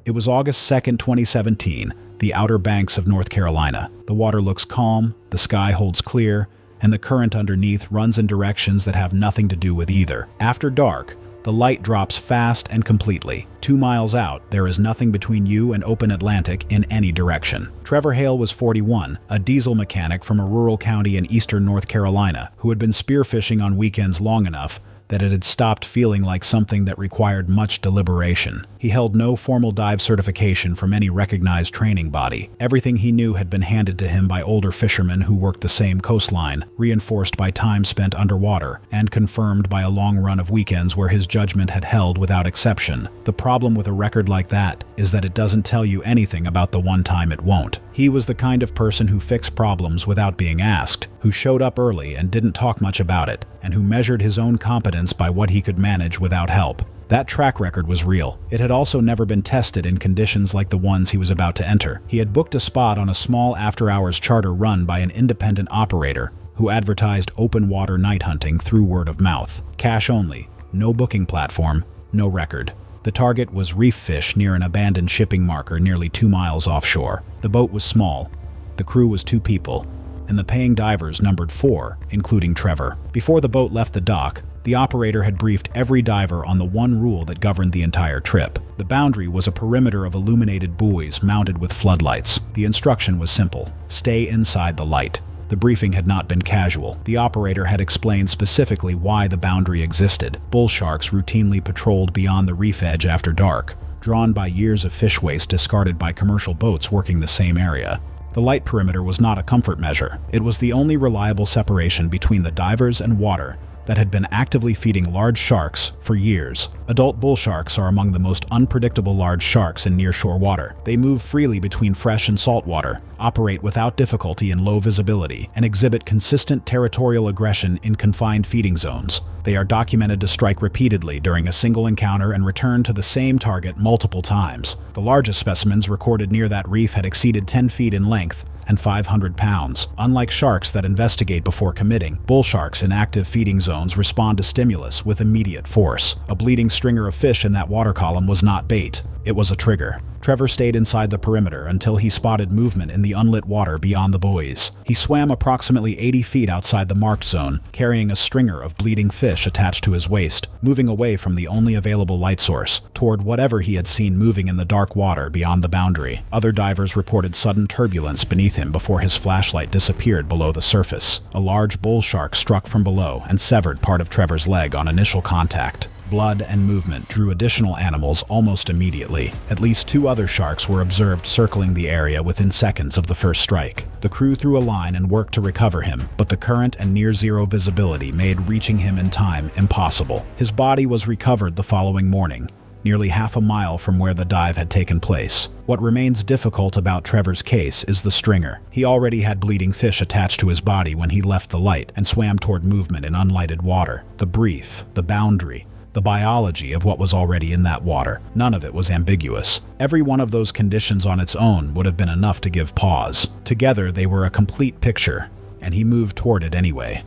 It was August 2nd, 2017, the Outer Banks of North Carolina. The water looks calm, the sky holds clear, and the current underneath runs in directions that have nothing to do with either. After dark, the light drops fast and completely. 2 miles out, there is nothing between you and open Atlantic in any direction. Trevor Hale was 41, a diesel mechanic from a rural county in eastern North Carolina, who had been spearfishing on weekends long enough that it had stopped feeling like something that required much deliberation. He held no formal dive certification from any recognized training body. Everything he knew had been handed to him by older fishermen who worked the same coastline, reinforced by time spent underwater, and confirmed by a long run of weekends where his judgment had held without exception. The problem with a record like that is that it doesn't tell you anything about the one time it won't. He was the kind of person who fixed problems without being asked, who showed up early and didn't talk much about it, and who measured his own competence by what he could manage without help. That track record was real. It had also never been tested in conditions like the ones he was about to enter. He had booked a spot on a small after-hours charter run by an independent operator who advertised open water night hunting through word of mouth. Cash only, no booking platform, no record. The target was reef fish near an abandoned shipping marker nearly 2 miles offshore. The boat was small, the crew was 2 people, and the paying divers numbered 4, including Trevor. Before the boat left the dock, the operator had briefed every diver on the one rule that governed the entire trip. The boundary was a perimeter of illuminated buoys mounted with floodlights. The instruction was simple: stay inside the light. The briefing had not been casual. The operator had explained specifically why the boundary existed. Bull sharks routinely patrolled beyond the reef edge after dark, drawn by years of fish waste discarded by commercial boats working the same area. The light perimeter was not a comfort measure. It was the only reliable separation between the divers and water that had been actively feeding large sharks for years. Adult bull sharks are among the most unpredictable large sharks in nearshore water. They move freely between fresh and salt water, operate without difficulty in low visibility, and exhibit consistent territorial aggression in confined feeding zones. They are documented to strike repeatedly during a single encounter and return to the same target multiple times. The largest specimens recorded near that reef had exceeded 10 feet in length and 500 pounds. Unlike sharks that investigate before committing, bull sharks in active feeding zones respond to stimulus with immediate force. A bleeding stringer of fish in that water column was not bait, it was a trigger. Trevor stayed inside the perimeter until he spotted movement in the unlit water beyond the buoys. He swam approximately 80 feet outside the marked zone, carrying a stringer of bleeding fish attached to his waist, moving away from the only available light source, toward whatever he had seen moving in the dark water beyond the boundary. Other divers reported sudden turbulence beneath him before his flashlight disappeared below the surface. A large bull shark struck from below and severed part of Trevor's leg on initial contact. Blood and movement drew additional animals almost immediately. At least 2 other sharks were observed circling the area within seconds of the first strike. The crew threw a line and worked to recover him, but the current and near-zero visibility made reaching him in time impossible. His body was recovered the following morning, nearly half a mile from where the dive had taken place. What remains difficult about Trevor's case is the stringer. He already had bleeding fish attached to his body when he left the light and swam toward movement in unlighted water. The brief, the boundary, the biology of what was already in that water. None of it was ambiguous. Every one of those conditions on its own would have been enough to give pause. Together, they were a complete picture, and he moved toward it anyway.